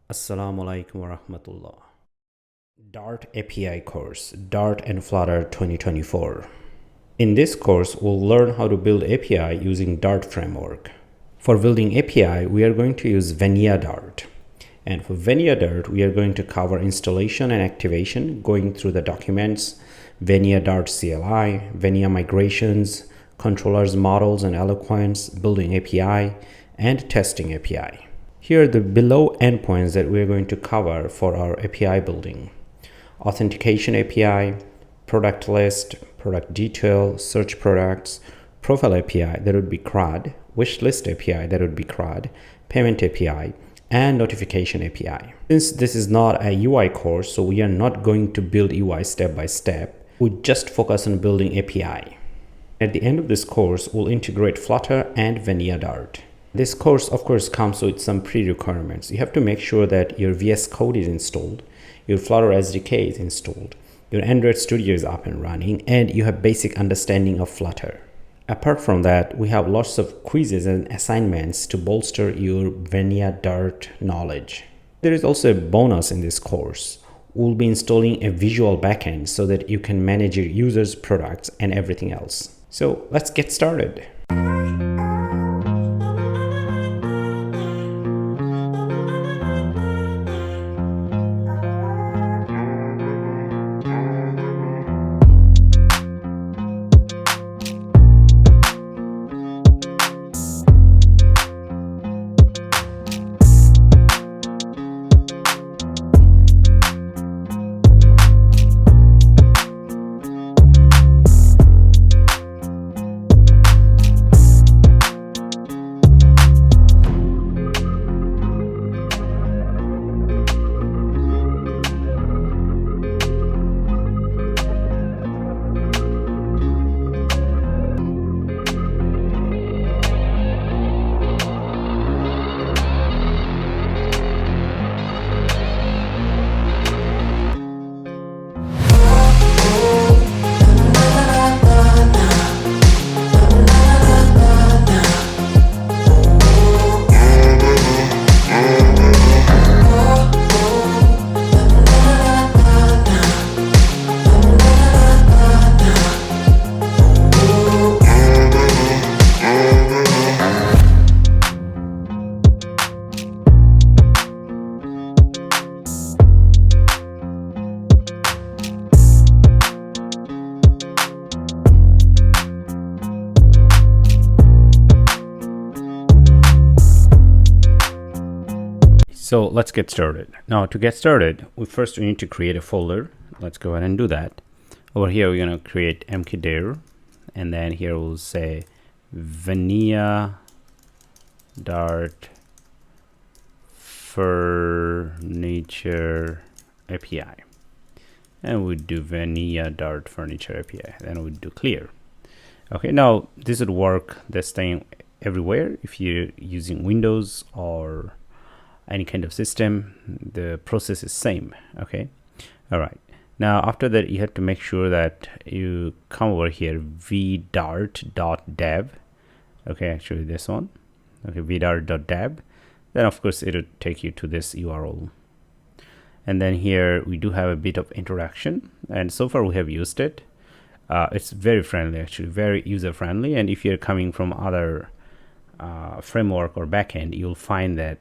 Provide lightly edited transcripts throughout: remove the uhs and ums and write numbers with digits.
Assalamu alaikum wa rahmatullah. Dart API course, Dart and Flutter 2024. In this course, we'll learn how to build API using Dart framework. For building API, we are going to use Vania Dart. And for Vania Dart, we are going to cover installation and activation, going through the documents, Vania Dart CLI, Vania migrations, controllers, models, and eloquence, building API, and testing API. Here are the below endpoints that we're going to cover for our API building. Authentication API, product list, product detail, search products, profile API, that would be CRUD, wish list API, that would be CRUD, payment API, and notification API. Since this is not a UI course, so we are not going to build UI step by step. We just focus on building API. At the end of this course, we'll integrate Flutter and Vania Dart. This course, of course, comes with some pre-requirements. You have to make sure that your VS Code is installed, your Flutter SDK is installed, your Android Studio is up and running, and you have basic understanding of Flutter. Apart from that, we have lots of quizzes and assignments to bolster your Vania Dart knowledge. There is also a bonus in this course. We'll be installing a visual backend so that you can manage your users, products, and everything else. So let's get started. So let's get started. Now to get started, we need to create a folder. Let's go ahead and do that. Over here, we're going to create mkdir, and then here we'll say Vania Dart Furniture API. And we do Vania Dart Furniture API. Then we do clear. Okay, now this would work this thing everywhere. If you're using Windows or any kind of system, the process is same. Okay, all right. Now after that, you have to make sure that you come over here, vdart.dev. Okay, actually this one. Okay, vdart.dev. Then of course it will take you to this URL. And then here we do have a bit of interaction, and so far we have used it. It's very friendly, actually, very user friendly. And if you're coming from other framework or backend, you'll find that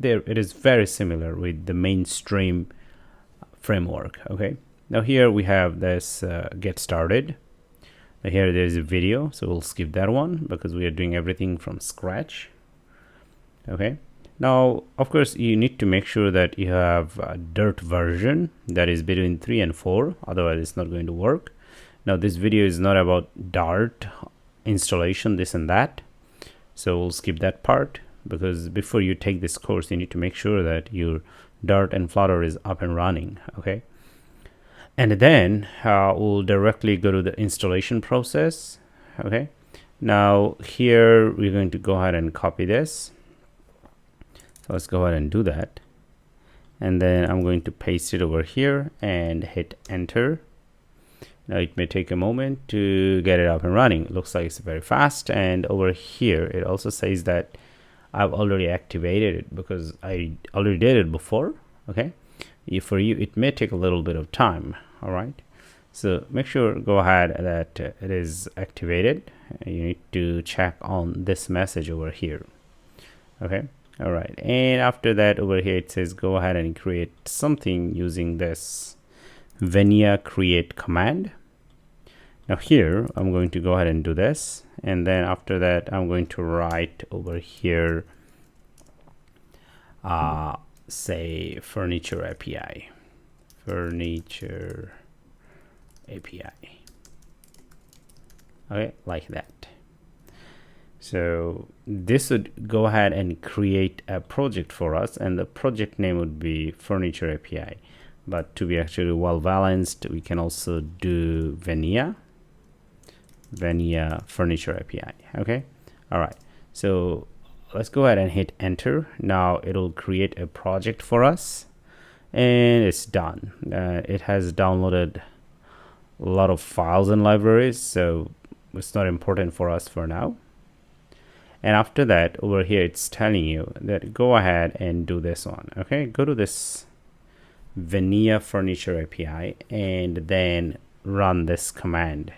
it is very similar with the mainstream framework. Okay, now here we have this get started. Now here there's a video, so we'll skip that one because we are doing everything from scratch. Okay, now of course you need to make sure that you have a Dart version that is between 3 and 4, otherwise it's not going to work. Now this video is not about Dart installation, this and that, so we'll skip that part, because before you take this course, you need to make sure that your Dart and Flutter is up and running. Okay, and then we'll directly go to the installation process. Okay, now here we're going to go ahead and copy this. So let's go ahead and do that, and then I'm going to paste it over here and hit enter. Now it may take a moment to get it up and running. It looks like it's very fast, and over here it also says that I've already activated it because I already did it before. Okay, for you it may take a little bit of time. All right, so make sure, go ahead, that it is activated. You need to check on this message over here. Okay, all right, and after that over here it says go ahead and create something using this Vania create command. Now here I'm going to go ahead and do this, and then after that I'm going to write over here say furniture API. Okay, like that. So this would go ahead and create a project for us, and the project name would be furniture API. But to be actually well balanced, we can also do Vania furniture API. Okay, all right, so let's go ahead and hit enter. Now it'll create a project for us, and it's done. It has downloaded a lot of files and libraries, so it's not important for us for now. And after that over here it's telling you that go ahead and do this one. Okay, go to this Vania furniture API and then run this command.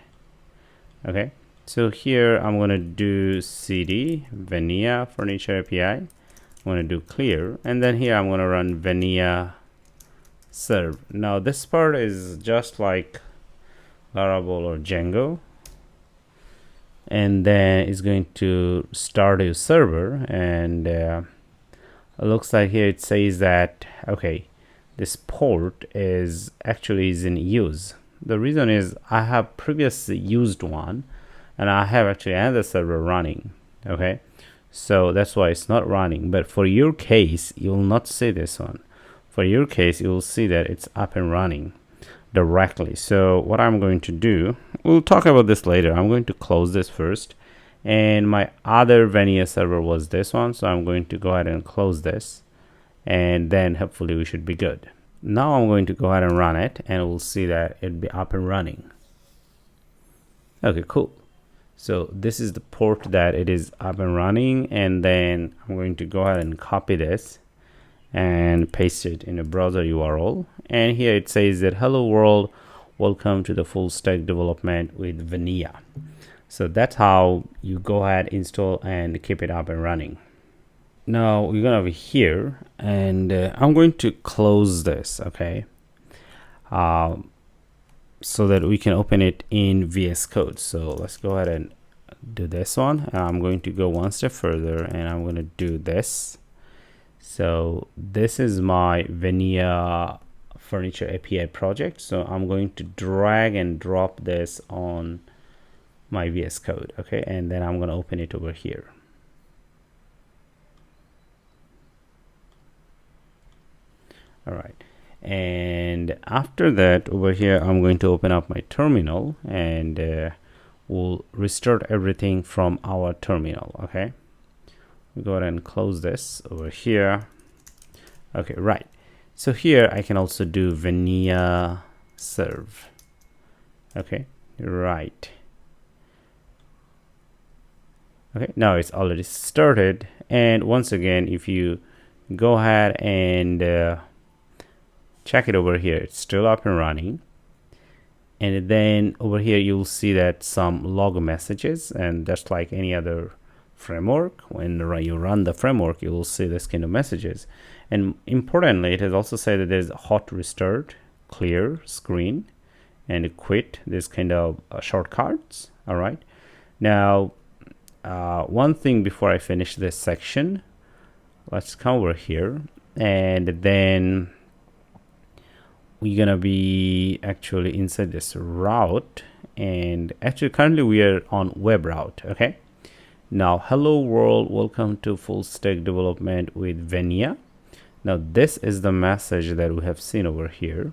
Okay, so here I'm going to do cd Vania furniture API. I'm going to do clear, and then here I'm going to run Vania serve. Now this part is just like Laravel or Django, and then it's going to start a server, and it looks like here it says that okay, this port is actually in use. The reason is I have previously used one, and I have actually another server running. Okay, so that's why it's not running. But for your case, you'll not see this one. For your case, you'll see that it's up and running directly. So what I'm going to do, we'll talk about this later. I'm going to close this first, and my other Vania server was this one, so I'm going to go ahead and close this, and then hopefully we should be good. Now I'm going to go ahead and run it, and we'll see that it'll be up and running. Okay, cool. So this is the port that it is up and running, and then I'm going to go ahead and copy this and paste it in a browser URL. And here it says that hello world, welcome to the full stack development with Vania. So that's how you go ahead, install, and keep it up and running. Now we're gonna be here, and I'm going to close this, okay, so that we can open it in VS Code. So let's go ahead and do this one. I'm going to go one step further, and I'm going to do this. So this is my Vania furniture API project, so I'm going to drag and drop this on my VS Code, okay, and then I'm going to open it over here. All right, and after that over here I'm going to open up my terminal, and we'll restart everything from our terminal. Okay, we go ahead and close this over here. Okay, right, so here I can also do Vania serve. Okay, right. Okay, now it's already started, and once again if you go ahead and check it over here, it's still up and running. And then over here you'll see that some log messages, and just like any other framework, when you run the framework you will see this kind of messages. And importantly, it has also said that there's hot restart, clear screen, and quit, this kind of shortcuts. All right, now one thing before I finish this section, let's come over here, and then we're gonna be actually inside this route, and actually currently we are on web route. Okay, now hello world, welcome to full stack development with Vania. Now this is the message that we have seen over here.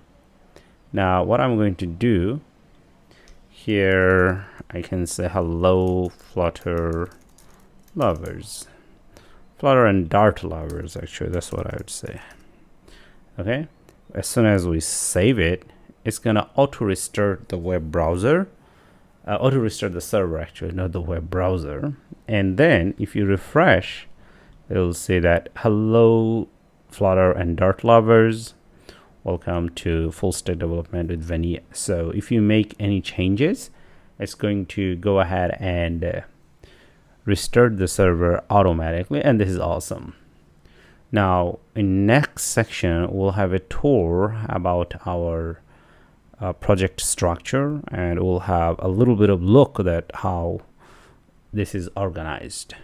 Now what I'm going to do here, I can say hello Flutter lovers, Flutter and Dart lovers, actually that's what I would say. Okay, as soon as we save it, it's gonna auto restart the web browser, auto restart the server, actually not the web browser. And then if you refresh, It'll say that hello Flutter and Dart lovers, welcome to full stack development with Vania. So if you make any changes, it's going to go ahead and restart the server automatically, and this is awesome. Now in next section we'll have a tour about our project structure, and we'll have a little bit of look at how this is organized.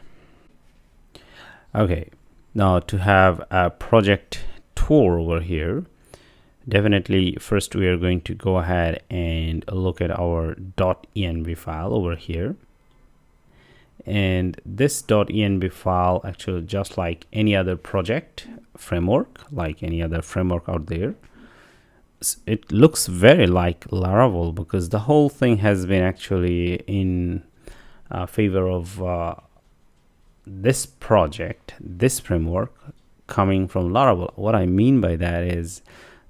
Okay, now to have a project tour over here, definitely first we are going to go ahead and look at our .env file over here. And this .env file, actually just like any other project framework, like any other framework out there, it looks very like Laravel, because the whole thing has been actually in favor of this project, this framework coming from Laravel. What I mean by that is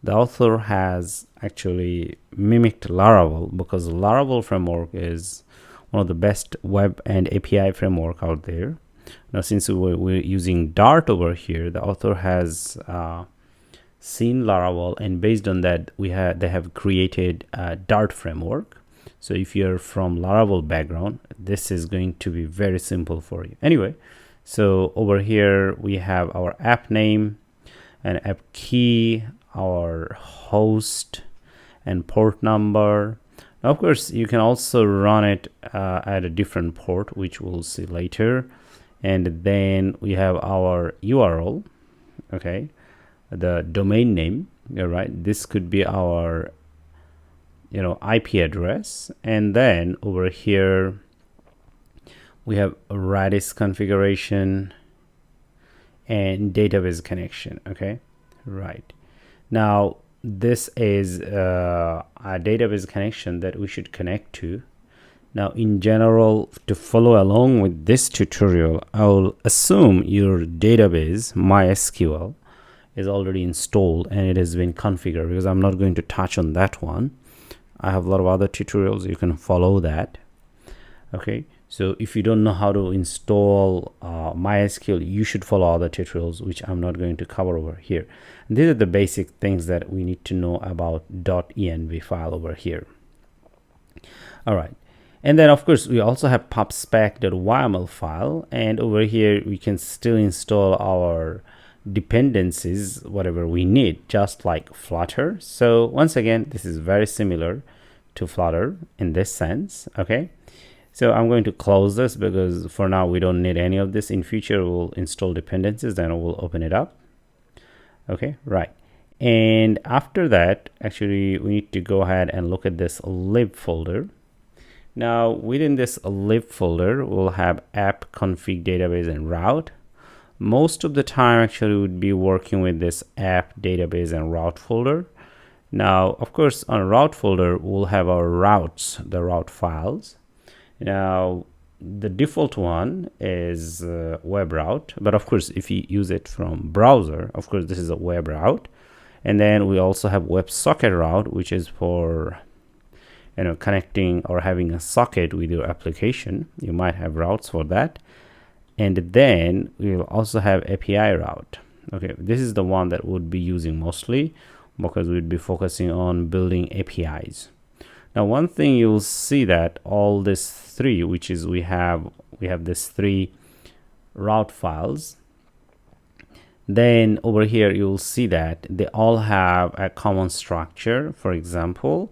the author has actually mimicked Laravel, because the Laravel framework is one of the best web and API framework out there. Now, since we're using Dart over here, the author has seen Laravel, and based on that, they have created a Dart framework. So if you're from Laravel background, this is going to be very simple for you. Anyway, so over here we have our app name and app key, our host and port number. Now, of course, you can also run it at a different port, which we'll see later. And then we have our URL, okay, the domain name, right? This could be our, IP address. And then over here, we have a Redis configuration and database connection, okay, right. Now, this is a database connection that we should connect to. Now, in general, to follow along with this tutorial, I'll assume your database, MySQL, is already installed and it has been configured, because I'm not going to touch on that one. I have a lot of other tutorials, you can follow that. Okay, so if you don't know how to install MySQL, you should follow other tutorials, which I'm not going to cover over here. And these are the basic things that we need to know about .env file over here. All right, and then of course we also have pubspec.yml file, and over here we can still install our dependencies, whatever we need, just like Flutter. So once again, this is very similar to Flutter in this sense. Okay, so I'm going to close this, because for now we don't need any of this. In future we'll install dependencies, then we'll open it up. Okay, right. And after that, actually we need to go ahead and look at this lib folder. Now within this lib folder, we'll have app config database and route. Most of the time actually would be working with this app database and route folder. Now, of course, on a route folder, we'll have our routes, the route files. Now, the default one is web route, but of course, if you use it from browser, of course, this is a web route. And then we also have WebSocket route, which is for connecting or having a socket with your application. You might have routes for that. And then we'll also have API route. Okay, this is the one that we'll be using mostly, because we'd be focusing on building APIs. Now, one thing you'll see that all this three, which is we have this three route files. Then over here you'll see that they all have a common structure. For example,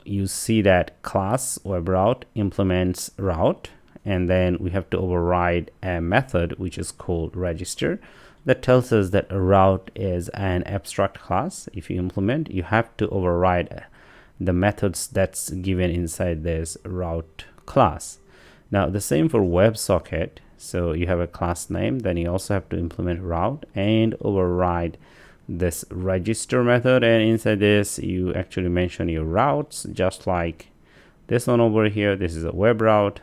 you see that class web route implements route, and then we have to override a method which is called register that tells us that a route is an abstract class. If you implement, you have to override the methods that's given inside this route class. Now the same for WebSocket. So you have a class name, then you also have to implement route and override this register method, and inside this you actually mention your routes, just like this one over here. This is a web route,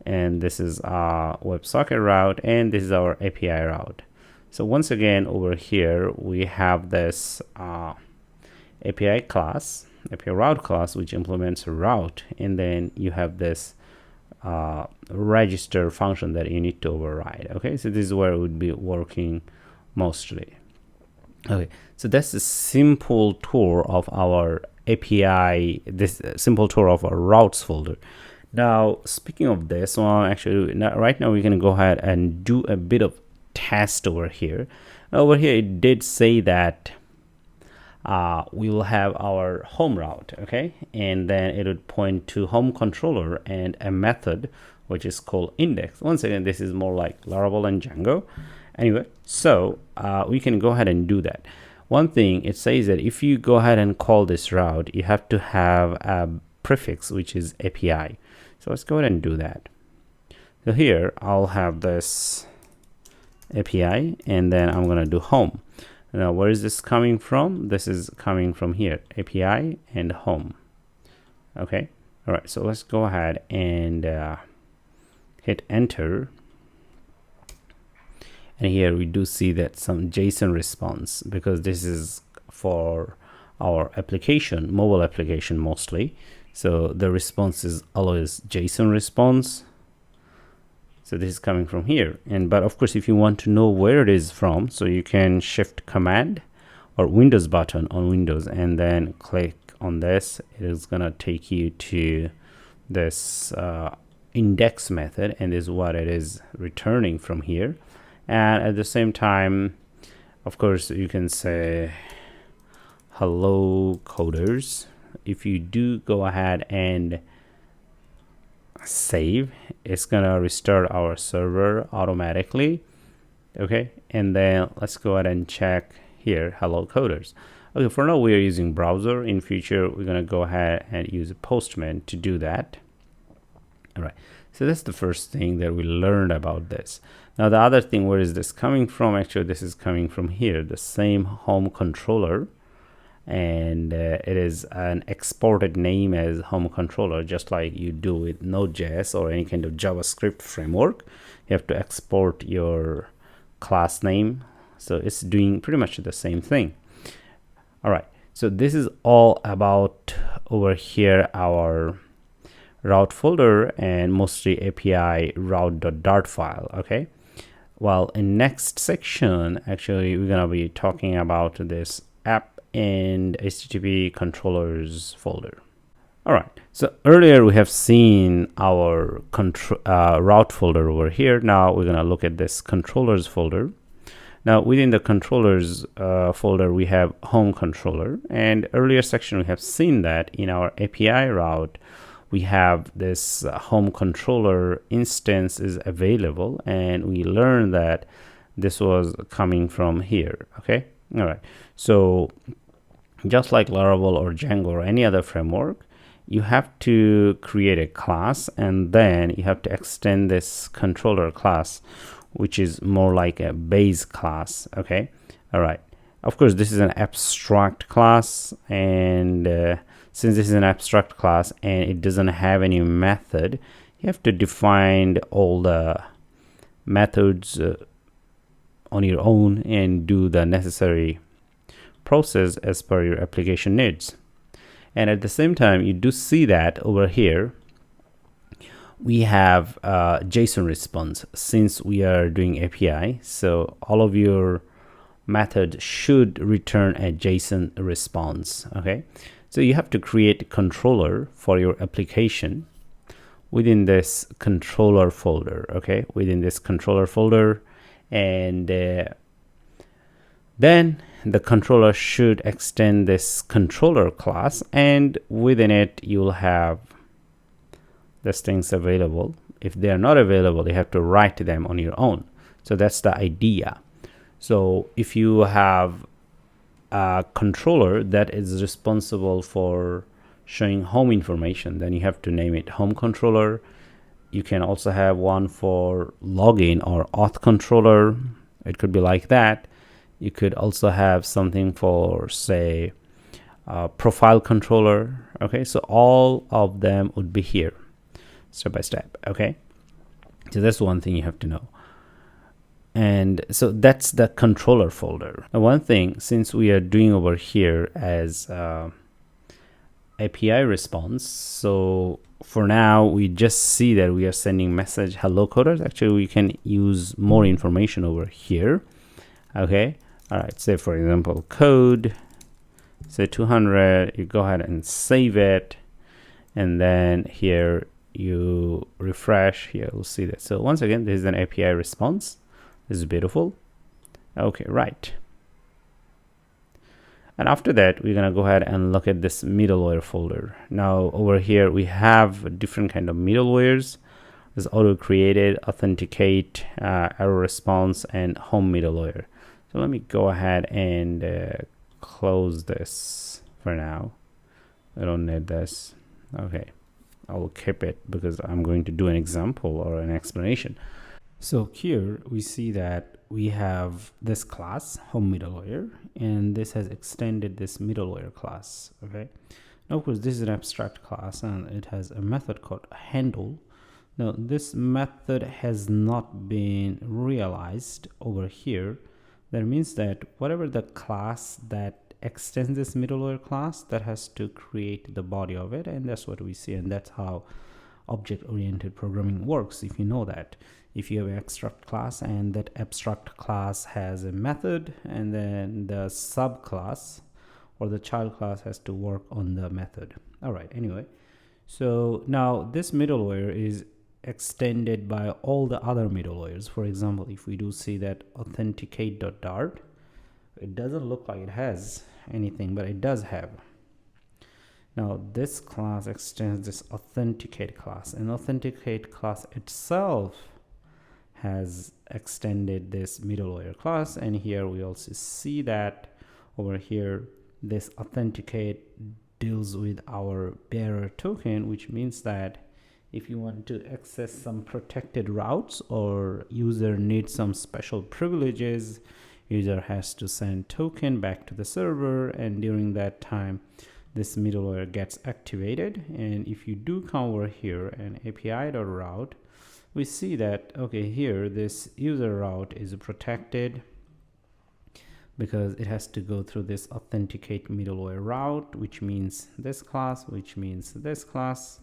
and this is a WebSocket route, and this is our API route. So once again over here we have this API class, API route class, which implements a route, and then you have this register function that you need to override. Okay, so this is where it would be working mostly. Okay, so that's a simple tour of our API, this simple tour of our routes folder. Now, speaking of this one, actually, right now we're going to go ahead and do a bit of test over here. Over here, it did say that we will have our home route, okay, and then it would point to home controller and a method which is called index. Once again, this is more like Laravel and Django. Anyway, so we can go ahead and do that. One thing, it says that if you go ahead and call this route, you have to have a prefix which is API. So let's go ahead and do that. So here I'll have this API, and then I'm going to do home. Now, where is this coming from? This is coming from here, API and home. Okay, all right, so let's go ahead and hit enter. And here we do see that some JSON response, because this is for our application, mobile application mostly. So the response is always JSON response. So this is coming from here. And but of course, if you want to know where it is from, so you can shift command or Windows button on Windows and then click on this. It is gonna take you to this index method, and this is what it is returning from here. And at the same time, of course, you can say hello coders. If you do go ahead and save, it's gonna restart our server automatically. Okay, and then let's go ahead and check here, hello coders. Okay, for now we are using browser. In future we're gonna go ahead and use a Postman to do that. All right, so that's the first thing that we learned about this. Now the other thing, where is this coming from? Actually, this is coming from here, the same home controller, and it is an exported name as home controller, just like you do with Node.js or any kind of JavaScript framework. You have to export your class name, so it's doing pretty much the same thing. All right, so this is all about over here our route folder and mostly API route.dart file. Okay, well, in next section, actually we're gonna be talking about this app and HTTP controllers folder. All right, so earlier we have seen our route folder over here. Now we're gonna look at this controllers folder. Now within the controllers folder, we have home controller, and earlier section we have seen that in our API route we have this home controller instance is available, and we learned that this was coming from here. Okay, all right, so just like Laravel or Django or any other framework, you have to create a class, and then you have to extend this controller class, which is more like a base class. Okay, all right, of course this is an abstract class, and since this is an abstract class and it doesn't have any method, you have to define all the methods on your own and do the necessary process as per your application needs. And at the same time, you do see that over here we have JSON response, since we are doing API. So all of your methods should return a JSON response. Okay, so you have to create a controller for your application within this controller folder. Okay, within this controller folder, and then the controller should extend this controller class, and within it you'll have these things available. If they are not available, you have to write them on your own. So that's the idea. So if you have a controller that is responsible for showing home information, then you have to name it home controller. You can also have one for login or AuthController. It could be like that. You could also have something for, say, profile controller. Okay, so all of them would be here step by step. Okay, so that's one thing you have to know. And so that's the controller folder. Now, one thing, since we are doing over here as API response. So for now, we just see that we are sending message hello coders. Actually, we can use more information over here. Okay. All right. Say for example, code, say 200, you go ahead and save it. And then here you refresh, here you'll see that. So once again, this is an API response. This is beautiful. Okay, right. And after that, we're gonna go ahead and look at this middleware folder. Now over here, we have different kind of middlewares. There's auto created, authenticate, error response, and home middleware. So let me go ahead and close this for now. I don't need this. Okay, I will keep it because I'm going to do an example or an explanation. So here we see that we have this class home middleware, and this has extended this middleware class. Okay, now of course this is an abstract class and it has a method called handle. Now this method has not been realized over here. That means that whatever the class that extends this middleware class, that has to create the body of it, and that's what we see. And that's how object-oriented programming works. If you know that, if you have an abstract class and that abstract class has a method, and then the subclass or the child class has to work on the method. All right, anyway, so now this middleware is extended by all the other middlewares. For example, if we do see that authenticate.dart, it doesn't look like it has anything, but it does have. Now this class extends this authenticate class, and authenticate class itself has extended this middleware class. And here we also see that over here this authenticate deals with our bearer token, which means that if you want to access some protected routes or user needs some special privileges, user has to send token back to the server, and during that time this middleware gets activated. And if you do come over here and api.route, we see that okay, here this user route is protected because it has to go through this authenticate middleware route, which means this class, which means this class,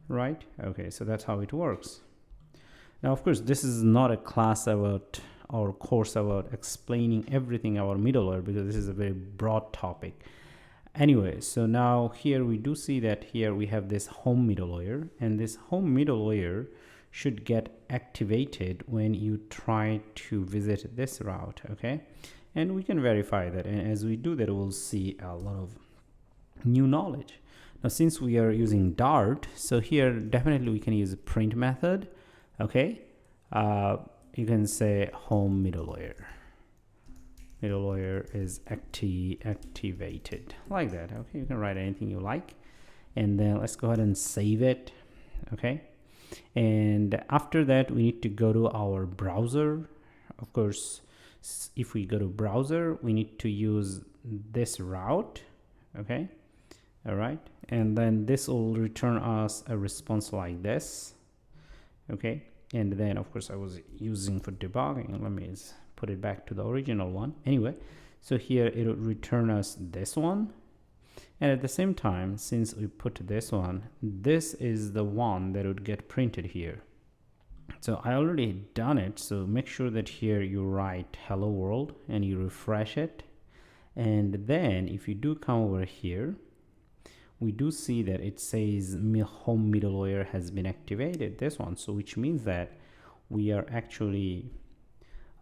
right? Okay, so that's how it works. Now of course this is not a class about our course about explaining everything about middleware, because this is a very broad topic. Anyway, so now here we do see that here we have this home middleware, and this home middleware should get activated when you try to visit this route. Okay, and we can verify that, and as we do that we'll see a lot of new knowledge. Now since we are using Dart, so here definitely we can use a print method. Okay, you can say home middleware is activated, like that. Okay, you can write anything you like, and then let's go ahead and save it. Okay, and after that we need to go to our browser. Of course, if we go to browser, we need to use this route. Okay, all right, and then this will return us a response like this. Okay, and then of course I was using for debugging, let me put it back to the original one. Anyway, so here it will return us this one, and at the same time, since we put this one, this is the one that would get printed here. So I already done it, so make sure that here you write hello world and you refresh it, and then if you do come over here, we do see that it says home middleware has been activated, this one. So which means that we are actually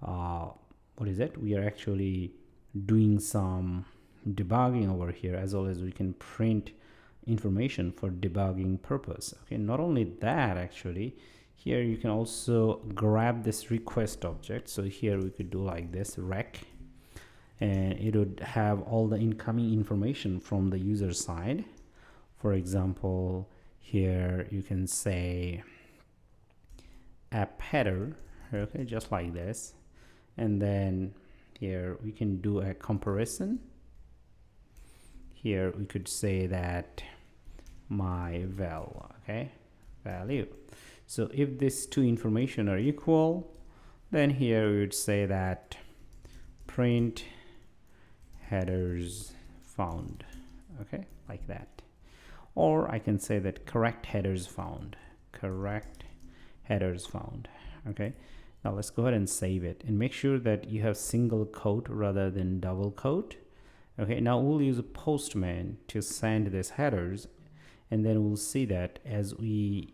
we are actually doing some debugging over here, as well as we can print information for debugging purpose. Okay, not only that, actually here you can also grab this request object. So here we could do like this rec, and it would have all the incoming information from the user side. For example, here you can say app header, okay, just like this, and then here we can do a comparison. Here we could say that my value. So if these two information are equal, then here we would say that print headers found. Okay, like that. or I can say that correct headers found. Correct headers found. Okay, now let's go ahead and save it and make sure that you have single quote rather than double quote. Okay, now we'll use a Postman to send these headers, and then we'll see that as we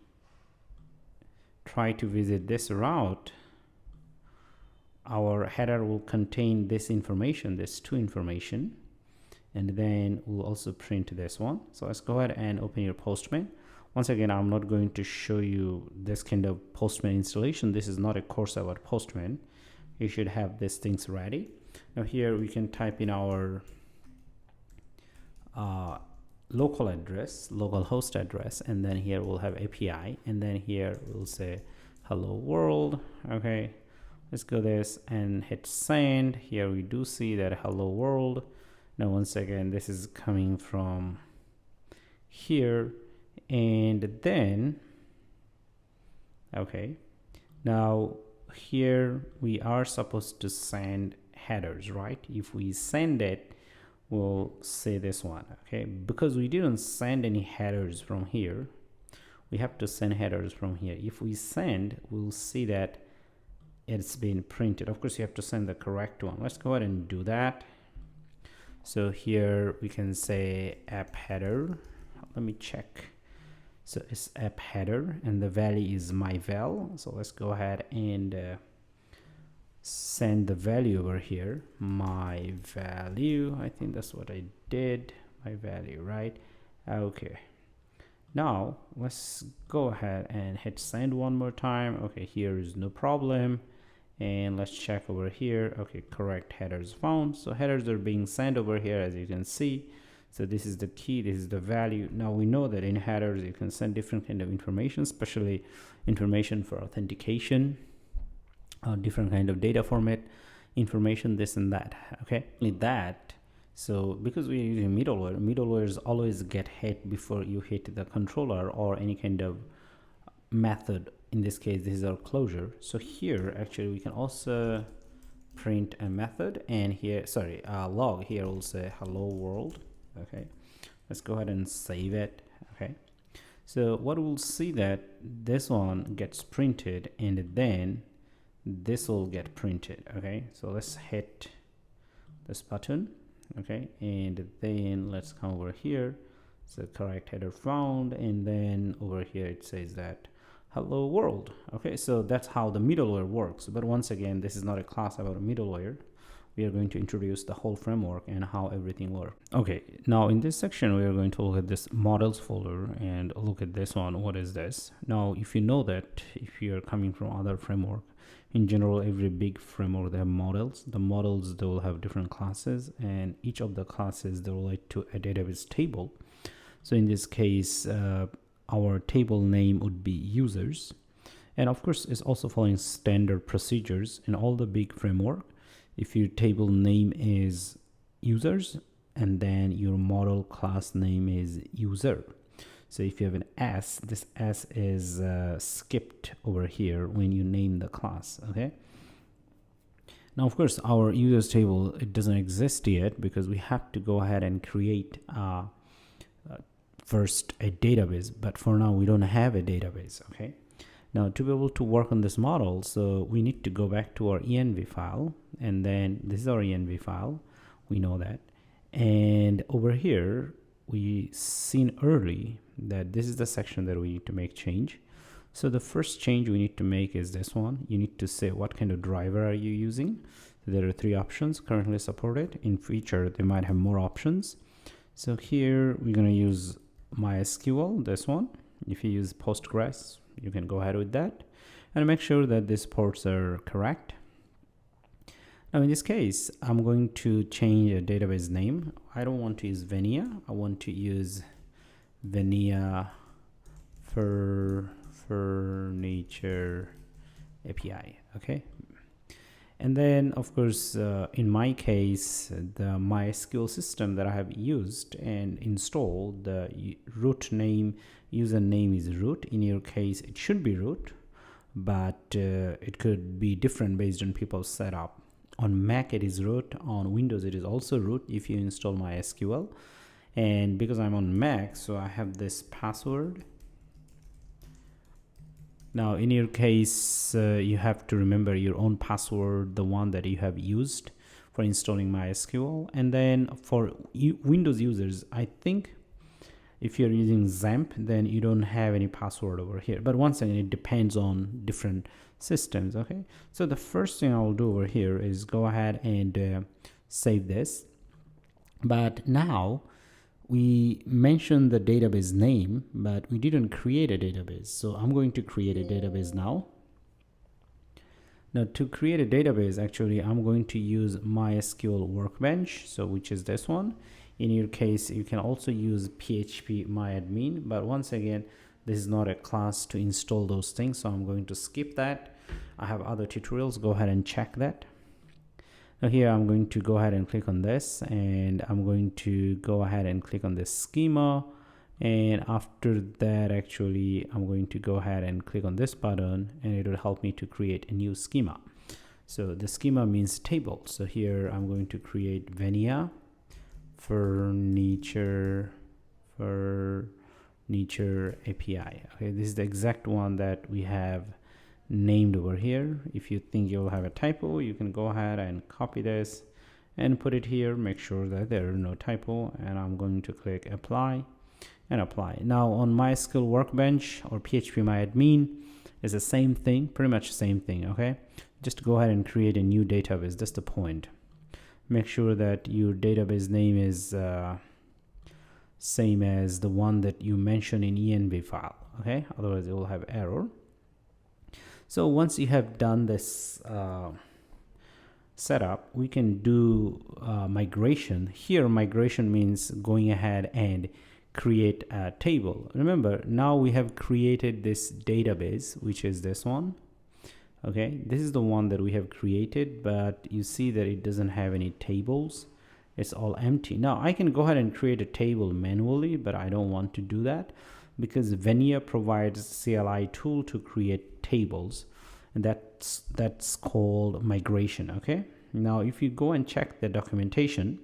try to visit this route, our header will contain this information, this to information, and then we'll also print this one. So let's go ahead and open your Postman. Once again, I'm not going to show you this kind of Postman installation. This is not a course about Postman. You should have these things ready. Now here we can type in our local address, local host address, and then here we'll have API, and then here we'll say hello world. Okay, let's go this and hit send. Here we do see that hello world. Now once again, this is coming from here, and then okay, now here we are supposed to send headers, right? If we send it, we'll say this one. Okay, because we didn't send any headers from here, we have to send headers from here. If we send, we'll see that it's been printed. Of course, you have to send the correct one. Let's go ahead and do that. So here we can say app header. Let me check. So it's app header and the value is my val. So let's go ahead and send the value over here, my value. I think that's what I did, my value, right? Okay, now let's go ahead and hit send one more time. Okay, here is no problem, and let's check over here. Okay, correct headers found. So headers are being sent over here, as you can see. So this is the key, this is the value. Now we know that in headers you can send different kind of information, especially information for authentication, different kind of data format information, this and that. Okay, with that, so because we're using middlewares always get hit before you hit the controller or any kind of method. In this case, this is our closure. So here actually we can also print a method, and here, sorry, log. Here we'll say hello world. Okay, let's go ahead and save it. Okay, so what we'll see that this one gets printed, and then this will get printed. Okay, so let's hit this button. Okay, and then let's come over here. So correct header found, and then over here it says that hello world. Okay, so that's how the middleware works. But once again, this is not a class about a middleware. We are going to introduce the whole framework and how everything works. Okay, now in this section we are going to look at this models folder and look at this one. What is this? Now if you know that if you are coming from other framework, in general every big framework they have models. The models, they will have different classes, and each of the classes they relate to a database table. So in this case our table name would be users, and of course it's also following standard procedures in all the big framework. If your table name is users and then your model class name is user, so if you have an S, this S is skipped over here when you name the class. Okay, now of course our users table, it doesn't exist yet because we have to go ahead and create first a database, but for now we don't have a database. Okay, now to be able to work on this model, so we need to go back to our env file, and then this is our env file, we know that, and over here we seen early that this is the section that we need to make change. So the first change we need to make is this one. You need to say what kind of driver are you using. So there are 3 options currently supported. In future they might have more options. So here we're going to use MySQL, this one. If you use Postgres, you can go ahead with that, and make sure that these ports are correct. Now in this case, I'm going to change a database name. I don't want to use Vania. I want to use Vania Furniture API. Okay. And then of course, in my case, the MySQL system that I have used and installed, the root name, username is root. In your case, it should be root, but it could be different based on people's setup. On Mac, it is root. On Windows, it is also root if you install MySQL. And because I'm on Mac, so I have this password. Now in your case, you have to remember your own password, the one that you have used for installing MySQL. And then for Windows users, I think if you're using XAMPP, then you don't have any password over here. But once again, it depends on different systems. Okay, so the first thing I'll do over here is go ahead and save this. But now we mentioned the database name, but we didn't create a database. So I'm going to create a database now. Now to create a database, actually, I'm going to use MySQL Workbench, so which is this one. In your case, you can also use PHP MyAdmin, but once again, this is not a class to install those things, so I'm going to skip that. I have other tutorials, go ahead and check that. Now here I'm going to go ahead and click on this, and I'm going to go ahead and click on this schema, and after that actually I'm going to go ahead and click on this button, and it will help me to create a new schema. So the schema means table. So here I'm going to create Vania Furniture API. Okay, this is the exact one that we have named over here. If you think you'll have a typo, you can go ahead and copy this and put it here. Make sure that there are no typo, and I'm going to click apply and apply. Now on MySQL Workbench or PHP MyAdmin is the same thing, pretty much the same thing. Okay, just go ahead and create a new database. That's the point. Make sure that your database name is same as the one that you mentioned in env file. Okay, otherwise it will have error. So once you have done this setup, we can do migration. Here migration means going ahead and create a table. Remember, now we have created this database, which is this one. Okay, this is the one that we have created, but you see that it doesn't have any tables. It's all empty. Now I can go ahead and create a table manually, but I don't want to do that because Vania provides CLI tool to create tables, and that's called migration. Okay, now if you go and check the documentation,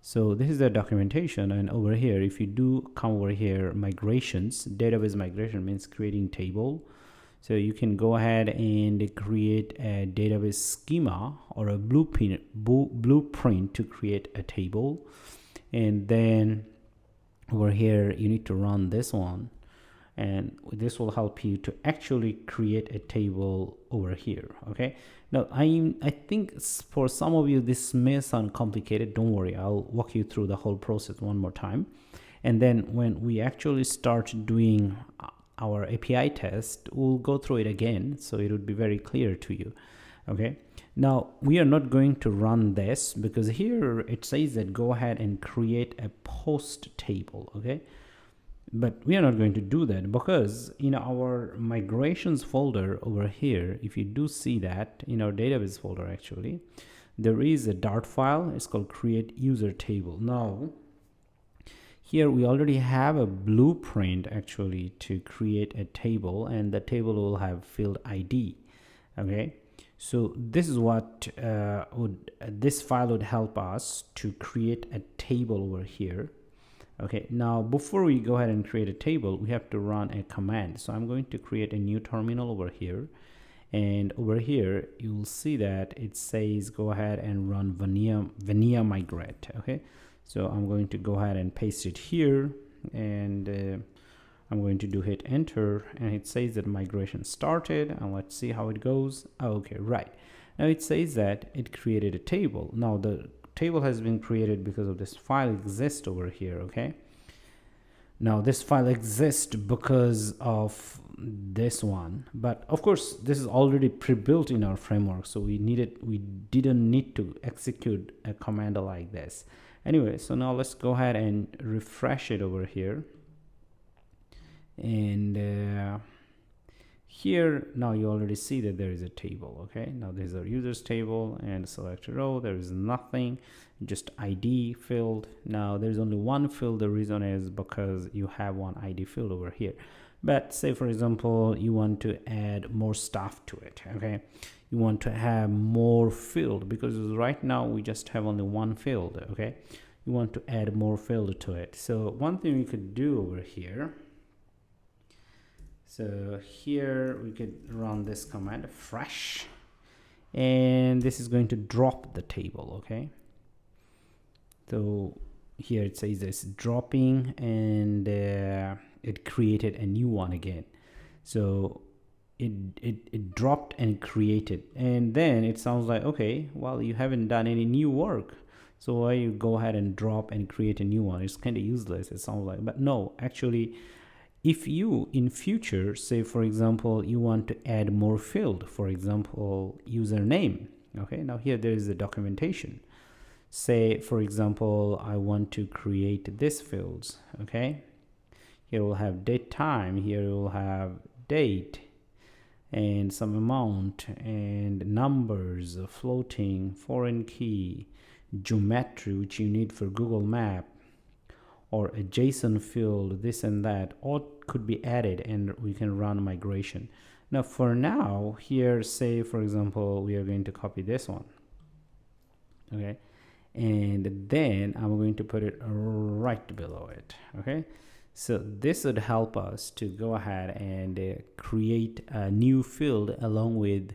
so this is the documentation, and over here if you do come over here, migrations, database migration means creating table. So you can go ahead and create a database schema or a blueprint to create a table, and then over here you need to run this one, and this will help you to actually create a table over here. Okay, now I think for some of you this may sound complicated. Don't worry, I'll walk you through the whole process one more time, and then when we actually start doing our API test, we'll go through it again, so it would be very clear to you. Okay, now we are not going to run this because here it says that go ahead and create a post table. Okay, but we are not going to do that because in our migrations folder over here, if you do see that in our database folder, actually there is a Dart file. It's called create user table. Now here we already have a blueprint actually to create a table, and the table will have field ID. Okay, so this is what this file would help us to create a table over here. Okay, now before we go ahead and create a table, we have to run a command. So I'm going to create a new terminal over here, and over here you'll see that it says go ahead and run Vania migrate. Okay, so I'm going to go ahead and paste it here, and I'm going to do hit enter, and it says that migration started, and let's see how it goes. Okay, right, now it says that it created a table. Now the table has been created because of this file exists over here. Okay, now this file exists because of this one, but of course this is already pre-built in our framework, so we didn't need to execute a command like this. Anyway, so now let's go ahead and refresh it over here, and here now you already see that there is a table. Okay, now there's our users table, and select a row, there is nothing, just ID field. Now there's only one field. The reason is because you have one ID field over here, but say for example you want to add more stuff to it. Okay, you want to have more field because right now we just have only one field. Okay, you want to add more field to it. So one thing we could do over here, so here we could run this command fresh, and this is going to drop the table. Okay, so here it says this dropping, and it created a new one again. So it dropped and created, and then it sounds like, okay, well, you haven't done any new work, so why you go ahead and drop and create a new one? It's kind of useless, it sounds like. But no, actually, if you in future, say for example, you want to add more field, for example username, okay, now here there is the documentation. Say for example I want to create this fields, okay, here we'll have date time, here we'll have date and some amount and numbers, floating, foreign key, geometry which you need for Google Map, or a JSON field, this and that, all could be added and we can run migration. Now for now here, say for example we are going to copy this one, okay, and then I'm going to put it right below it. Okay, so this would help us to go ahead and create a new field along with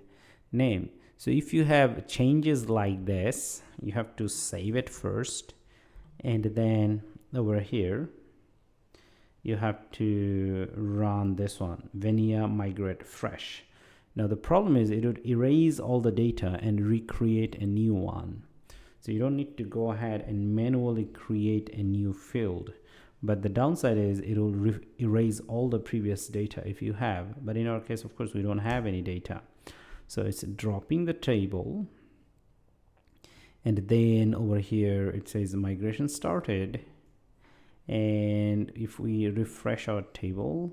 name. So if you have changes like this, you have to save it first, and then over here you have to run this one, Vania migrate fresh. Now the problem is it would erase all the data and recreate a new one. So you don't need to go ahead and manually create a new field, but the downside is it will erase all the previous data if you have. But in our case, of course, we don't have any data, so it's dropping the table, and then over here it says migration started. And if we refresh our table,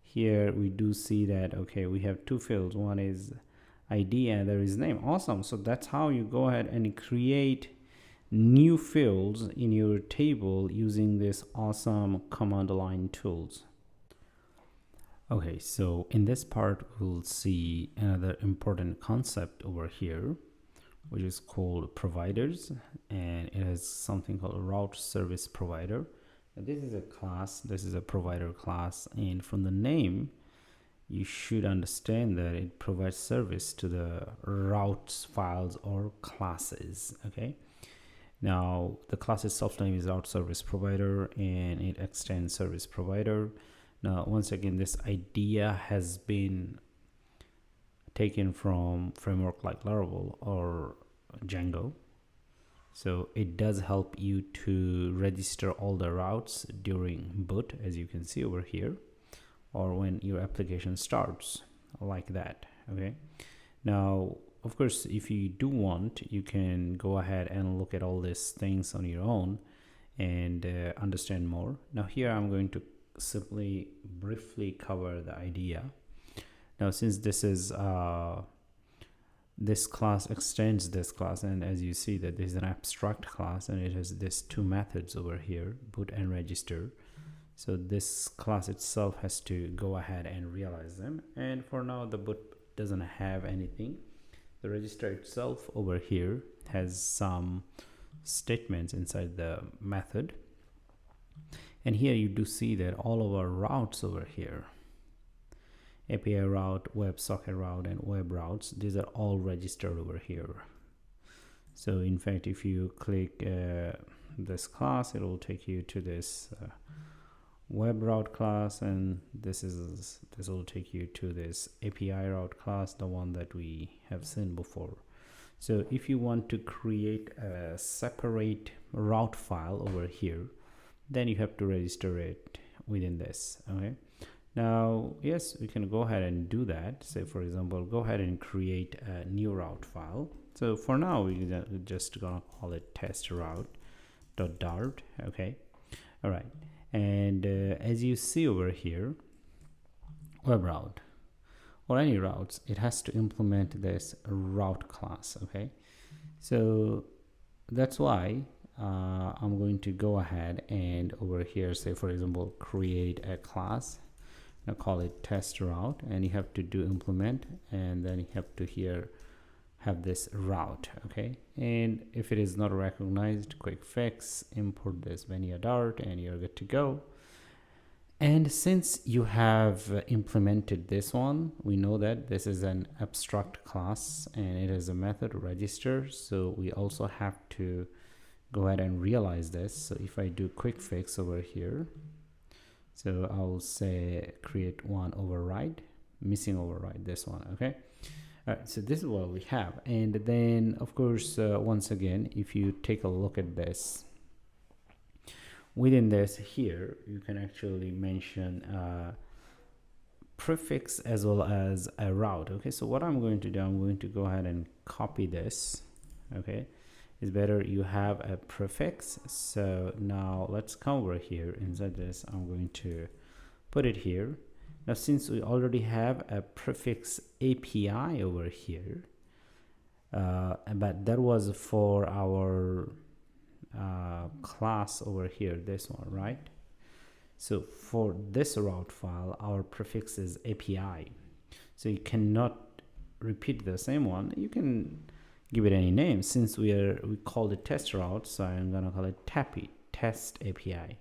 here we do see that, okay, we have two fields, one is ID and there is name. Awesome. So that's how you go ahead and create new fields in your table using this awesome command line tools. Okay, so in this part we'll see another important concept over here, which is called providers, and it has something called route service provider. Now, this is a class, this is a provider class, and from the name you should understand that it provides service to the routes files or classes. Okay, now the class itself name is route service provider, and it extends service provider. Now once again, this idea has been taken from framework like Laravel or Django, so it does help you to register all the routes during boot, as you can see over here, or when your application starts, like that. Okay, now of course if you do want, you can go ahead and look at all these things on your own and understand more. Now here I'm going to simply briefly cover the idea. Now since this is this class extends this class, and as you see that this is an abstract class and it has these two methods over here, boot and register. So this class itself has to go ahead and realize them, and for now the boot doesn't have anything. The register itself over here has some statements inside the method, and here you do see that all of our routes over here, API route, WebSocket route, and web routes, these are all registered over here. So in fact, if you click this class, it will take you to this web route class, and this will take you to this API route class, the one that we have seen before. So if you want to create a separate route file over here, then you have to register it within this. Okay, now yes, we can go ahead and do that. Say for example, go ahead and create a new route file. So for now we're just gonna call it test route.dart. okay, all right. And as you see over here, web route or any routes, it has to implement this route class. Okay, so that's why I'm going to go ahead and over here, say for example, create a class. Now call it test route, and you have to do implement, and then you have to here have this route. Okay, and if it is not recognized, quick fix, import this Vania Dart, and you're good to go. And since you have implemented this one, we know that this is an abstract class and it is a method register. So we also have to go ahead and realize this. So if I do quick fix over here, so I'll say create one override, missing override, this one. Okay. All right, so this is what we have. And then of course, once again, if you take a look at this, within this here, you can actually mention prefix as well as a route. Okay, so what I'm going to do, I'm going to go ahead and copy this. Okay, it's better you have a prefix. So now let's come over here inside this. I'm going to put it here. Now, since we already have a prefix API over here, but that was for our class over here, this one, right? So for this route file, our prefix is API. So you cannot repeat the same one. You can give it any name. Since we called it test route, so I'm gonna call it TAPI, test API.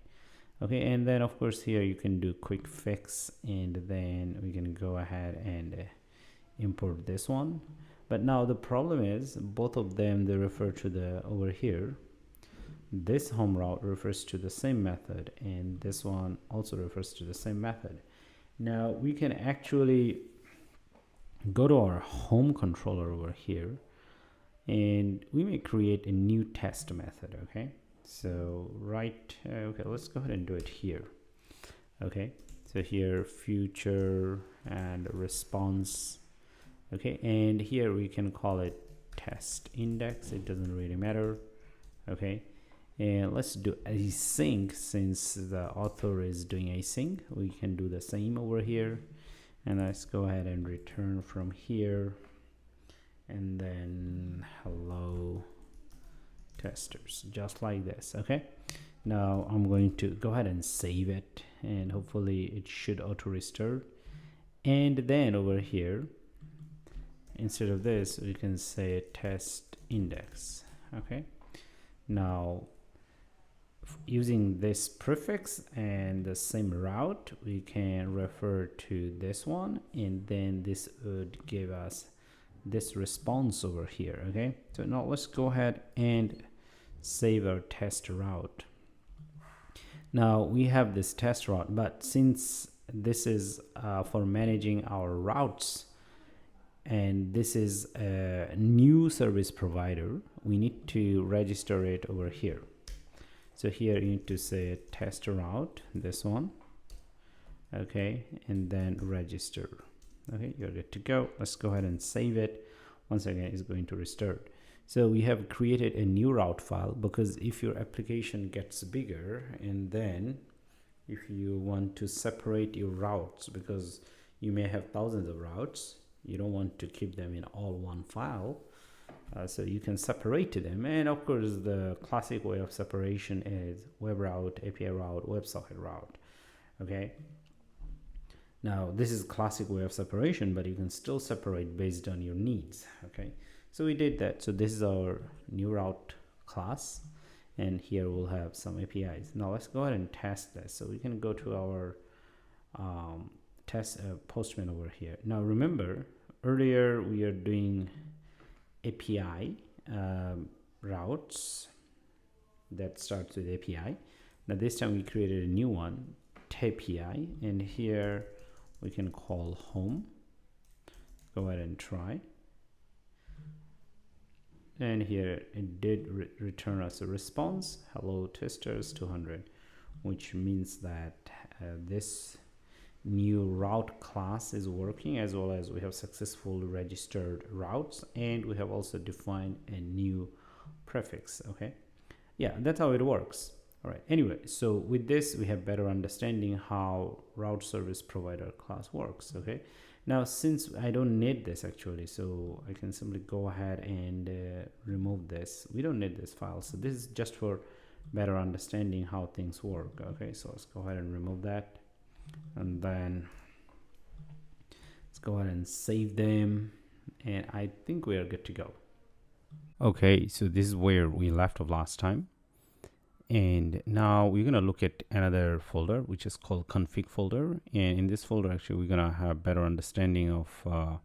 Okay, and then of course here you can do quick fix, and then we can go ahead and import this one. But now the problem is both of them, they refer to the over here. This home route refers to the same method, and this one also refers to the same method. Now we can actually go to our home controller over here, and we may create a new test method. Okay, so okay, let's go ahead and do it here. Okay, so here future and response. Okay, and here we can call it test index, it doesn't really matter. Okay, and let's do async. Since the author is doing async, we can do the same over here. And let's go ahead and return from here, and then hello testers, just like this. Okay, now I'm going to go ahead and save it, and hopefully it should auto restore. And then over here, instead of this, we can say test index. Okay, now using this prefix and the same route, we can refer to this one, and then this would give us this response over here. Okay, so now let's go ahead and save our test route. Now we have this test route, but since this is for managing our routes, and this is a new service provider, we need to register it over here. So here you need to say test route, this one. Okay, and then register. Okay, you're good to go. Let's go ahead and save it. Once again, it's going to restart. So we have created a new route file, because if your application gets bigger, and then if you want to separate your routes, because you may have thousands of routes, you don't want to keep them in all one file. So you can separate them, and of course the classic way of separation is web route, API route, WebSocket route. Okay, now this is classic way of separation, but you can still separate based on your needs. Okay, so we did that. So this is our new route class, and here we'll have some APIs. Now let's go ahead and test this. So we can go to our test Postman over here. Now remember, earlier we are doing API routes that starts with API. Now this time we created a new one, TAPI, and here we can call home. Go ahead and try, and here it did return us a response, hello testers 200, which means that this new route class is working, as well as we have successfully registered routes, and we have also defined a new prefix. Okay, yeah, that's how it works. All right, anyway, so with this we have better understanding how route service provider class works. Okay, now since I don't need this actually, so I can simply go ahead and remove this. We don't need this file, so this is just for better understanding how things work. Okay, so let's go ahead and remove that, and then let's go ahead and save them. and I think we are good to go. Okay, so this is where we left off last time. And now we're going to look at another folder, which is called config folder. And in this folder, actually, we're going to have better understanding of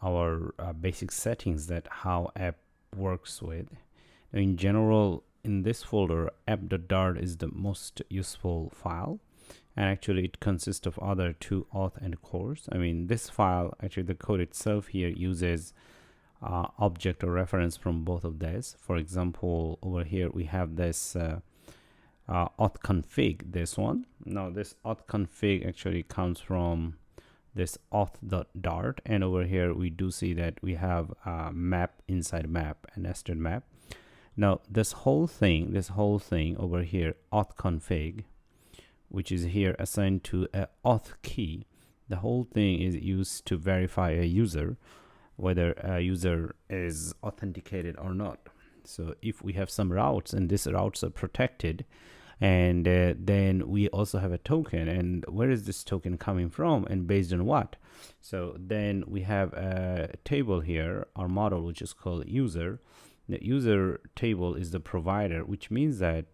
our basic settings that how app works with. Now, in general, in this folder, app.dart is the most useful file. And actually, it consists of other two auth and cores. I mean, this file, actually, the code itself here uses object or reference from both of these. For example, over here we have this AuthConfig, this one. Now this AuthConfig actually comes from this auth.dart, and over here we do see that we have a map inside map, a nested map. Now this whole thing over here, AuthConfig, which is here assigned to a auth key, the whole thing is used to verify a user, whether a user is authenticated or not. So if we have some routes and these routes are protected, and then we also have a token, and where is this token coming from and based on what? So then we have a table here, our model, which is called user. The user table is the provider, which means that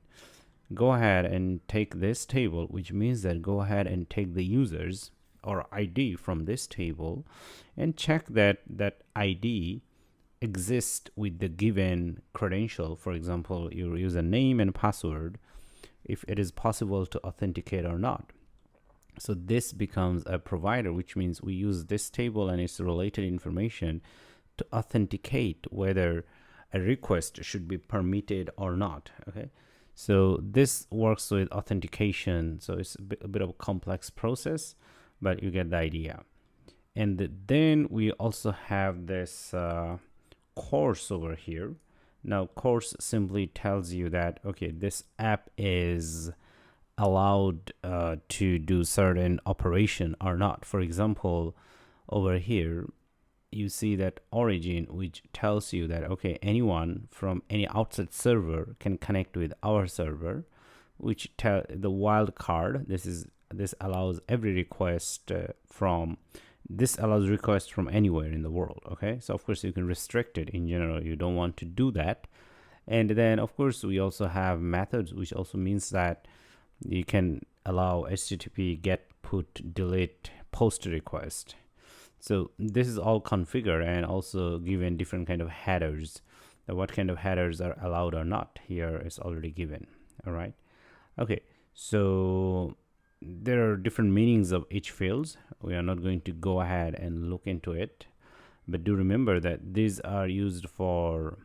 go ahead and take this table, which means that go ahead and take the users or ID from this table and check that that ID exists with the given credential, for example, your username and password, if it is possible to authenticate or not. So this becomes a provider, which means we use this table and its related information to authenticate whether a request should be permitted or not. Okay, so this works with authentication, so it's a bit of a complex process, but you get the idea. And then we also have this course over here. Now course simply tells you that, okay, this app is allowed to do certain operation or not. For example, over here you see that origin, which tells you that, okay, anyone from any outside server can connect with our server, which tell the wildcard, this allows every request this allows requests from anywhere in the world. Okay, so of course you can restrict it. In general, you don't want to do that. And then of course we also have methods, which also means that you can allow HTTP get, put, delete, post request. So this is all configured and also given different kind of headers. What kind of headers are allowed or not here is already given. All right, okay, so there are different meanings of each fields. We are not going to go ahead and look into it, but do remember that these are used for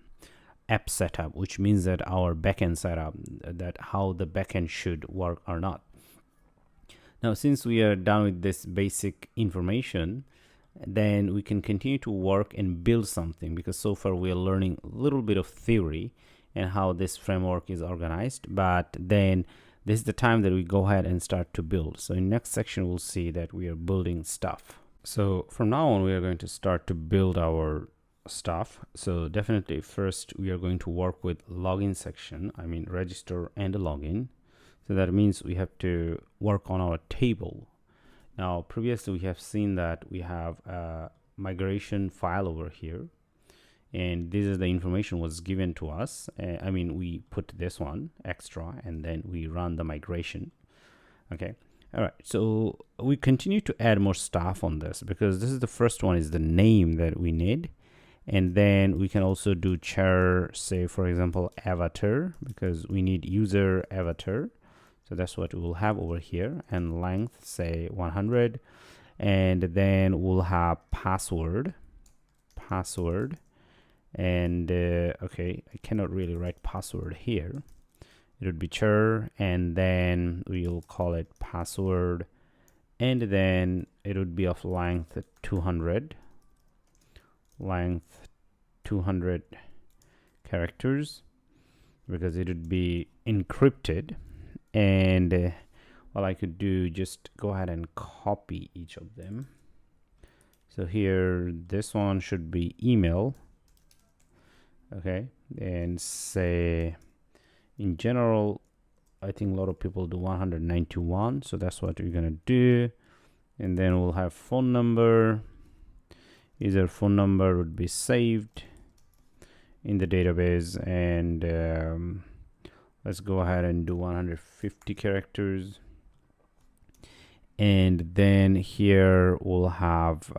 app setup, which means that our backend setup, that how the backend should work or not. Now, since we are done with this basic information, then we can continue to work and build something, because so far we are learning a little bit of theory and how this framework is organized, but then this is the time that we go ahead and start to build. So in next section, we'll see that we are building stuff. So from now on, we are going to start to build our stuff. So definitely first, we are going to work with login section. I mean, register and login. So that means we have to work on our table. Now, previously, we have seen that we have a migration file over here. And this is the information was given to us. I mean, we put this one extra and then we run the migration. Okay. All right. So we continue to add more stuff on this, because this is the first one is the name that we need. And then we can also do char, say, for example, avatar, because we need user avatar. So that's what we'll have over here. And length, say 100. And then we'll have password. And okay, I cannot really write password here. It would be char, and then we'll call it password, and then it would be of length 200 characters, because it would be encrypted. And what I could do, just go ahead and copy each of them. So here, this one should be email. Okay, and say in general, I think a lot of people do 191, so that's what we're gonna do. And then we'll have phone number, User phone number would be saved in the database, and let's go ahead and do 150 characters. And then here we'll have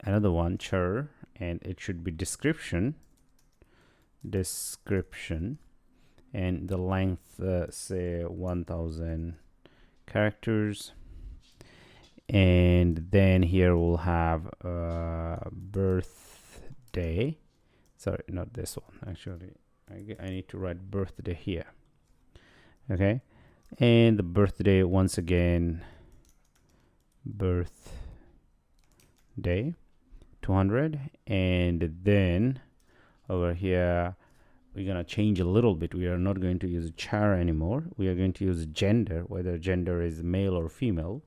another one, char, and it should be description, and the length say 1000 characters. And then here we'll have birthday. Sorry, not this one. Actually, I need to write birthday here. Okay, and the birthday, once again, birthday 200. And then over here we're gonna change a little bit. We are not going to use char anymore. We are going to use gender, whether gender is male or female.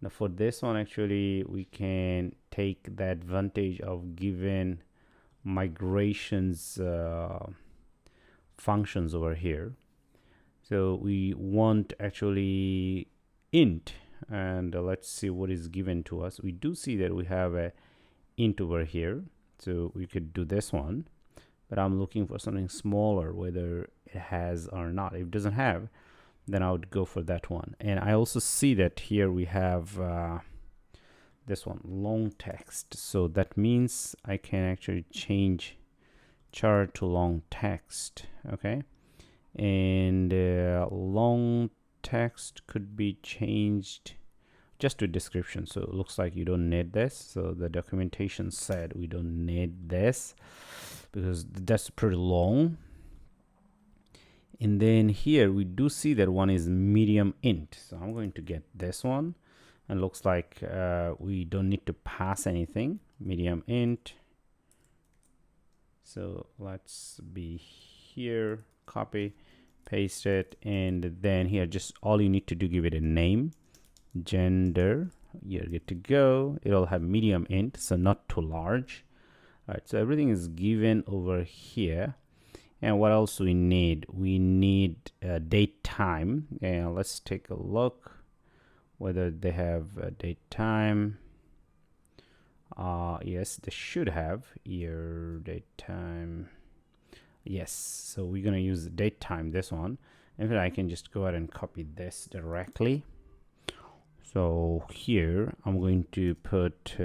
Now for this one, actually we can take the advantage of given migrations functions over here. So we want actually int, and let's see what is given to us. We do see that we have a int over here, so we could do this one, but I'm looking for something smaller, whether it has or not. If it doesn't have, then I would go for that one. And I also see that here we have this one, long text. So that means I can actually change char to long text. Okay, and long text could be changed just to description. So it looks like you don't need this. So the documentation said we don't need this because that's pretty long. And then here we do see that one is medium int, so I'm going to get this one, and looks like we don't need to pass anything. Medium int. So let's be here, copy, paste it, and then here just all you need to do, give it a name, gender. You're good to go. It'll have medium int, so not too large. All right, so everything is given over here. And what else we need? We need date time, and let's take a look whether they have date time. Yes, they should have year, date time. Yes, so we're gonna use the date time, this one. In fact, I can just go ahead and copy this directly. So here I'm going to put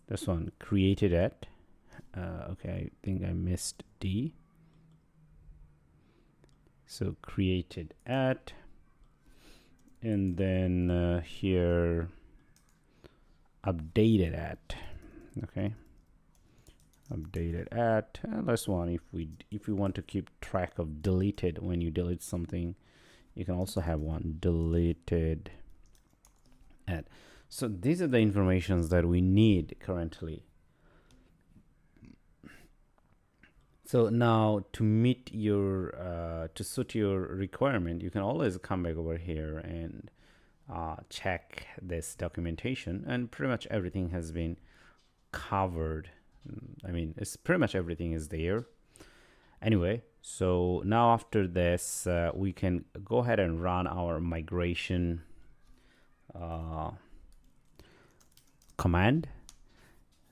this one, created at okay, I think I missed D. So created at, and then here updated at. Okay, updated at. Last one, if we want to keep track of deleted, when you delete something, you can also have one, deleted at. So these are the informations that we need currently. So now to meet your to suit your requirement, you can always come back over here and check this documentation, and pretty much everything has been covered. I mean, it's pretty much everything is there. Anyway, so now after this, we can go ahead and run our migration command.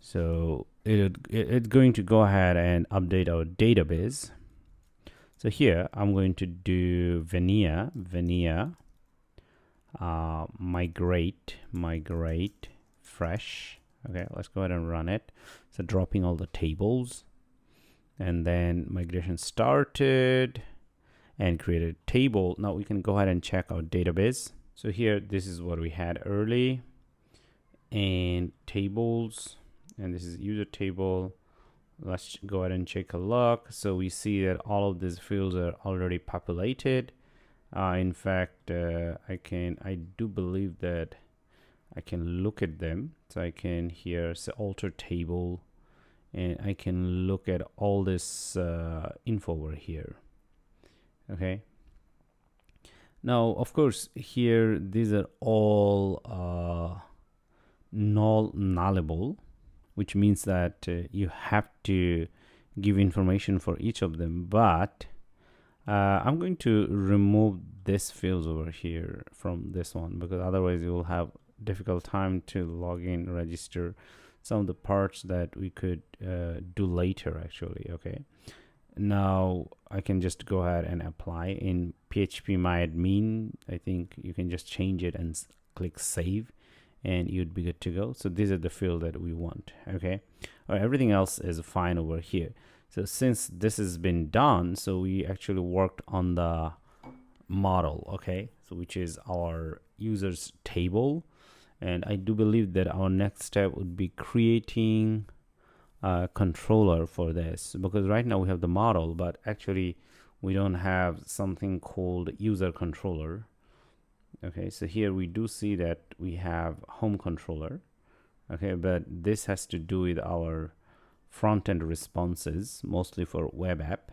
So it's going to go ahead and update our database. So here I'm going to do Vania migrate fresh. Okay, let's go ahead and run it. So dropping all the tables, and then migration started and created a table. Now we can go ahead and check our database. So here, this is what we had early, and tables, and this is user table. Let's go ahead and take a look. So we see that all of these fields are already populated. In fact, I do believe that I can look at them. So I can here say alter table, and I can look at all this info over here. Okay. Now, of course, here these are all nullable, which means that you have to give information for each of them. But I'm going to remove this fields over here from this one, because otherwise you will have difficult time to log in, register, some of the parts that we could do later actually. Okay, now I can just go ahead and apply in PHP myadmin. I think you can just change it and click save, and you'd be good to go. So these are the field that we want. Okay, everything else is fine over here. So since this has been done, so we actually worked on the model, okay, so which is our users table, and I do believe that our next step would be creating a controller for this, because right now we have the model, but actually we don't have something called user controller. Okay, so here we do see that we have home controller. Okay, but this has to do with our front-end responses, mostly for web app.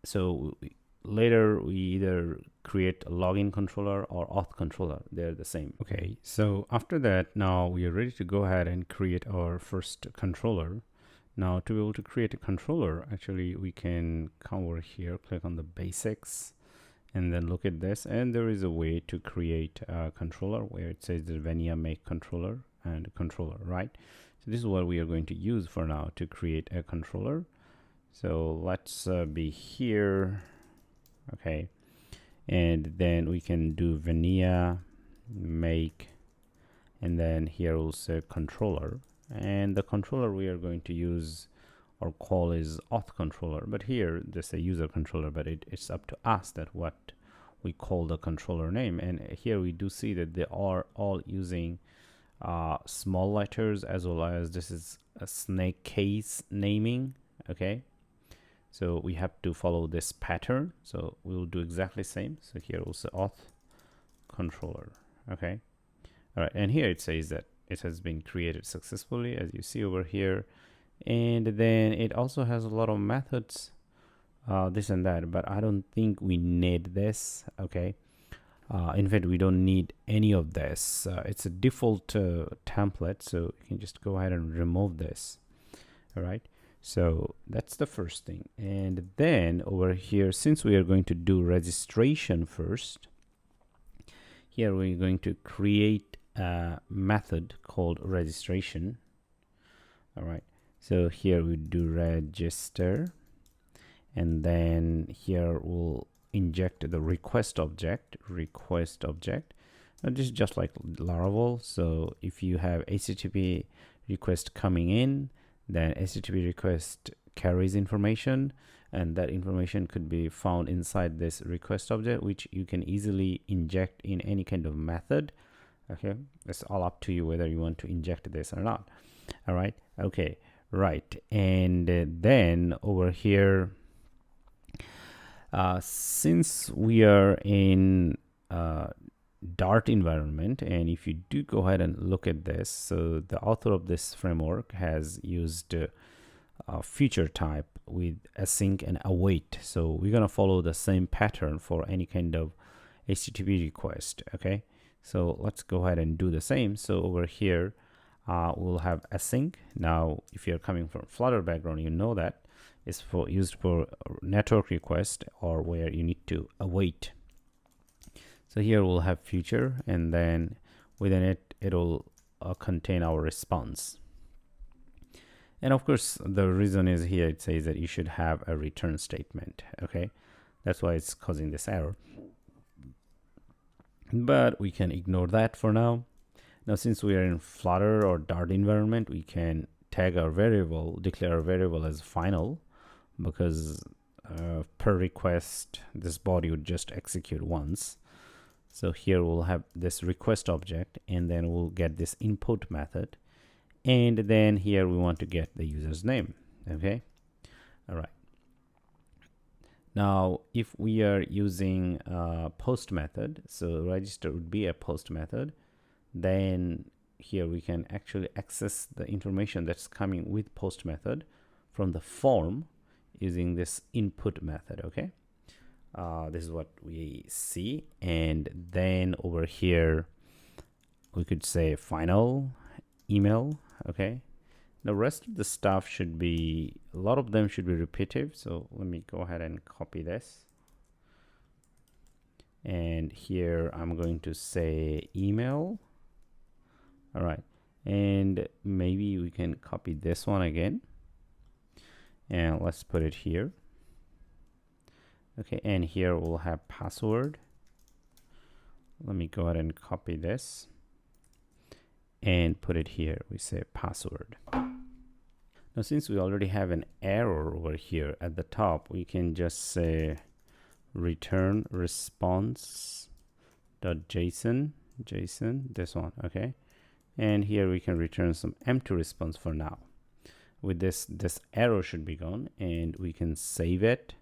So later we either create a login controller or auth controller. They're the same. Okay, so after that, now we are ready to go ahead and create our first controller. Now to be able to create a controller, actually we can come over here, click on the basics, and then look at this, and there is a way to create a controller where it says the Vania make controller and controller, right? So this is what we are going to use for now to create a controller. So let's be here. Okay, and then we can do Vania make, and then here also controller, and the controller we are going to use or call is AuthController, but here there's a user controller, but it's up to us that what we call the controller name. And here we do see that they are all using small letters, as well as this is a snake case naming. Okay, so we have to follow this pattern, so we'll do exactly the same. So here also auth controller. Okay, all right, and here it says that it has been created successfully, as you see over here, and then it also has a lot of methods, this and that, but I don't think we need this. Okay, in fact we don't need any of this. It's a default template, so you can just go ahead and remove this. All right, so that's the first thing. And then over here, since we are going to do registration first, here we're going to create a method called registration. All right, so here we do register, and then here we'll inject the request object. Now this is just like Laravel. So if you have HTTP request coming in, then HTTP request carries information, and that information could be found inside this request object, which you can easily inject in any kind of method. Okay, it's all up to you whether you want to inject this or not. All right, okay, right. And then over here, since we are in Dart environment, and if you do go ahead and look at this, so the author of this framework has used a feature type with async and await. So we're gonna follow the same pattern for any kind of HTTP request. Okay, so let's go ahead and do the same. So over here, we'll have async. Now, if you're coming from Flutter background, you know that it's used for network request or where you need to await. So here we'll have future, and then within it, it'll contain our response. And of course, the reason is here it says that you should have a return statement. Okay, that's why it's causing this error. But we can ignore that for now. Now, since we are in Flutter or Dart environment, we can tag our variable, declare our variable as final, because per request, this body would just execute once. So here we'll have this request object, and then we'll get this input method. And then here we want to get the user's name. Okay, all right. Now, if we are using a post method, so register would be a post method, then here we can actually access the information that's coming with post method from the form using this input method. Okay, this is what we see. And then over here we could say final email. Okay, the rest of the stuff should be, a lot of them should be repetitive. So let me go ahead and copy this. and here I'm going to say email. All right, and maybe we can copy this one again, and let's put it here. Okay, and here we'll have password. Let me go ahead and copy this and put it here. We say password. Now, since we already have an error over here at the top, we can just say return response.json, this one, okay? And here we can return some empty response for now. With this error should be gone, and we can save it.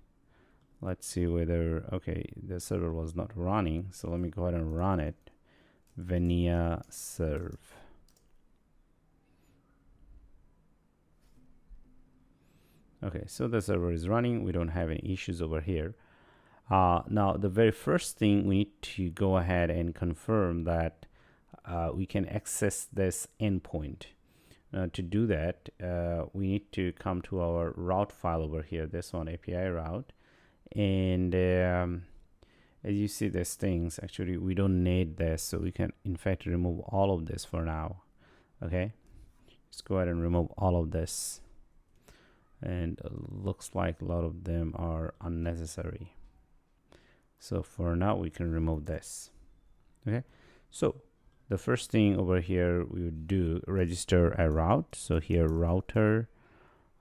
Let's see whether, okay, the server was not running, so let me go ahead and run it. Vania serve. Okay, so the server is running. We don't have any issues over here. Now, the very first thing, we need to go ahead and confirm that we can access this endpoint. To do that, we need to come to our route file over here, this one, API route. And as you see, these things, actually, we don't need this. So we can, in fact, remove all of this for now. Okay, let's go ahead and remove all of this. And looks like a lot of them are unnecessary. So for now, we can remove this. Okay, so the first thing over here we would do, register a route. So here router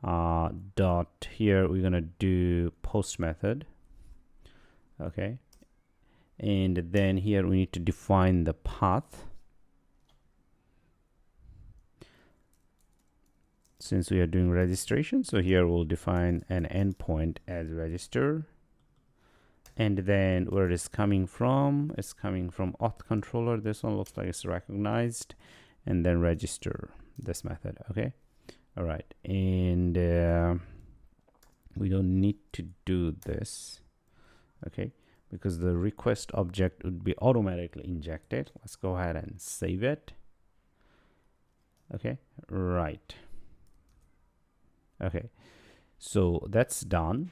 dot, here we're gonna do post method. Okay, and then here we need to define the path. Since we are doing registration, so here we'll define an endpoint as register. And then where it is coming from, it's coming from AuthController. This one looks like it's recognized, and then register, this method. Okay, all right, and we don't need to do this, okay, because the request object would be automatically injected. Let's go ahead and save it. Okay, right. Okay, so that's done.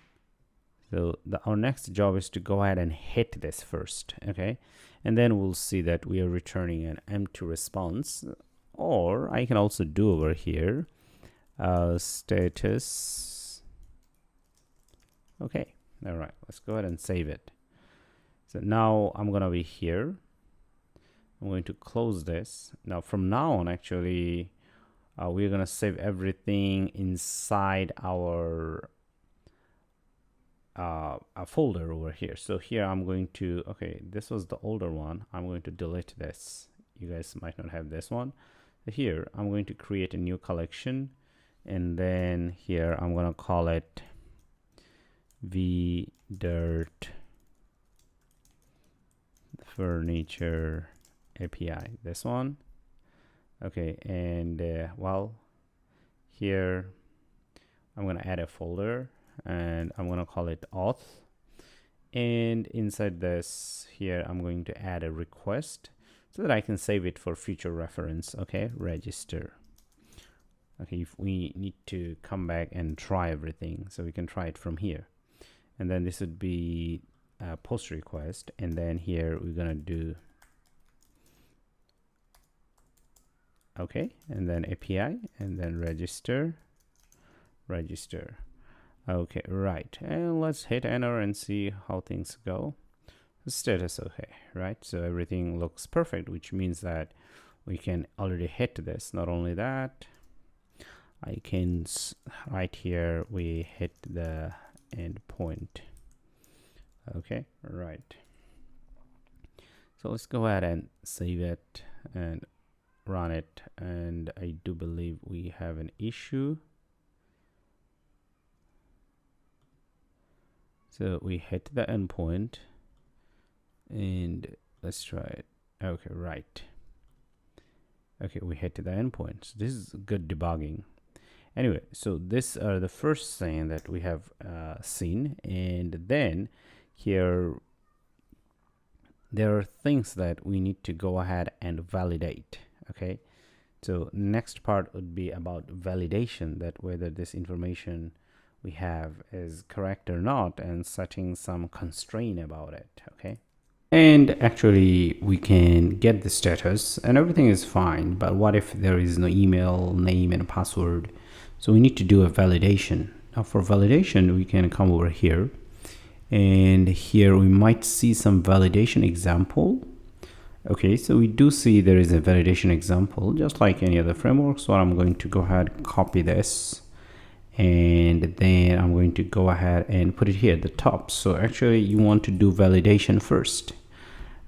So our next job is to go ahead and hit this first, okay? And then we'll see that we are returning an empty response. Or I can also do over here, status. Okay, all right, let's go ahead and save it. So now I'm gonna be here. I'm going to close this. Now from now on, actually, we're gonna save everything inside our a folder over here. So here I'm going to, okay, this was the older one. I'm going to delete this. You guys might not have this one. So here I'm going to create a new collection, and then here I'm going to call it vdirt furniture API, this one. Okay, and well, here I'm going to add a folder, and I'm going to call it auth, and inside this here I'm going to add a request so that I can save it for future reference. Okay, register. Okay, if we need to come back and try everything, so we can try it from here. And then this would be a post request, and then here we're gonna do, okay, and then API, and then register. Okay, right, and let's hit enter and see how things go. The status okay, right? So everything looks perfect, which means that we can already hit this. Not only that, I can right here we hit the endpoint. Okay, right. So let's go ahead and save it and run it, and I do believe we have an issue. So we hit the endpoint, and let's try it. Okay, right. Okay, we hit the endpoint. So this is good debugging. Anyway, so this are the first thing that we have seen, and then here there are things that we need to go ahead and validate. Okay, so next part would be about validation, that whether this information we have is correct or not, and setting some constraint about it. Okay, And actually we can get the status and everything is fine, but what if there is no email, name and password? So we need to do a validation. Now for validation we can come over here, and here we might see some validation example. Okay, so we do see there is a validation example just like any other framework. So I'm going to go ahead, copy this, and then I'm going to go ahead and put it here at the top. So actually you want to do validation first.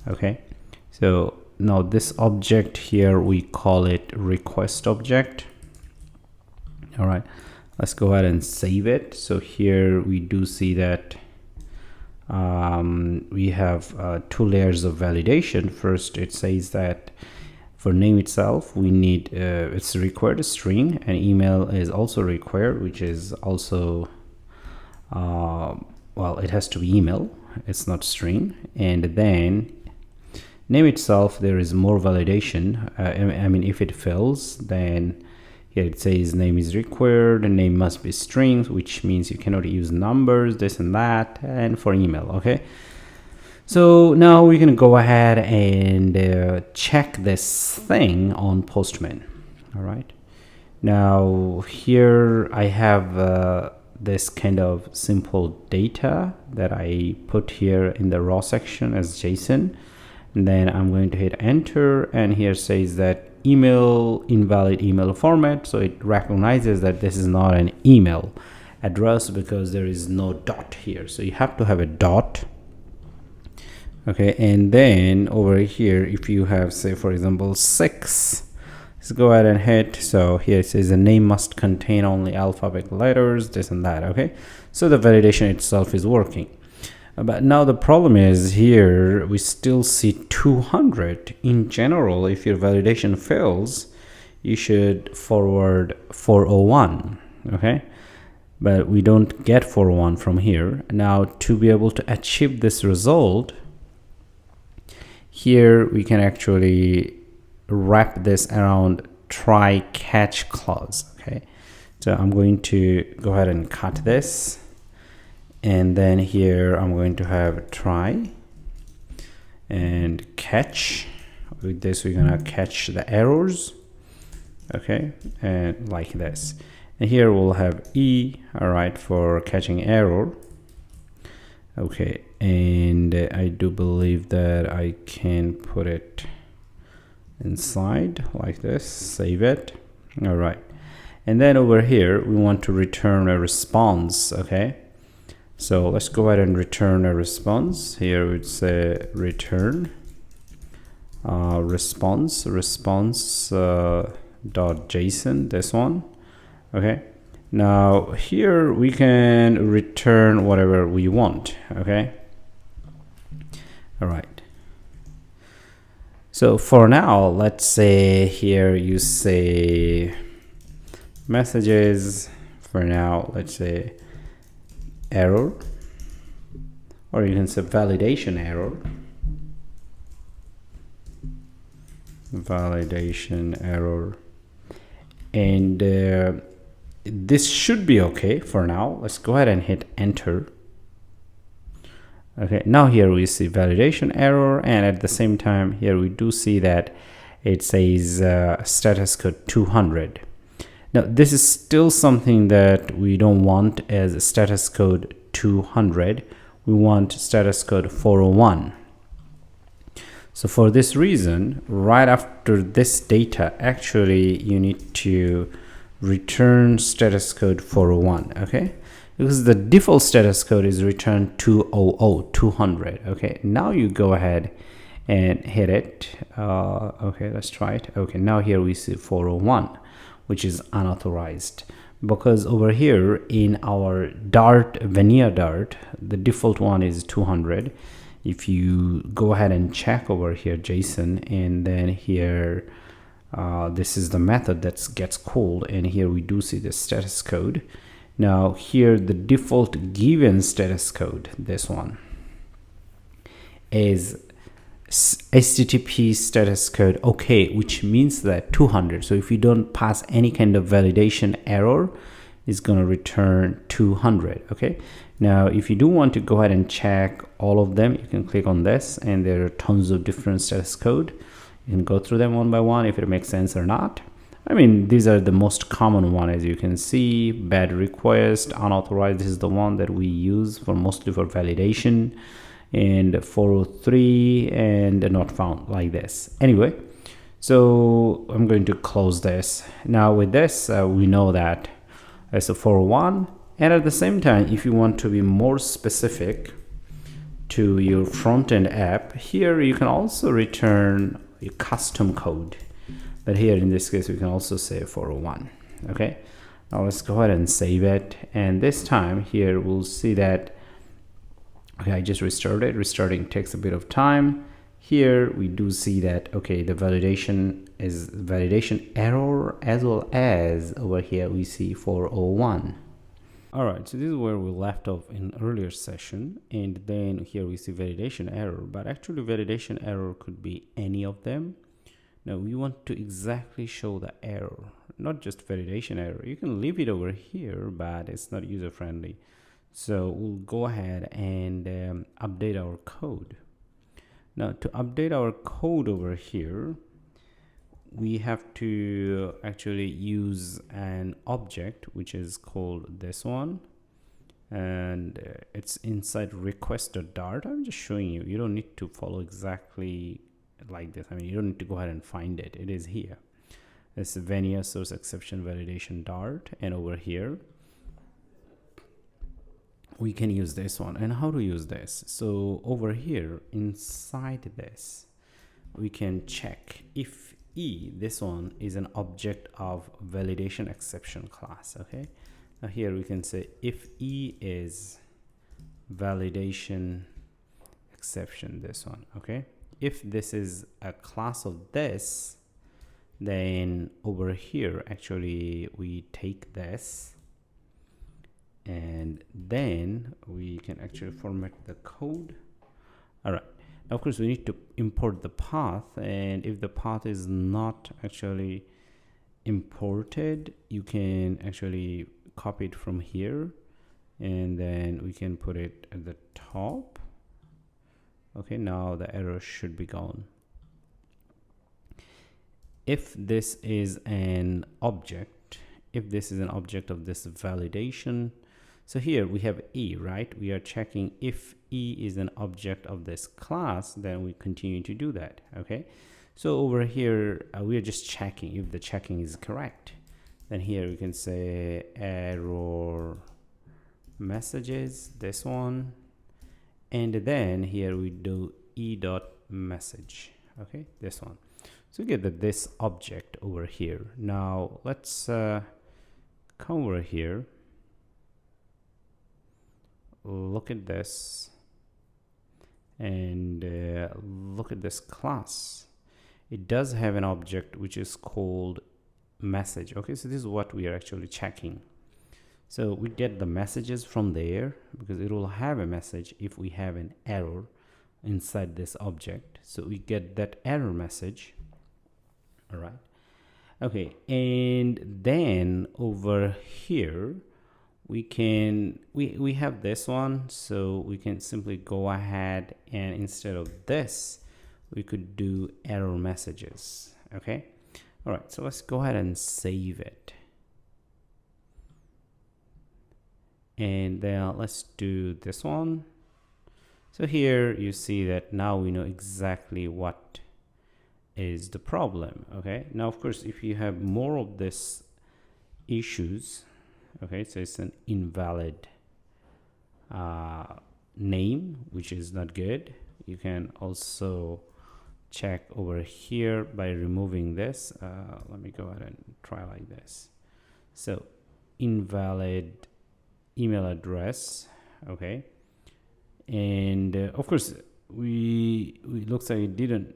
Okay, so now this object here, we call it request object. All right, let's go ahead and save it. So here we do see that we have 2 layers of validation. First, it says that for name itself, we need it's required a string, and email is also required, which is also well, it has to be email, it's not string. And then name itself, there is more validation. I mean, if it fails, then here it says name is required and name must be strings, which means you cannot use numbers, this and that. And for email, okay, so now we can go ahead and check this thing on Postman. All right, now here I have this kind of simple data that I put here in the raw section as JSON. And then I'm going to hit enter, and here says that email invalid email format. So it recognizes that this is not an email address because there is no dot here. So you have to have a dot. Okay, and then over here, if you have, say for example 6, let's go ahead and hit. So here it says the name must contain only alphabet letters, this and that. Okay, so the validation itself is working. But now the problem is here we still see 200. In general, if your validation fails, you should forward 401. Okay, but we don't get 401 from here. Now to be able to achieve this result, here we can actually wrap this around try catch clause. Okay, so I'm going to go ahead and cut this. And then here I'm going to have try and catch. With this we're gonna catch the errors. Okay, and like this. And here we'll have E, all right, for catching error. Okay, and I do believe that I can put it inside like this, save it. All right, and then over here we want to return a response. Okay, so let's go ahead and return a response. Here it's say return response dot JSON, this one. Okay, now here we can return whatever we want. Okay, all right, so for now let's say here you say messages. For now let's say error, or you can say validation error, and this should be okay for now. Let's go ahead and hit enter. Okay, now here we see validation error, and at the same time here we do see that it says status code 200. Now this is still something that we don't want as status code 200. We want status code 401. So for this reason, right after this data, actually you need to return status code 401. Okay, because the default status code is return 200. Okay, now you go ahead and hit it. Okay, let's try it. Okay, now here we see 401, which is unauthorized, because over here in our Dart, Vania Dart, the default one is 200. If you go ahead and check over here JSON, and then here this is the method that gets called, and here we do see the status code. Now here the default given status code, this one, is HTTP status code okay, which means that 200. So if you don't pass any kind of validation error, is going to return 200. Okay, now if you do want to go ahead and check all of them, you can click on this, and there are tons of different status code. You can go through them one by one if it makes sense or not. I mean, these are the most common one, as you can see. Bad request, unauthorized, this is the one that we use for mostly for validation, and 403 and not found, like this. Anyway, so I'm going to close this. Now with this, we know that it's a 401, and at the same time, if you want to be more specific to your front-end app, here you can also return a custom code. But here in this case, we can also say 401. Okay, now let's go ahead and save it. And this time here, we'll see that, okay, I just restarted. Restarting takes a bit of time. Here we do see that, okay, the validation is validation error, as well as over here we see 401. All right, so this is where we left off in earlier session, and then here we see validation error, but actually validation error could be any of them. Now we want to exactly show the error, not just validation error. You can leave it over here, but it's not user friendly. So we'll go ahead and update our code. Now to update our code over here, we have to actually use an object which is called this one, and it's inside request.dart. I'm just showing you. You don't need to follow exactly like this. I mean, you don't need to go ahead and find it. It is here. It's Vania source exception validation dart, and over here we can use this one. And how to use this? So over here inside this, we can check if this one is an object of validation exception class. Okay, now here we can say if is validation exception, this one. Okay, if this is a class of this, then over here actually we take this, and then we can actually format the code. All right, now of course we need to import the path, and if the path is not actually imported, you can actually copy it from here, and then we can put it at the top. Okay, now the error should be gone. If this is an object, if this is an object of this validation, so here we have right? We are checking if is an object of this class, then we continue to do that. Okay, so over here we are just checking if the checking is correct. Then here we can say error messages, this one, and then here we do e.message. Okay, this one. So we get that this object over here. Now let's come over here, look at this, and look at this class. It does have an object which is called message. Okay, so this is what we are actually checking. So we get the messages from there, because it will have a message if we have an error inside this object. So we get that error message. All right, okay, and then over here we can we have this one, so we can simply go ahead and instead of this we could do error messages. Okay, all right, so let's go ahead and save it, and then let's do this one. So here you see that now we know exactly what is the problem. Okay, now of course if you have more of this issues, okay, so it's an invalid name, which is not good. You can also check over here by removing this. Let me go ahead and try like this. So invalid email address. Okay, and of course we looks like it didn't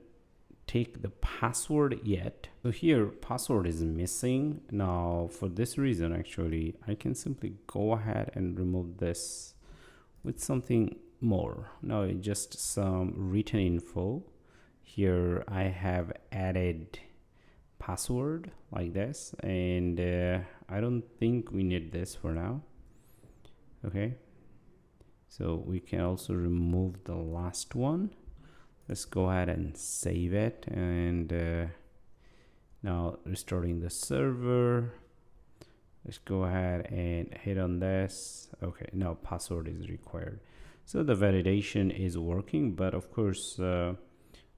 take the password yet. So here password is missing. Now for this reason actually I can simply go ahead and remove this with something more. Now it's just some written info. Here I have added password like this, and I don't think we need this for now. Okay, so we can also remove the last one. Let's go ahead and save it, and now restoring the server. Let's go ahead and hit on this. Okay, now password is required. So the validation is working, but of course I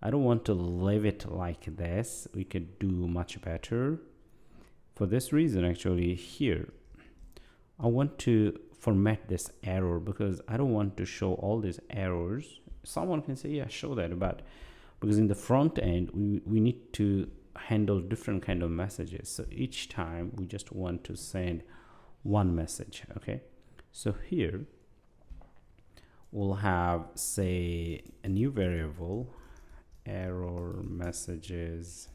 don't want to leave it like this. We could do much better. For this reason, actually, here I want to format this error because I don't want to show all these errors. Someone can say, yeah, show that, but because in the front end we need to handle different kind of messages, so each time we just want to send one message. Okay, so here we'll have, say, a new variable, error messages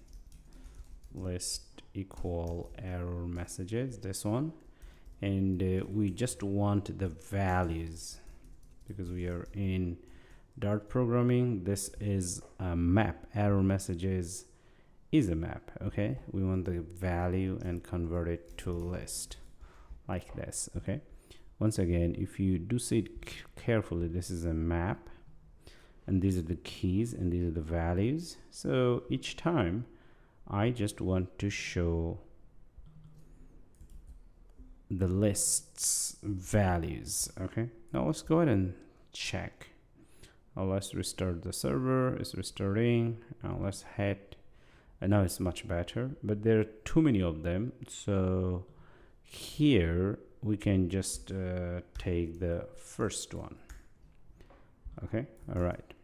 list equal error messages, this one, and we just want the values because we are in Dart programming. This is a map. Error messages is a map. Okay, we want the value and convert it to list like this. Okay, once again, if you do see it carefully, this is a map and these are the keys and these are the values. So each time I just want to show the lists values. Okay, now let's go ahead and check. Now let's restart the server. It's restoring. Now let's hit, and now it's much better, but there are too many of them. So here we can just take the first one. Okay, all right.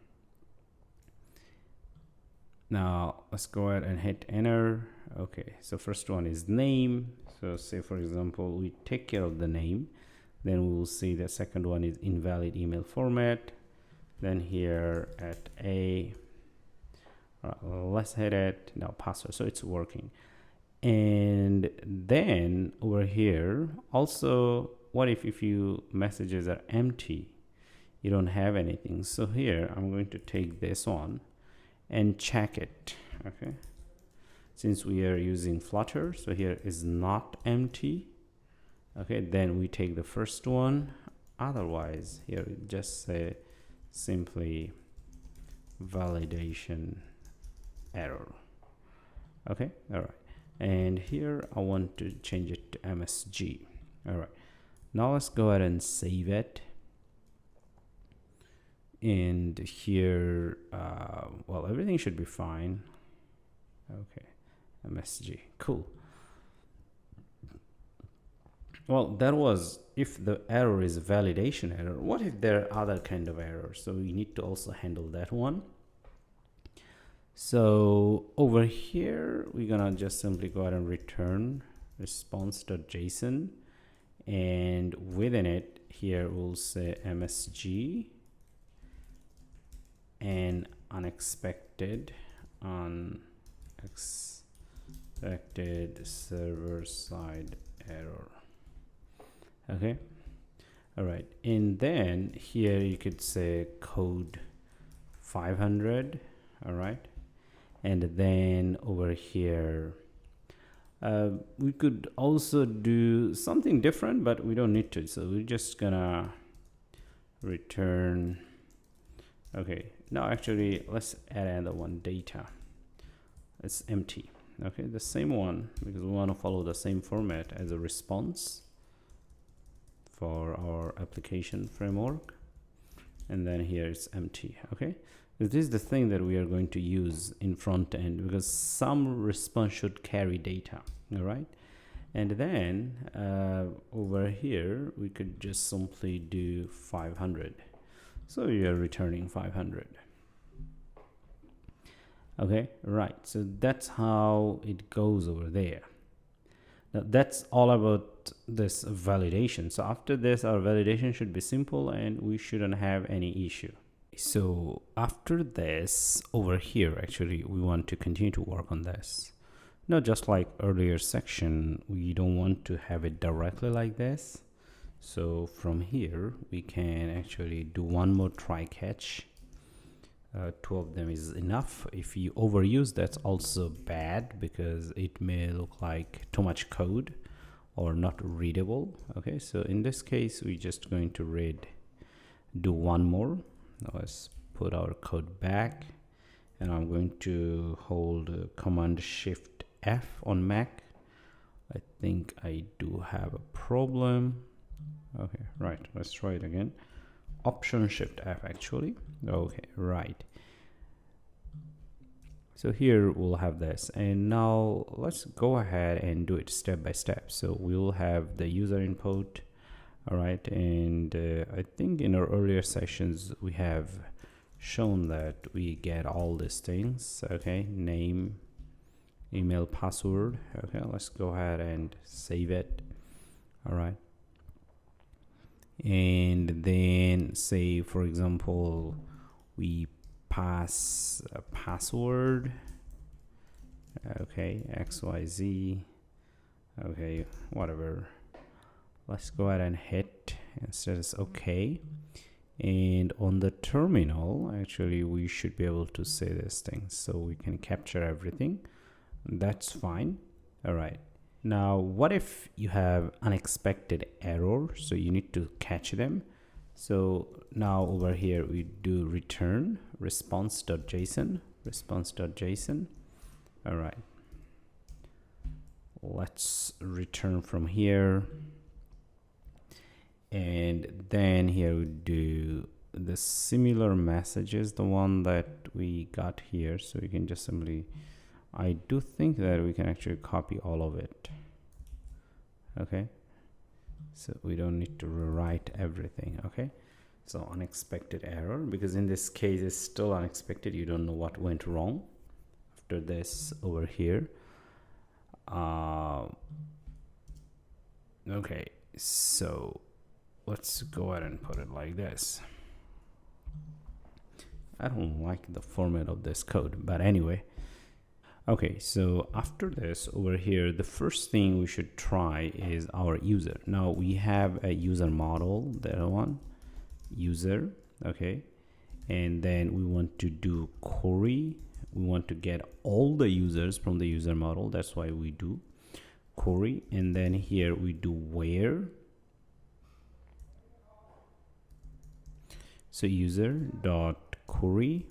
Now let's go ahead and hit enter. Okay, so first one is name. So say for example we take care of the name, then we will see the second one is invalid email format. Then here at a, let's hit it now, password. So it's working. And then over here also, what if you messages are empty, you don't have anything? So here I'm going to take this one and check it. Okay, since we are using Flutter, so here is not empty. Okay, then we take the first one. Otherwise here just say simply validation error. Okay, all right, and here I want to change it to MSG. All right, now let's go ahead and save it. And here well, everything should be fine. Okay, MSG, cool. Well, that was if the error is a validation error. What if there are other kind of errors? So we need to also handle that one. So over here we're gonna just simply go ahead and return response.json, and within it here we'll say MSG and unexpected server side error. Okay, all right, and then here you could say code 500. All right, and then over here we could also do something different, but we don't need to, so we're just gonna return. Okay, now actually let's add another one, data. It's empty. Okay, the same one, because we want to follow the same format as a response for our application framework. And then here it's empty. Okay, this is the thing that we are going to use in front end, because some response should carry data. All right, and then over here we could just simply do 500. So we are returning 500. Okay, right, so that's how it goes over there. Now that's all about this validation. So after this, our validation should be simple and we shouldn't have any issue. So after this, over here actually we want to continue to work on this. Now just like earlier section, we don't want to have it directly like this. So from here we can actually do one more try catch. 2 of them is enough. If you overuse, that's also bad because it may look like too much code. or not readable. Okay, so in this case we're just going to do one more. Now let's put our code back, and I'm going to hold Command Shift F on Mac. I think I do have a problem. Okay, right, let's try it again. Option Shift F actually. Okay, right. So here we'll have this, and now let's go ahead and do it step by step. So we'll have the user input. All right, and I think in our earlier sessions we have shown that we get all these things. Okay, name, email, password. Okay, let's go ahead and save it. All right, and then say, for example, we pass a password. Okay, XYZ. Okay, whatever. Let's go ahead and hit and says OK. And on the terminal, actually, we should be able to say these things, so we can capture everything. That's fine. All right. Now, what if you have unexpected error? So you need to catch them. So now over here we do return response.json. All right. Let's return from here. And then here we do the similar messages, the one that we got here. So you can just simply, I do think that we can actually copy all of it. Okay, so we don't need to rewrite everything. Okay, so unexpected error, because in this case it's still unexpected. You don't know what went wrong after this over here. Okay, so let's go ahead and put it like this. I don't like the format of this code, but anyway. Okay, so after this over here, the first thing we should try is our user. Now we have a user model, that one, user, okay, and then we want to do query. We want to get all the users from the user model. That's why we do query, and then here we do where. So user dot query,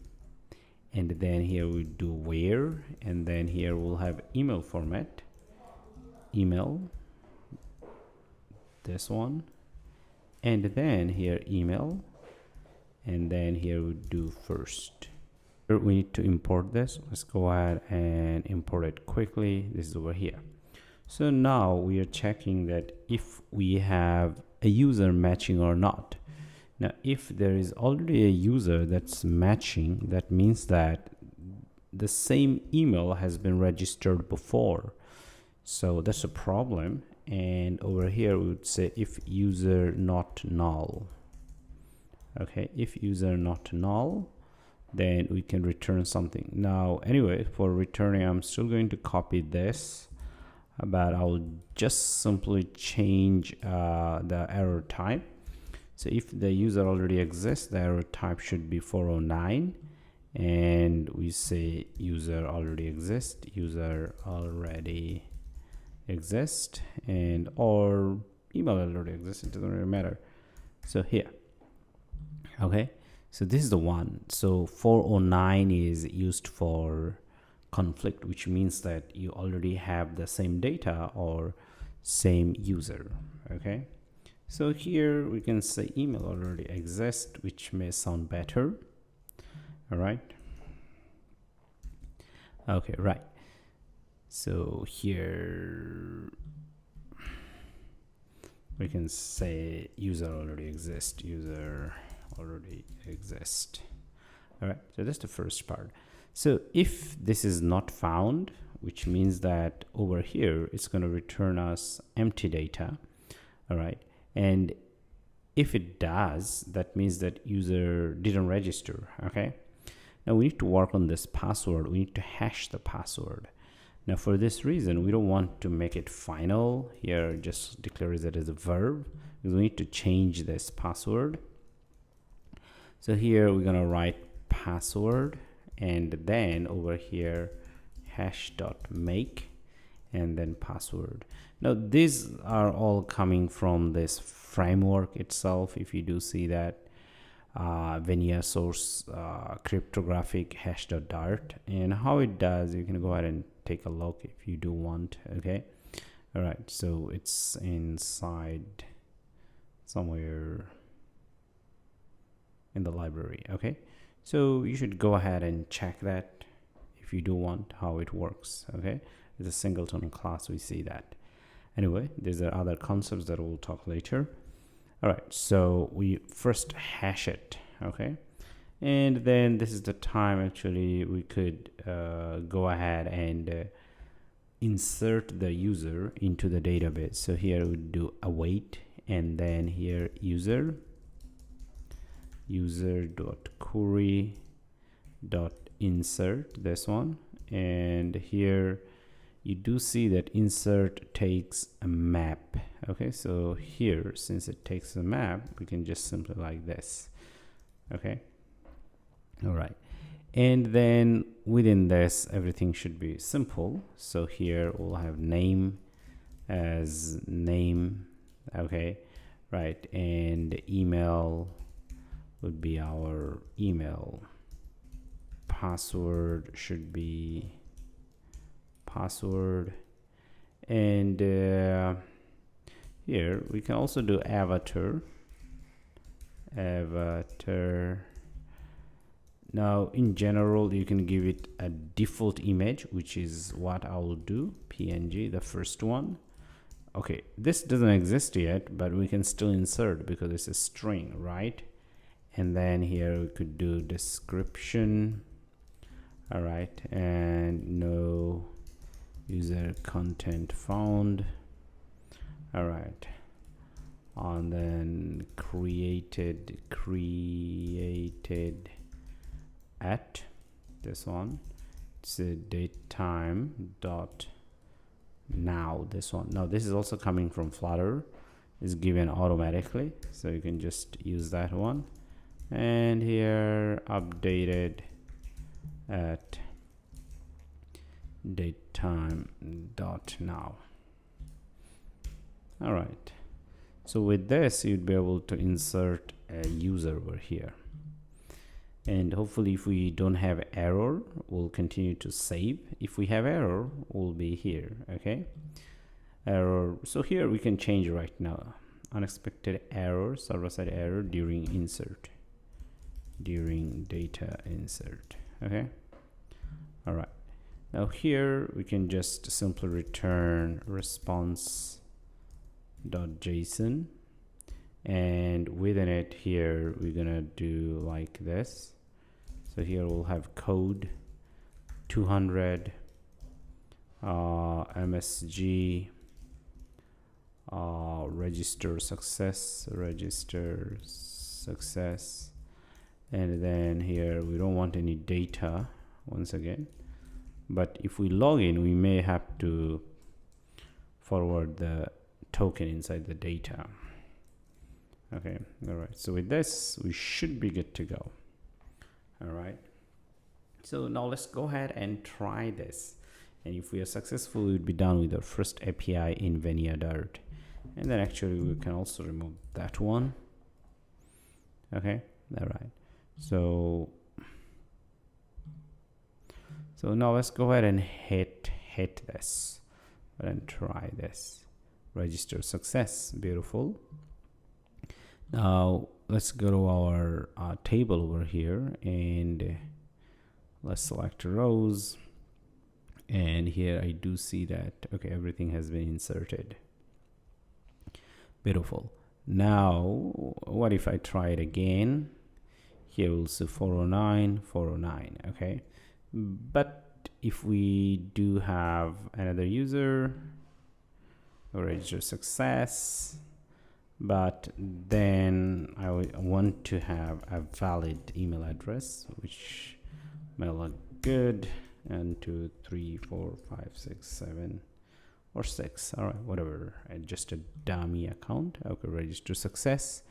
and then here we do where, and then here we'll have email format, email, this one, and then here email, and then here we do first. Here we need to import this. Let's go ahead and import it quickly. This is over here. So now we are checking that if we have a user matching or not. Now, if there is already a user that's matching, that means that the same email has been registered before. So that's a problem. And over here, we would say if user not null. Okay, if user not null, then we can return something. Now, anyway, for returning, I'm still going to copy this, but I'll just simply change the error type. So if the user already exists, the error type should be 409, and we say user already exists, and or email already exists, it doesn't really matter. So here, okay, so this is the one. So 409 is used for conflict, which means that you already have the same data or same user. Okay, so here we can say email already exists, which may sound better. All right. Okay, right. So here we can say user already exists, All right, so that's the first part. So if this is not found, which means that over here it's going to return us empty data. All right. And if it does, that means that user didn't register. Okay. Now we need to work on this password. We need to hash the password. Now for this reason, we don't want to make it final here. Just declare it as a verb, because we need to change this password. So here we're going to write password, and then over here hash.make, and then password. Now these are all coming from this framework itself. If you do see that Vania source cryptographic hash.dart, and how it does, you can go ahead and take a look if you do want. Okay, all right, so it's inside somewhere in the library. Okay, so you should go ahead and check that if you do want how it works. Okay, it's a singleton class, we see that. Anyway, there's other concepts that we'll talk later. All right, so we first hash it. Okay, and then this is the time actually we could go ahead and insert the user into the database. So here we do await, and then here user dot query dot insert, this one, and here you do see that insert takes a map. Okay, so here, since it takes a map, we can just simply like this. Okay, all right, and then within this everything should be simple. So here we'll have name as name. Okay, right, and email would be our email. Password should be password, and here we can also do avatar. Now in general you can give it a default image, which is what I will do, PNG, the first one. Okay, this doesn't exist yet, but we can still insert because it's a string, right? And then here we could do description. All right, and no user content found. All right, and then created at this one. It's a date time dot now, this one. Now this is also coming from Flutter, is given automatically, so you can just use that one. And here updated at date time dot now. All right, so with this you'd be able to insert a user over here, and hopefully if we don't have error we'll continue to save. If we have error, we'll be here. Okay, error, so here we can change right now, unexpected error, server-side error during insert, during data insert. Okay, all right, now here we can just simply return response.json, and within it here we're gonna do like this. So here we'll have code 200 MSG register success, and then here we don't want any data once again, but if we log in we may have to forward the token inside the data. Okay, all right, so with this we should be good to go. All right, so now let's go ahead and try this, and if we are successful we would be done with our first API in Vania Dart. And then actually we can also remove that one. Okay, all right, so now let's go ahead and hit this and try this. Register success, beautiful. Now let's go to our table over here, and let's select rows, and here I do see that okay, everything has been inserted. Beautiful. Now what if I try it again? Here we'll see 409. Okay, but if we do have another user, register success, but then I want to have a valid email address, which may look good, and 2 3 4 5 6 7 or 6, all right, whatever, and just a dummy account. Okay, register success.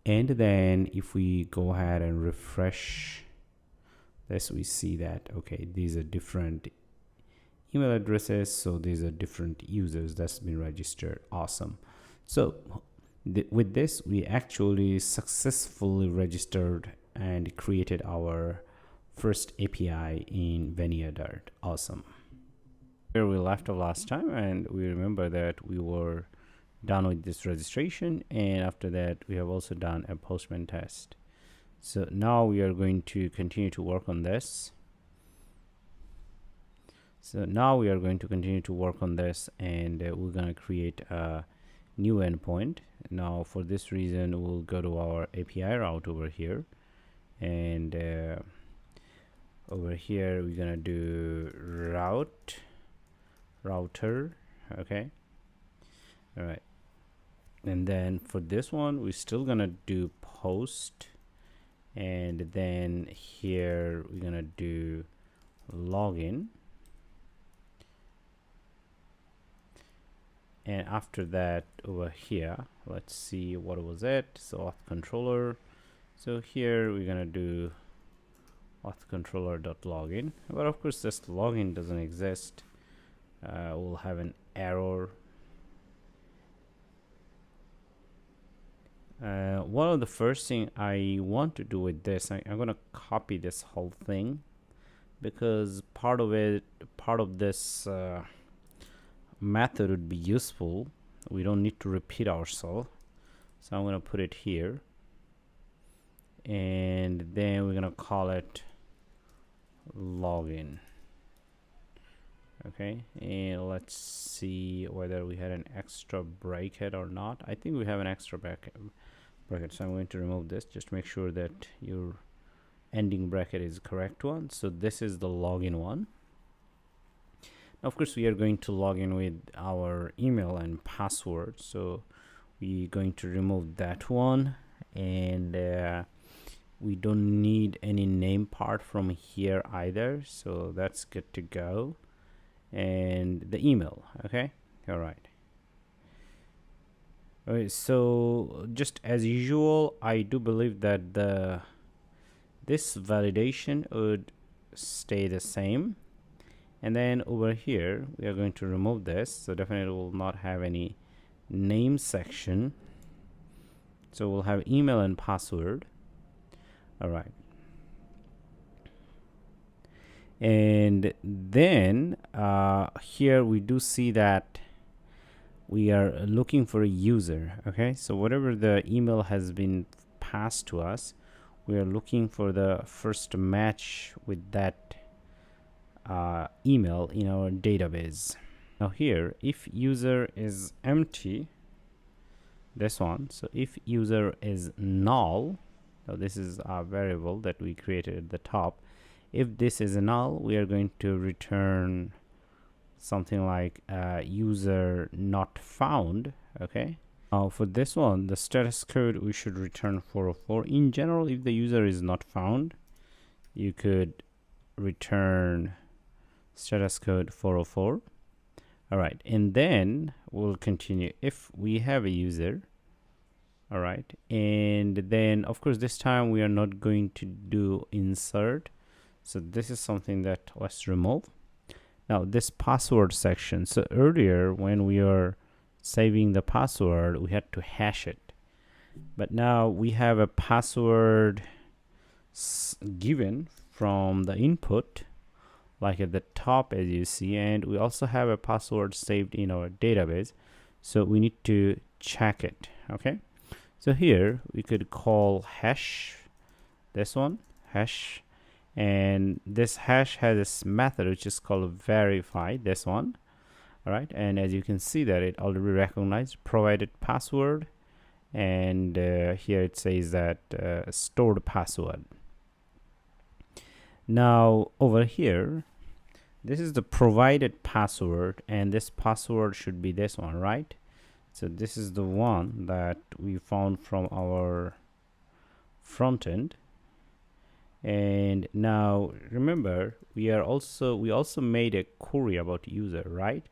And then if we go ahead and refresh this, we see that okay, these are different email addresses. So these are different users that's been registered. Awesome. So with this, we actually successfully registered and created our first API in Vania Dart. Awesome. Here we left off last time, and we remember that we were done with this registration, and after that we have also done a Postman test. So now we are going to continue to work on this. And we're going to create a new endpoint. Now for this reason, we'll go to our API route over here, and over here we're gonna do router. Okay, all right. And then for this one, we're still gonna do post, and then here we're gonna do login, and after that over here, let's see what was it. So AuthController. So here we're gonna do AuthController.login, but of course this login doesn't exist. We'll have an error. One of the first thing I want to do with this, I'm gonna copy this whole thing, because part of this method would be useful. We don't need to repeat ourselves. So I'm gonna put it here, and then we're gonna call it login. Okay, and let's see whether we had an extra bracket or not. I think we have an extra bracket, so I'm going to remove this. Just make sure that your ending bracket is the correct one. So this is the login one. Now, of course, we are going to log in with our email and password, so we're going to remove that one, and we don't need any name part from here either, so that's good to go. And the email. Okay, all right. Okay, so just as usual, I do believe that this validation would stay the same, and then over here we are going to remove this, so definitely will not have any name section, so we'll have email and password. All right. And then here we do see that we are looking for a user. Okay, so whatever the email has been passed to us, we are looking for the first match with that email in our database. Now here, if user is empty, this one, so if user is null, so this is a variable that we created at the top. If this is null, we are going to return something like user not found. Okay, now for this one, the status code, we should return 404. In general, if the user is not found, you could return status code 404. All right, and then we'll continue if we have a user. All right, and then of course this time we are not going to do insert, so this is something that let's remove. Now this password section, so earlier when we are saving the password, we had to hash it, but now we have a password given from the input, like at the top as you see, and we also have a password saved in our database, so we need to check it. Okay, so here we could call hash, this one, hash, and this hash has this method which is called verify, this one. All right, and as you can see that it already recognized provided password, and here it says that stored password. Now over here, this is the provided password, and this password should be this one, right? So this is the one that we found from our front end. And now remember, we also made a query about user, right?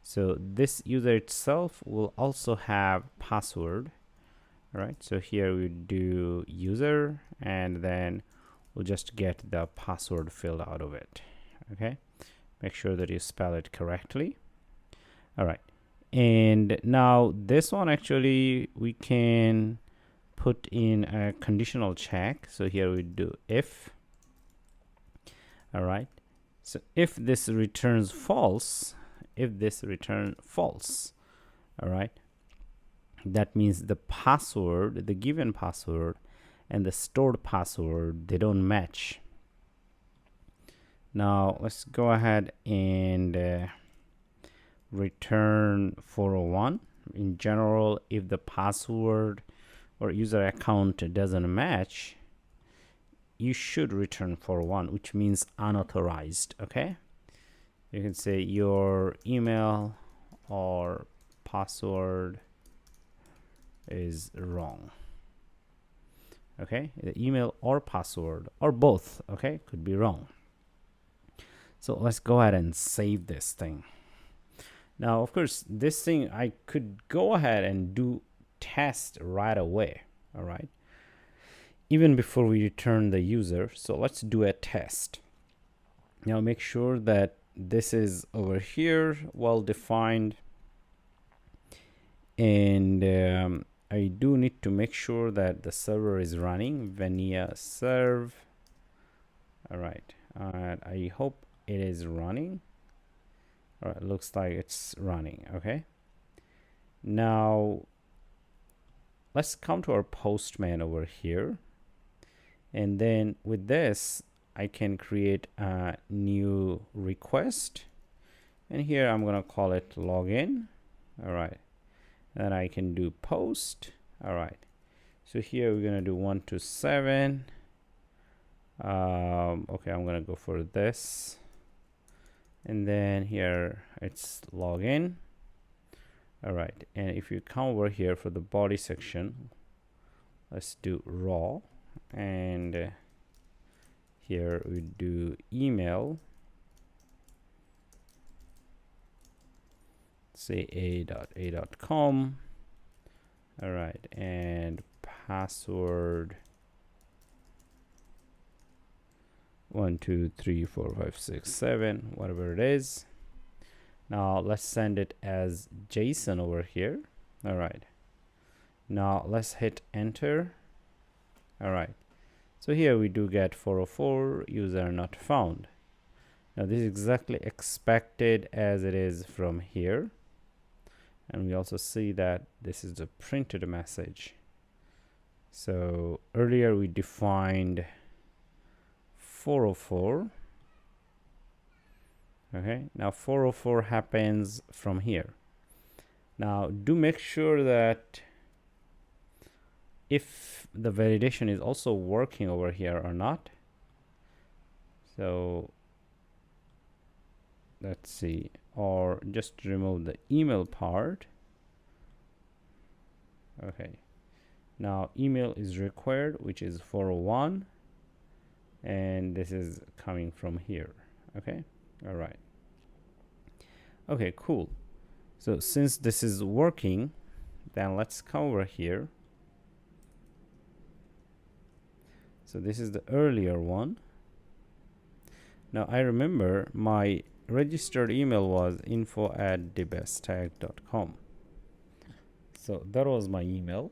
So this user itself will also have password. All right, so here we do user, and then we'll just get the password filled out of it. Okay, Make sure that you spell it correctly. All right. And now this one, actually, we can put in a conditional check. So here we do if. All right. So if this returns false, all right, that means the password, the given password and the stored password, they don't match. Now let's go ahead and return 401. In general, if the password or user account doesn't match, you should return 401, which means unauthorized. Okay, you can say your email or password is wrong. Okay, the email or password or both, okay, could be wrong. So let's go ahead and save this thing. Now, of course, this thing I could go ahead and do test right away. All right, even before we return the user. So let's do a test. Now make sure that this is over here, well defined, and I do need to make sure that the server is running. Vania serve. All right, I hope it is running. All right, looks like it's running. Okay, now let's come to our Postman over here, and then with this I can create a new request, and here I'm gonna call it login. All right, then I can do post. All right, so here we're gonna do 1 to 7. Okay, I'm gonna go for this, and then here it's login. All right, and if you come over here for the body section, let's do raw, and here we do email, say a.com. All right, and password 1 2 3 4 5 6 7, whatever it is. Now let's send it as JSON over here. All right, now let's hit enter. All right, so here we do get 404 user not found. Now this is exactly expected as it is from here, and we also see that this is the printed message. So earlier we defined 404. Okay, now 404 happens from here. Now do make sure that if the validation is also working over here or not. So let's see, or just remove the email part. Okay, now email is required, which is 401, and this is coming from here. Okay, all right. Okay, cool. So since this is working, then let's come over here. So this is the earlier one. Now I remember my registered email was info@debesttag.com. So that was my email.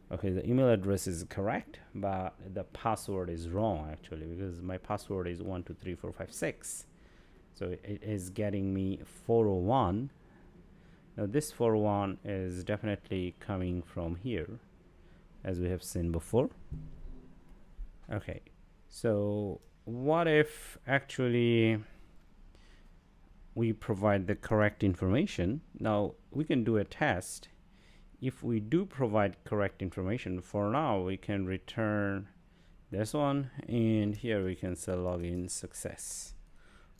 Okay, the email address is correct, but the password is wrong actually, because my password is 1 2 3 4 5 6. So it is getting me 401. Now this 401 is definitely coming from here, as we have seen before. Okay, so what if actually we provide the correct information? Now we can do a test. If we do provide correct information, for now we can return this one, and here we can say login success.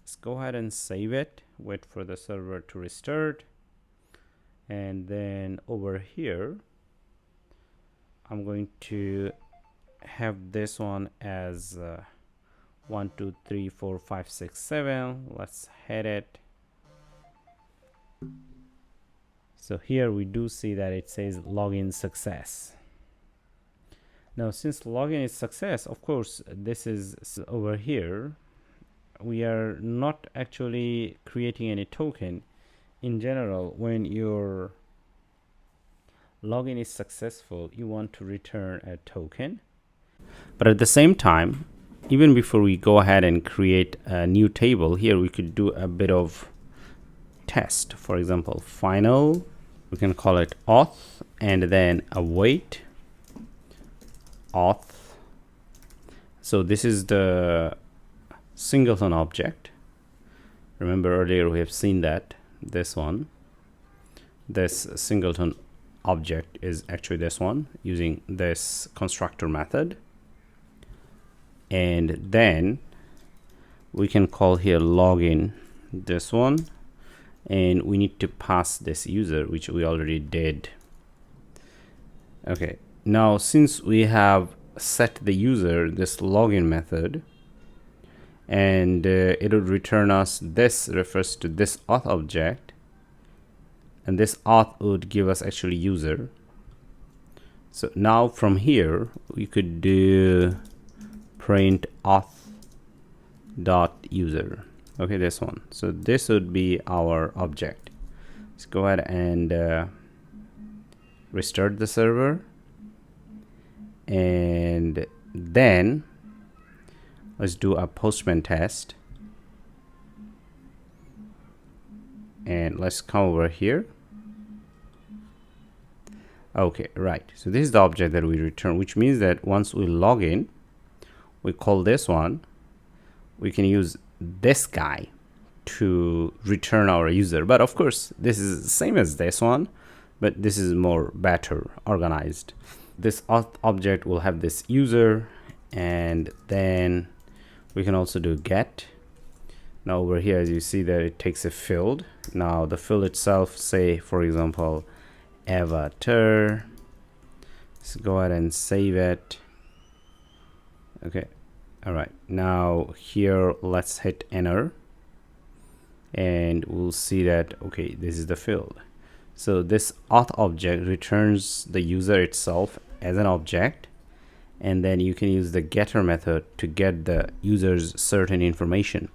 Let's go ahead and save it, wait for the server to restart, and then over here I'm going to have this one as 1 2 3 4 5 6 7. Let's head it. So here we do see that it says login success. Now since login is success, of course this is over here, we are not actually creating any token. In general, when your login is successful, you want to return a token. But at the same time, even before we go ahead and create a new table, here we could do a bit of test. For example, final, we can call it auth, and then await auth. So this is the singleton object. Remember earlier we have seen that this singleton object is actually this one, using this constructor method. And then we can call here login this one, and we need to pass this user, which we already did. Okay, now since we have set the user this login method, and it will return us, this refers to this auth object, and this auth would give us actually user. So now from here we could do print auth dot user. Okay, this one. So this would be our object. Let's go ahead and restart the server, and then let's do a Postman test, and let's come over here. Okay, right, so this is the object that we return, which means that once we log in, we call this one, we can use this guy to return our user. But of course this is the same as this one, but this is more better organized. This auth object will have this user, and then we can also do get. Now over here, as you see that it takes a field. Now the field itself, say for example avatar. Let's go ahead and save it. Okay, all right, now here let's hit enter, and we'll see that okay, this is the field. So this auth object returns the user itself as an object, and then you can use the getter method to get the user's certain information.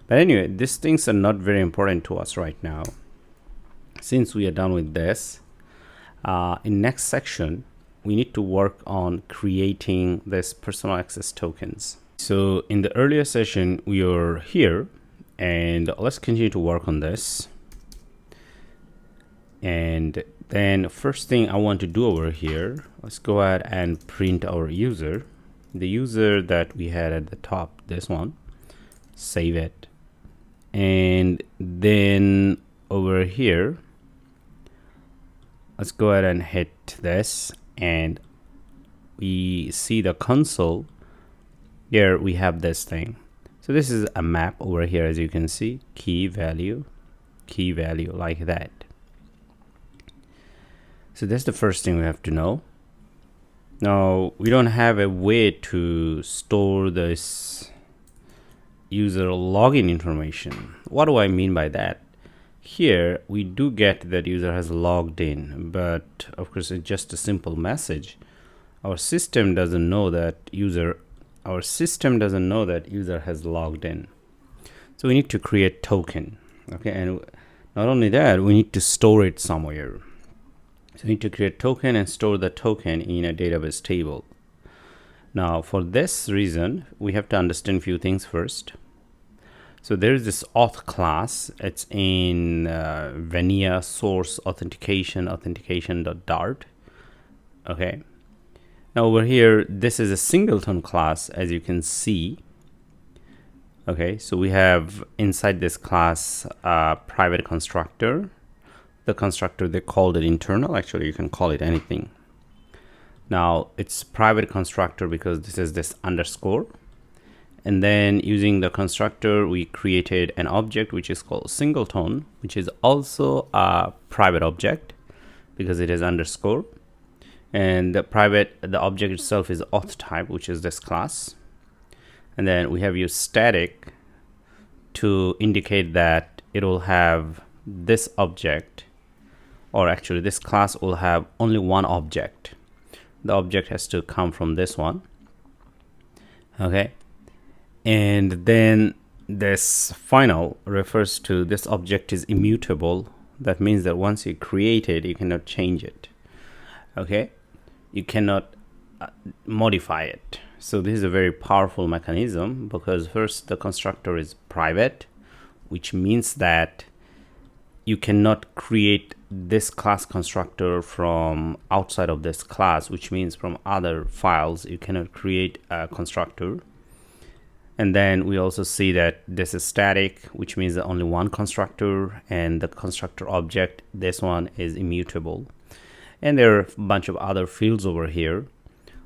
But anyway, these things are not very important to us right now, since we are done with this. In next section we need to work on creating this personal access tokens. So in the earlier session we are here, and let's continue to work on this. And then first thing I want to do over here, let's go ahead and print our user, the user that we had at the top, this one. Save it, and then over here let's go ahead and hit this, and we see the console. Here we have this thing. So this is a map over here, as you can see, key value, like that. So that's the first thing we have to know. Now we don't have a way to store this user login information. What do I mean by that? Here we do get that user has logged in, but of course it's just a simple message. Our system doesn't know that user has logged in. So we need to create token. Okay, and not only that, we need to store it somewhere. So we need to create token and store the token in a database table. Now for this reason, we have to understand a few things first. So there is this auth class. It's in Vania source authentication.dart. Okay. Now over here, this is a singleton class, as you can see. Okay, so we have inside this class a private constructor. The constructor, they called it internal. Actually, you can call it anything. Now it's private constructor because this is this underscore. And then using the constructor, we created an object which is called singleton, which is also a private object because it is underscore. And the object itself is auth type, which is this class. And then we have used static to indicate that it will have this object, or actually this class will have only one object. The object has to come from this one. Okay. And then this final refers to this object is immutable. That means that once you create it, you cannot change it. Okay, you cannot modify it. So this is a very powerful mechanism, because first, the constructor is private, which means that you cannot create this class constructor from outside of this class, which means from other files you cannot create a constructor. And then we also see that this is static, which means that only one constructor, and the constructor object, this one, is immutable. And there are a bunch of other fields over here.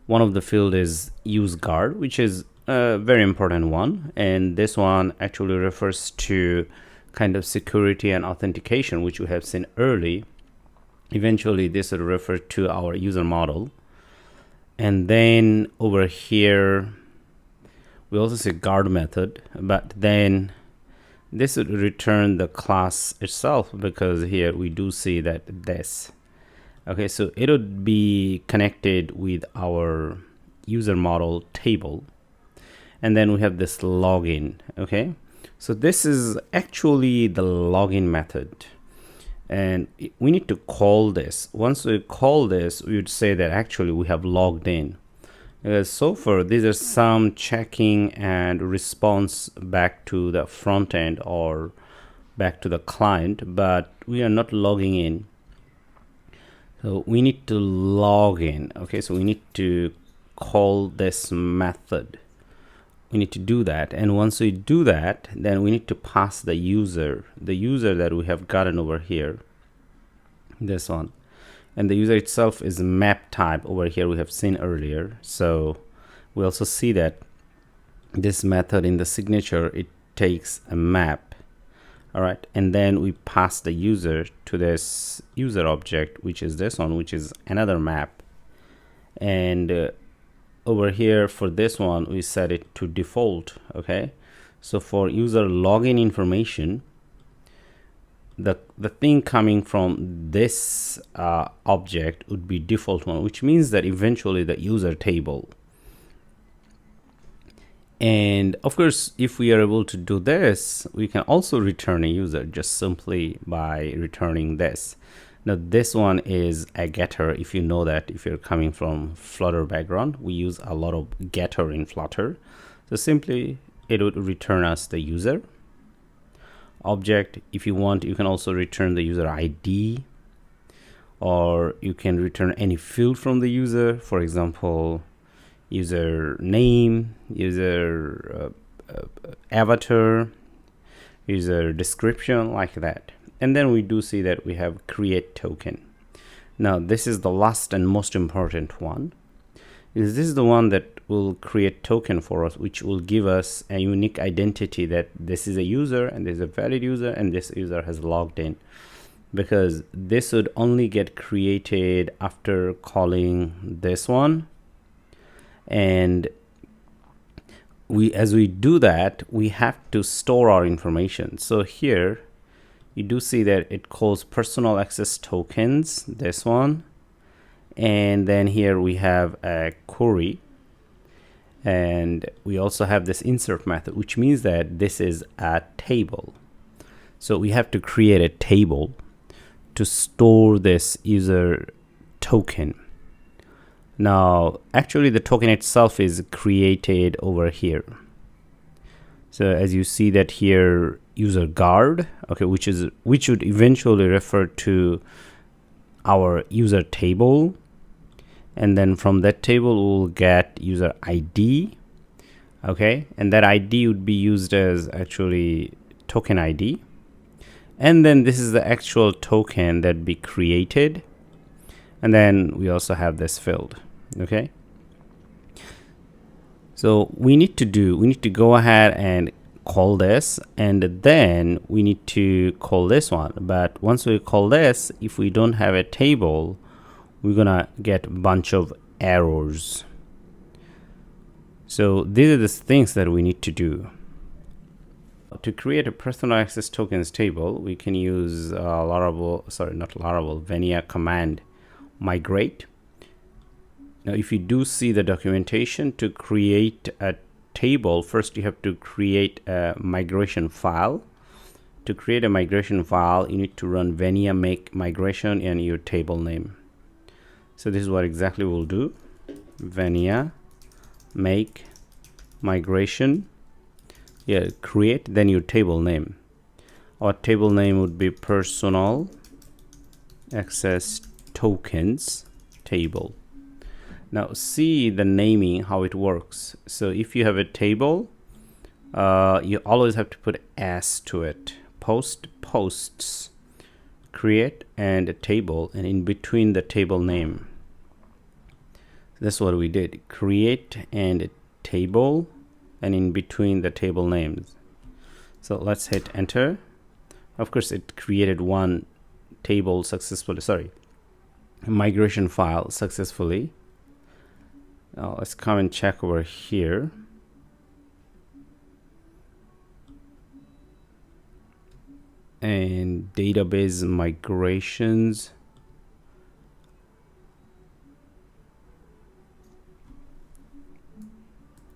One of the field is use guard, which is a very important one, and this one actually refers to kind of security and authentication, which we have seen early. Eventually this will refer to our user model. And then over here we also see guard method, but then this would return the class itself, because here we do see that this, okay, so it would be connected with our user model table. And then we have this login. Okay, so this is actually the login method, and we need to call this. Once we call this, we would say that actually we have logged in. So far, these are some checking and response back to the front end or back to the client, but we are not logging in. So we need to log in. Okay, so we need to call this method. We need to do that, and once we do that, then we need to pass the user that we have gotten over here, this one. And the user itself is map type over here, we have seen earlier. So we also see that this method in the signature, it takes a map. All right, and then we pass the user to this user object, which is this one, which is another map. And over here for this one, we set it to default. Okay, so for user login information, the thing coming from this object would be default one, which means that eventually the user table. And of course, if we are able to do this, we can also return a user just simply by returning this. Now this one is a getter. If you know that, if you're coming from Flutter background, we use a lot of getter in Flutter. So simply it would return us the user object. If you want, you can also return the user ID, or you can return any field from the user. For example, user name, user avatar, user description, like that. And then we do see that we have create token. Now this is the last and most important one. This is the one that will create token for us, which will give us a unique identity that this is a user and this is a valid user and this user has logged in, because this would only get created after calling this one. And as we do that, we have to store our information. So here you do see that it calls personal access tokens, this one, and then here we have a query, and we also have this insert method, which means that this is a table. So we have to create a table to store this user token. Now actually the token itself is created over here. So as you see that here, user guard, okay, which would eventually refer to our user table, and then from that table we'll get user ID. Okay, and that ID would be used as actually token ID, and then this is the actual token that be created, and then we also have this field. Okay, so we need to go ahead and call this, and then we need to call this one. But once we call this, if we don't have a table, we're gonna get a bunch of errors. So these are the things that we need to do. To create a personal access tokens table, we can use Vania command migrate. Now if you do see the documentation, to create a table, first you have to create a migration file. To create a migration file, you need to run Vania Migration and your table name. So this is what exactly we'll do. Vania Migration, yeah, create, then your table name. Our table name would be personal access tokens table. Now see the naming, how it works. So if you have a table, you always have to put S to it. Posts, create, and a table, and in between the table name. That's what we did. Create and a table, and in between the table names. So let's hit enter. Of course, it created one table successfully. Sorry, migration file successfully. Now let's come and check over here. And database migrations.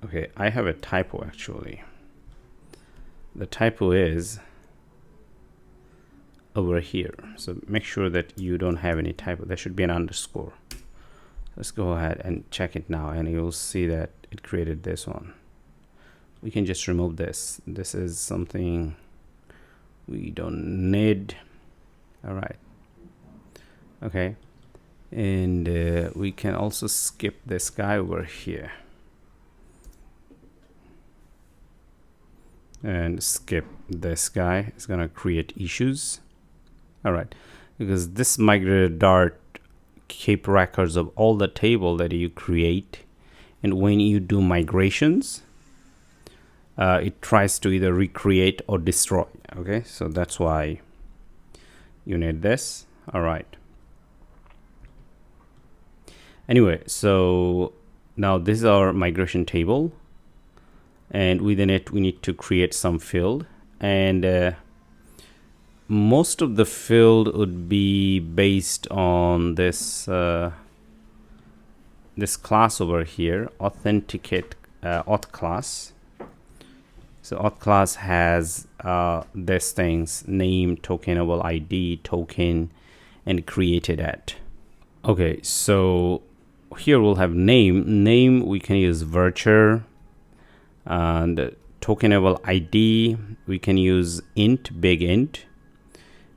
Okay, I have a typo actually. The typo is over here. So make sure that you don't have any typo. There should be an underscore. Let's go ahead and check it now, and you'll see that it created this one. We can just remove this. This is something we don't need. All right. Okay. And we can also skip this guy over here. And skip this guy. It's going to create issues. All right. Because this migrated Dart keep records of all the table that you create. And when you do migrations, it tries to either recreate or destroy. Okay, so that's why you need this. All right. Anyway, so now this is our migration table, and within it we need to create some field, and most of the field would be based on this this class over here, authenticate auth class. So auth class has these things: name, tokenable ID, token, and created at. Okay, so here we'll have name we can use virture, and tokenable ID we can use int, big int,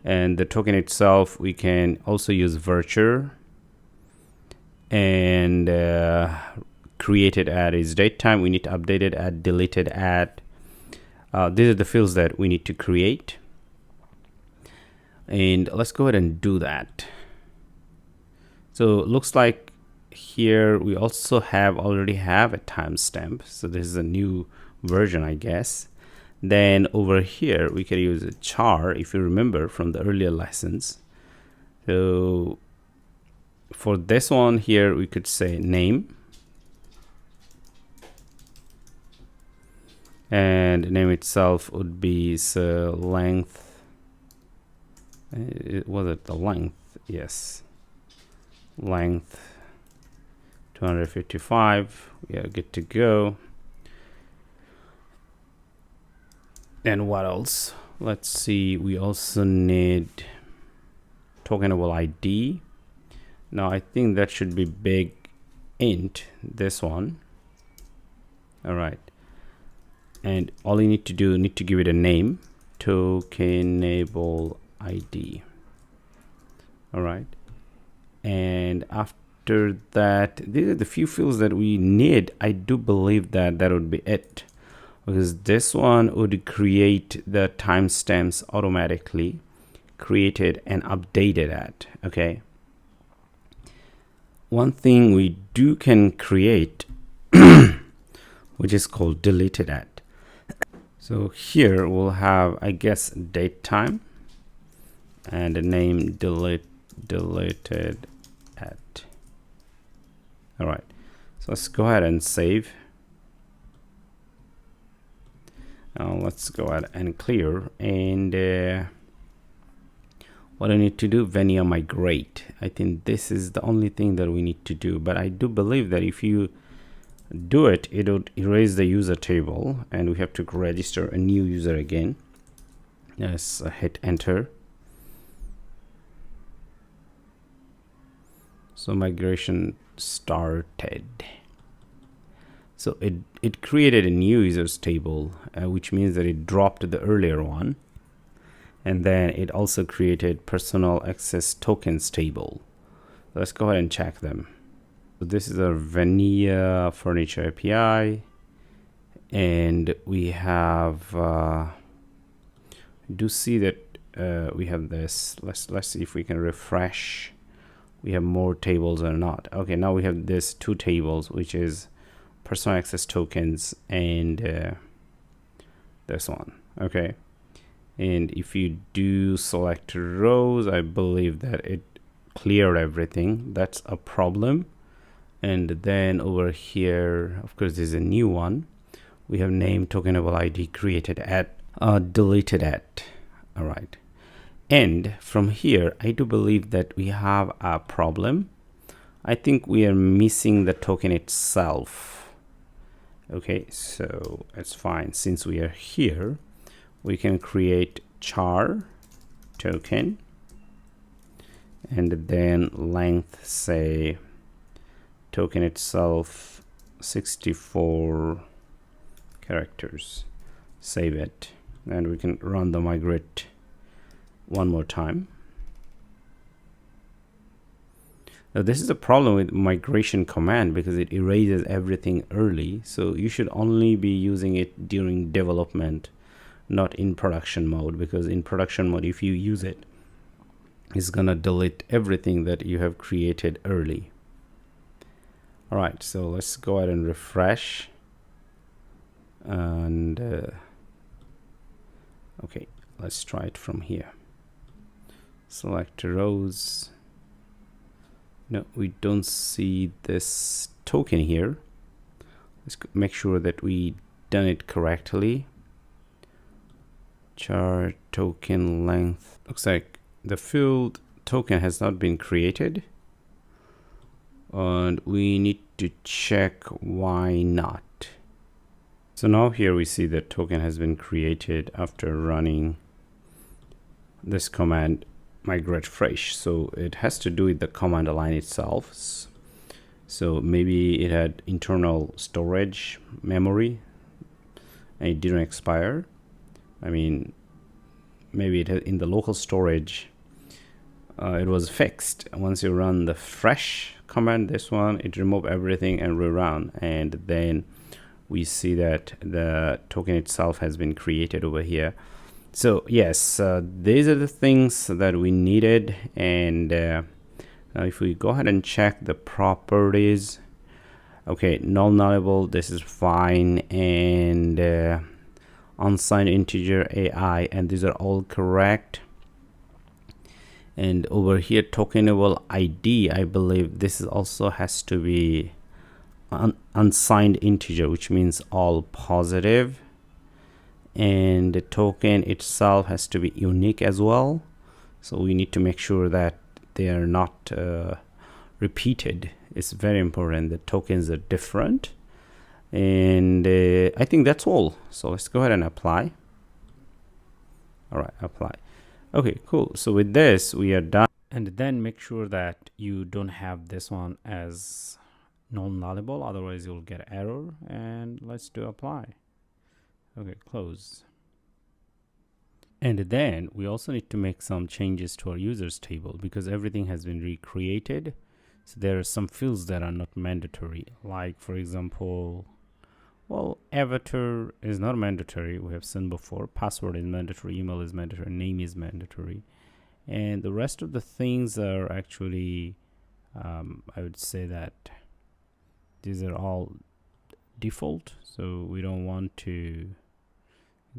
and the token itself we can also use virture, and created at is date time. We need to update it at, deleted at. These are the fields that we need to create, and let's go ahead and do that. So it looks like here we also already have a timestamp. So this is a new version, I guess. Then over here we can use a char, if you remember from the earlier lessons. So for this one here, we could say name, and name itself would be length. Was it the length? Yes, length 255. Yeah, good to go. And what else? Let's see, we also need tokenable ID. Now I think that should be big int, this one. All right, and all you need to do, give it a name, tokenable ID. All right, and after that, these are the few fields that we need. I do believe that would be it, because this one would create the timestamps automatically, created and updated at. Okay, one thing we can create which is called deleted at. So here we'll have, I guess, date time and a name deleted at. All right, so let's go ahead and save. Now let's go ahead and clear, and what I need to do, Vania migrate. I think this is the only thing that we need to do, but I do believe that if you do it, it would erase the user table, and we have to register a new user again. Yes, hit enter. So migration started. So it created a new users table, which means that it dropped the earlier one. And then it also created personal access tokens table. Let's go ahead and check them. So this is our Vania furniture API. And we have, do see that we have this. Let's see if we can refresh. We have more tables or not. Okay, now we have this two tables, which is personal access tokens and this one. Okay, and if you do select rows, I believe that it cleared everything. That's a problem. And then over here, of course, there's a new one. We have name, tokenable ID, created at, deleted at. All right. And from here, I do believe that we have a problem. I think we are missing the token itself. Okay, so it's fine. Since we are here, we can create char token and then length, say token itself 64 characters. Save it, and we can run the migrate one more time. Now this is a problem with migration command because it erases everything early. So you should only be using it during development, not in production mode, because in production mode, if you use it, it's gonna delete everything that you have created early. All right, so let's go ahead and refresh. And okay, let's try it from here. Select rows. No, we don't see this token here. Let's make sure that we done it correctly. Char token length. Looks like the field token has not been created. And we need to check why not. So now here we see that token has been created after running this command migrate fresh. So it has to do with the command line itself. So maybe it had internal storage memory and it didn't expire. I mean, maybe it had in the local storage it was fixed. Once you run the fresh command, this one, it remove everything and rerun, and then we see that the token itself has been created over here. So yes, these are the things that we needed. And if we go ahead and check the properties, okay, nullable, this is fine, and unsigned integer AI, and these are all correct. And over here, tokenable ID, I believe this is also has to be unsigned integer, which means all positive. And the token itself has to be unique as well. So we need to make sure that they are not repeated. It's very important that tokens are different. And I think that's all. So let's go ahead and apply. All right, apply. Okay, cool. So with this, we are done. And then make sure that you don't have this one as non-nullable, otherwise you'll get error. And let's do apply. Okay, close. And then we also need to make some changes to our users table because everything has been recreated. So there are some fields that are not mandatory, like for example, well, avatar is not mandatory. We have seen before. Password is mandatory, email is mandatory, name is mandatory. And the rest of the things are actually, I would say that these are all default. So we don't want to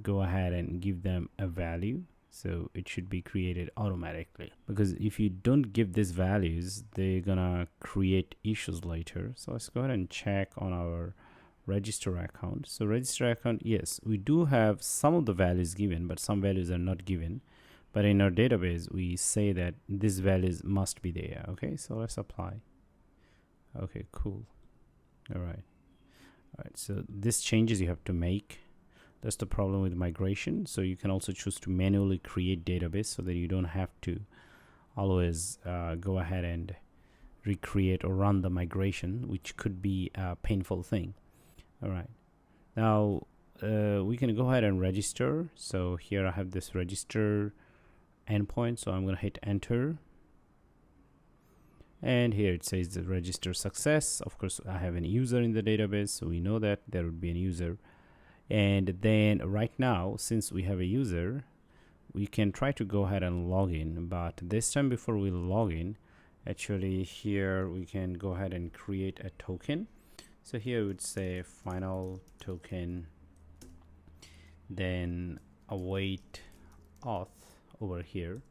go ahead and give them a value. So it should be created automatically, because if you don't give these values, they're gonna create issues later. So let's go ahead and check on our register account. So register account, yes, we do have some of the values given, but some values are not given. But in our database, we say that these values must be there. Okay, so let's apply. Okay, cool. All right. All right, so this changes you have to make. That's the problem with migration. So you can also choose to manually create database so that you don't have to always go ahead and recreate or run the migration, which could be a painful thing. All right, now we can go ahead and register. So here I have this register endpoint, so I'm going to hit enter, and here it says the register success. Of course, I have a user in the database, so we know that there would be a user. And then right now, since we have a user, we can try to go ahead and log in, but this time before we log in, actually here we can go ahead and create a token. So here we would say final token, then await auth over here,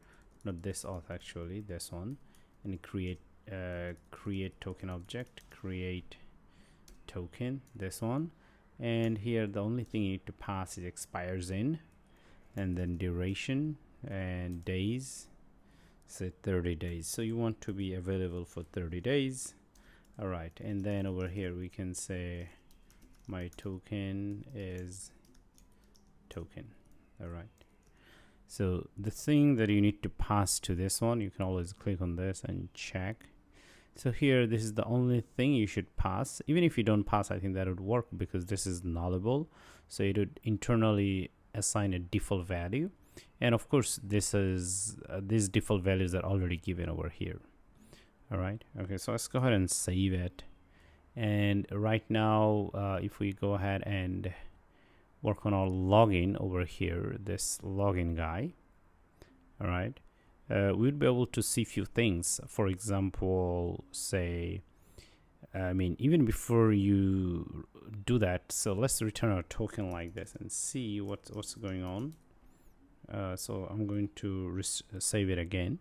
not this auth, actually this one, and create token object, create token, this one. And here the only thing you need to pass is expires in, and then duration and days, say 30 days. So you want to be available for 30 days. All right, and then over here we can say my token is token. All right, so the thing that you need to pass to this one, you can always click on this and check. So here, this is the only thing you should pass. Even if you don't pass, I think that would work because this is nullable. So it would internally assign a default value. And of course, this is these default values are already given over here. All right. Okay, so let's go ahead and save it. And right now, if we go ahead and work on our login over here, this login guy. All right. We'd be able to see few things. For example, say, even before you do that, so let's return our token like this and see what's going on. So I'm going to save it again.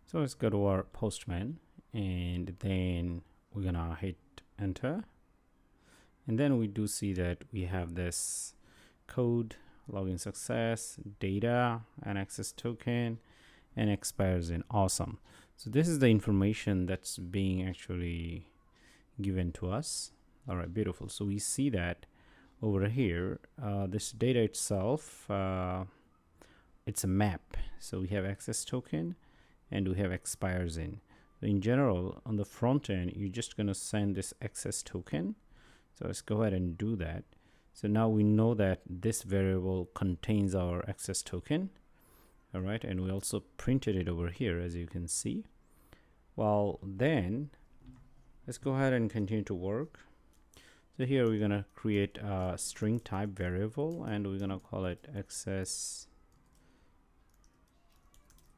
So let's go to our Postman, and then we're gonna hit enter, and then we do see that we have this code, login success, data, and access token, and expires in. Awesome. So this is the information that's being actually given to us. All right, beautiful. So we see that over here, this data itself, it's a map. So we have access token and we have expires in. So in general, on the front end, you're just going to send this access token. So let's go ahead and do that. So now we know that this variable contains our access token. All right, and we also printed it over here, as you can see. Well, then let's go ahead and continue to work. So here we're gonna create a string type variable, and we're gonna call it access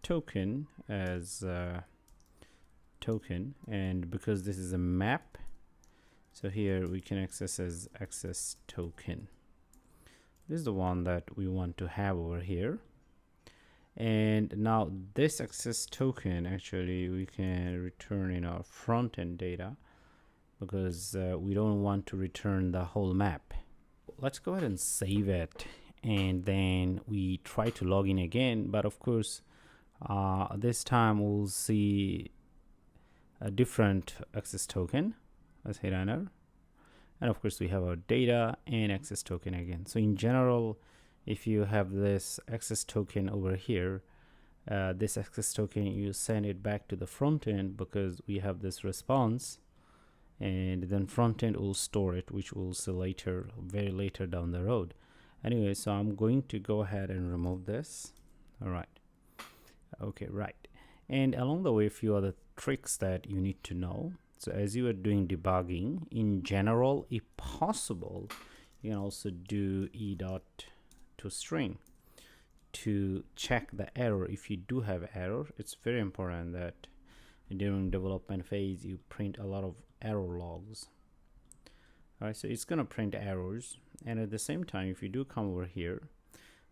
token as token. And because this is a map, so here we can access as access token. This is the one that we want to have over here. And now this access token, actually we can return in our front end data, because we don't want to return the whole map. Let's go ahead and save it, and then we try to log in again. But of course, this time we'll see a different access token. Let's hit enter, and of course we have our data and access token again. So in general, if you have this access token over here, this access token, you send it back to the front end because we have this response, and then front end will store it, which we'll see later, very later down the road. Anyway, so I'm going to go ahead and remove this. All right. Okay, right. And along the way, a few other tricks that you need to know. So as you are doing debugging, in general, if possible, you can also do e.toString to check the error. If you do have error, it's very important that during development phase you print a lot of error logs. All right, so it's going to print errors, and at the same time, if you do come over here,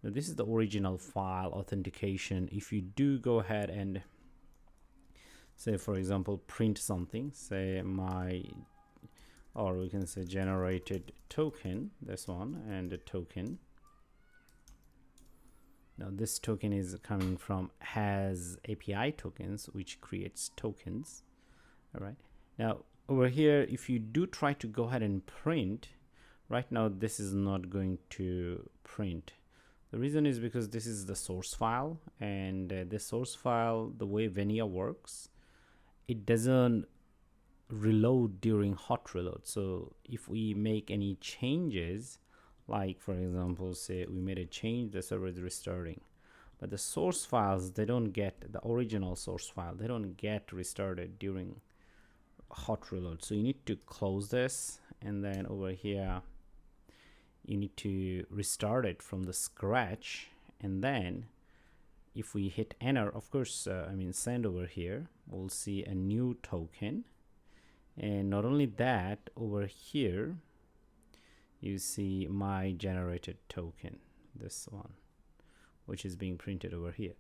now this is the original file authentication. If you do go ahead and say, for example, print something, say or we can say generated token, this one, and the token. Now this token is coming from has API tokens, which creates tokens. All right. Now over here, if you do try to go ahead and print, right now this is not going to print. The reason is because this is the source file, and this source file, the way Vania works, it doesn't reload during hot reload. So if we make any changes, like for example, say we made a change, the server is restarting, but the source files, they don't get, the original source file, they don't get restarted during hot reload. So you need to close this, and then over here you need to restart it from the scratch. And then if we hit enter, of course, send over here, we'll see a new token. And not only that, over here you see my generated token, this one, which is being printed over here.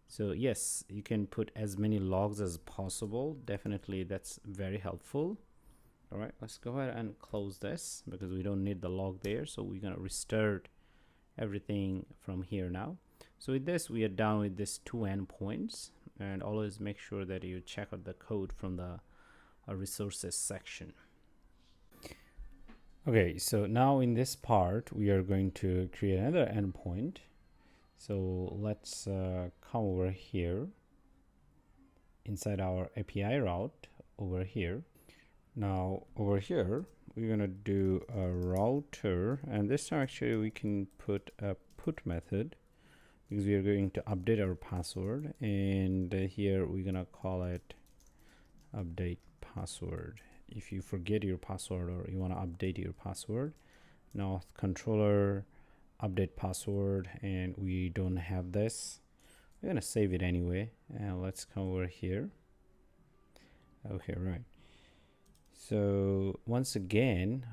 So yes, you can put as many logs as possible. Definitely that's very helpful. All right, let's go ahead and close this because we don't need the log there. So we're going to restart everything from here now. So with this, we are done with this 2 endpoints, and always make sure that you check out the code from the resources section. Okay, so now in this part, we are going to create another endpoint. So let's come over here inside our API route over here. Now over here, we're going to do a router, and this time actually we can put a put method because we are going to update our password, and here we're going to call it update password. If you forget your password or you want to update your password, now AuthController update password, and we don't have this, we're going to save it anyway. And let's come over here. Okay, right. So once again,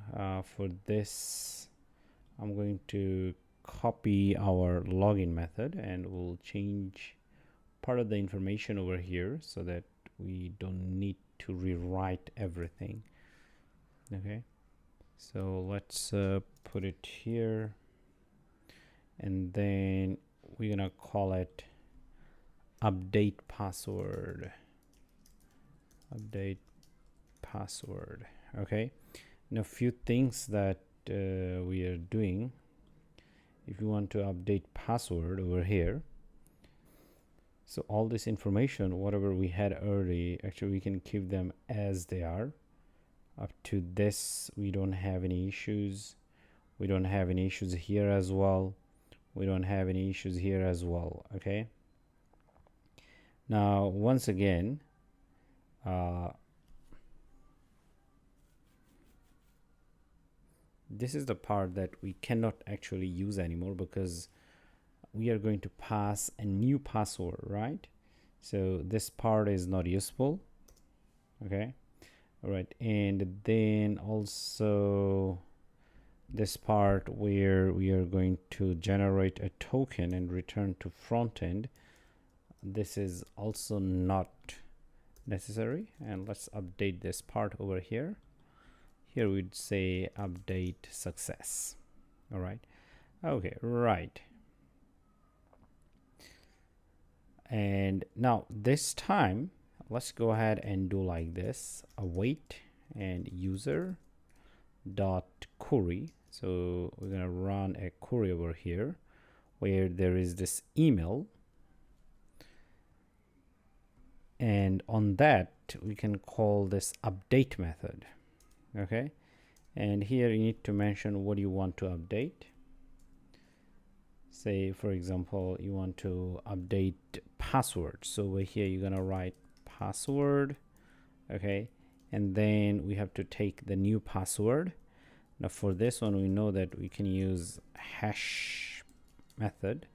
for this, I'm going to copy our login method, and we'll change part of the information over here so that we don't need to rewrite everything. Okay, so let's put it here, and then we're gonna call it update password. Update password. Okay, now a few things that we are doing. If you want to update password over here, so all this information, whatever we had already, actually we can keep them as they are. Up to this, we don't have any issues. We don't have any issues here as well. We don't have any issues here as well. Okay, now once again, this is the part that we cannot actually use anymore because we are going to pass a new password, right? So this part is not useful. Okay, all right. And then also this part where we are going to generate a token and return to front end, this is also not necessary. And let's update this part over here. Here we'd say update success. All right, okay, right. And now this time, let's go ahead and do like this: await and user dot query. So we're gonna run a query over here where there is this email, and on that we can call this update method. Okay, and here you need to mention what you want to update. Say for example, you want to update password, so over here you're gonna write password. Okay, and then we have to take the new password. Now for this one, we know that we can use hash method,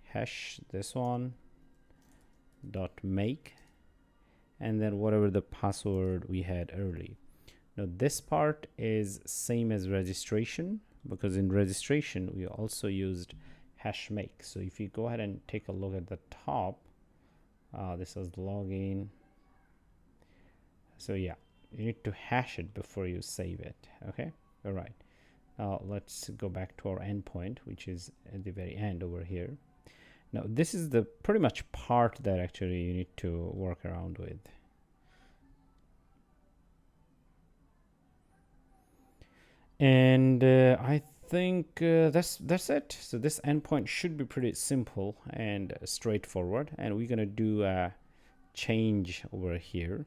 hash this one dot make, and then whatever the password we had early. Now this part is same as registration, because in registration we also used hash make. So if you go ahead and take a look at the top, this is login. So yeah, you need to hash it before you save it. Okay, all right. Now let's go back to our endpoint, which is at the very end over here. Now this is the pretty much part that actually you need to work around with. And I think that's it. So this endpoint should be pretty simple and straightforward, and we're gonna do a change over here.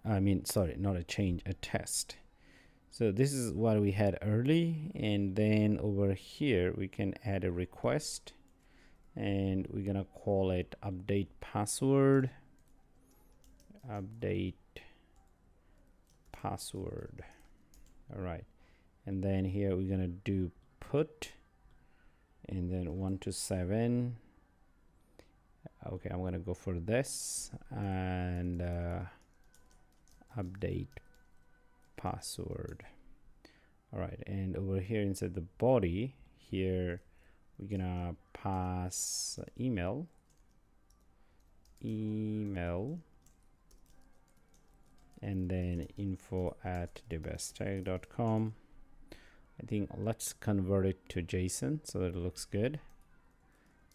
I mean, sorry, not a change, a test. So this is what we had early, and then over here we can add a request, and we're gonna call it update password. Update password. All right, and then here we're gonna do put, and then 1 to 7. Okay, I'm gonna go for this, and update password. All right, and over here inside the body here we're gonna pass email, and then info@debesttech.com. I think let's convert it to JSON so that it looks good,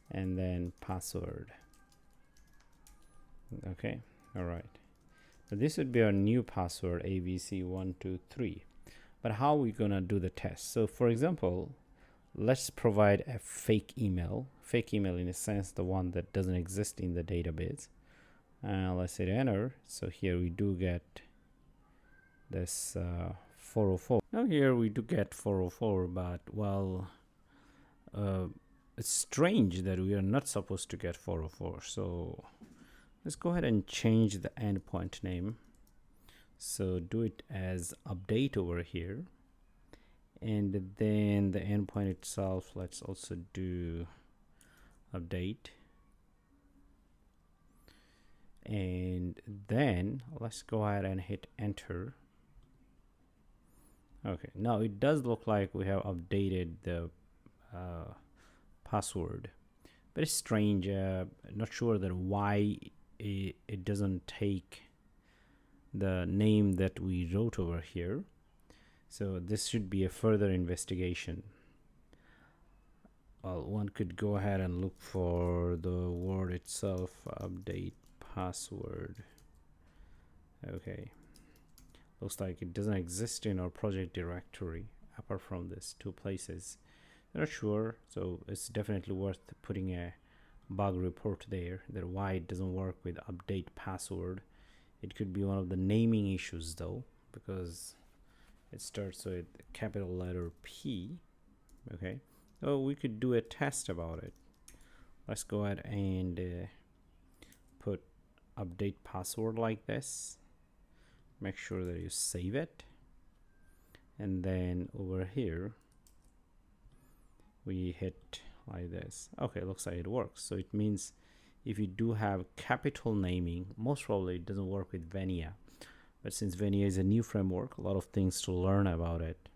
and then password. Okay, all right, so this would be our new password, abc123. But how are we gonna do the test? So for example, let's provide a fake email in a sense, the one that doesn't exist in the database. Let's hit enter. So here we do get this 404. Now here we do get 404, but well, it's strange that we are not supposed to get 404. So let's go ahead and change the endpoint name. So do it as update over here, and then the endpoint itself, let's also do update, and then let's go ahead and hit enter. Okay, now it does look like we have updated the password, but it's strange. Not sure that why it doesn't take the name that we wrote over here. So this should be a further investigation. Well, one could go ahead and look for the word itself, update password. Okay, looks like it doesn't exist in our project directory apart from these two places. Not sure, so it's definitely worth putting a bug report there that why it doesn't work with update password. It could be one of the naming issues though, because it starts with capital letter P. Okay, so we could do a test about it. Let's go ahead and put update password like this. Make sure that you save it, and then over here we hit like this. Okay, looks like it works. So it means if you do have capital naming, most probably it doesn't work with Vania. But since Vania is a new framework, a lot of things to learn about it.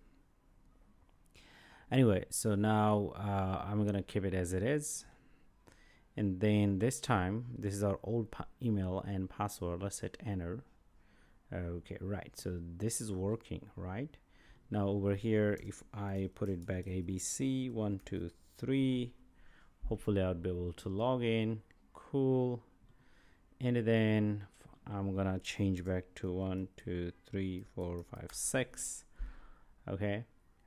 Anyway, so now I'm gonna keep it as it is, and then this time this is our old email and password. Let's hit enter. Okay, right, so this is working. Right now over here, if I put it back abc123, hopefully I'll be able to log in. Cool. And then I'm gonna change back to 1 2 3 4 5 6. Okay,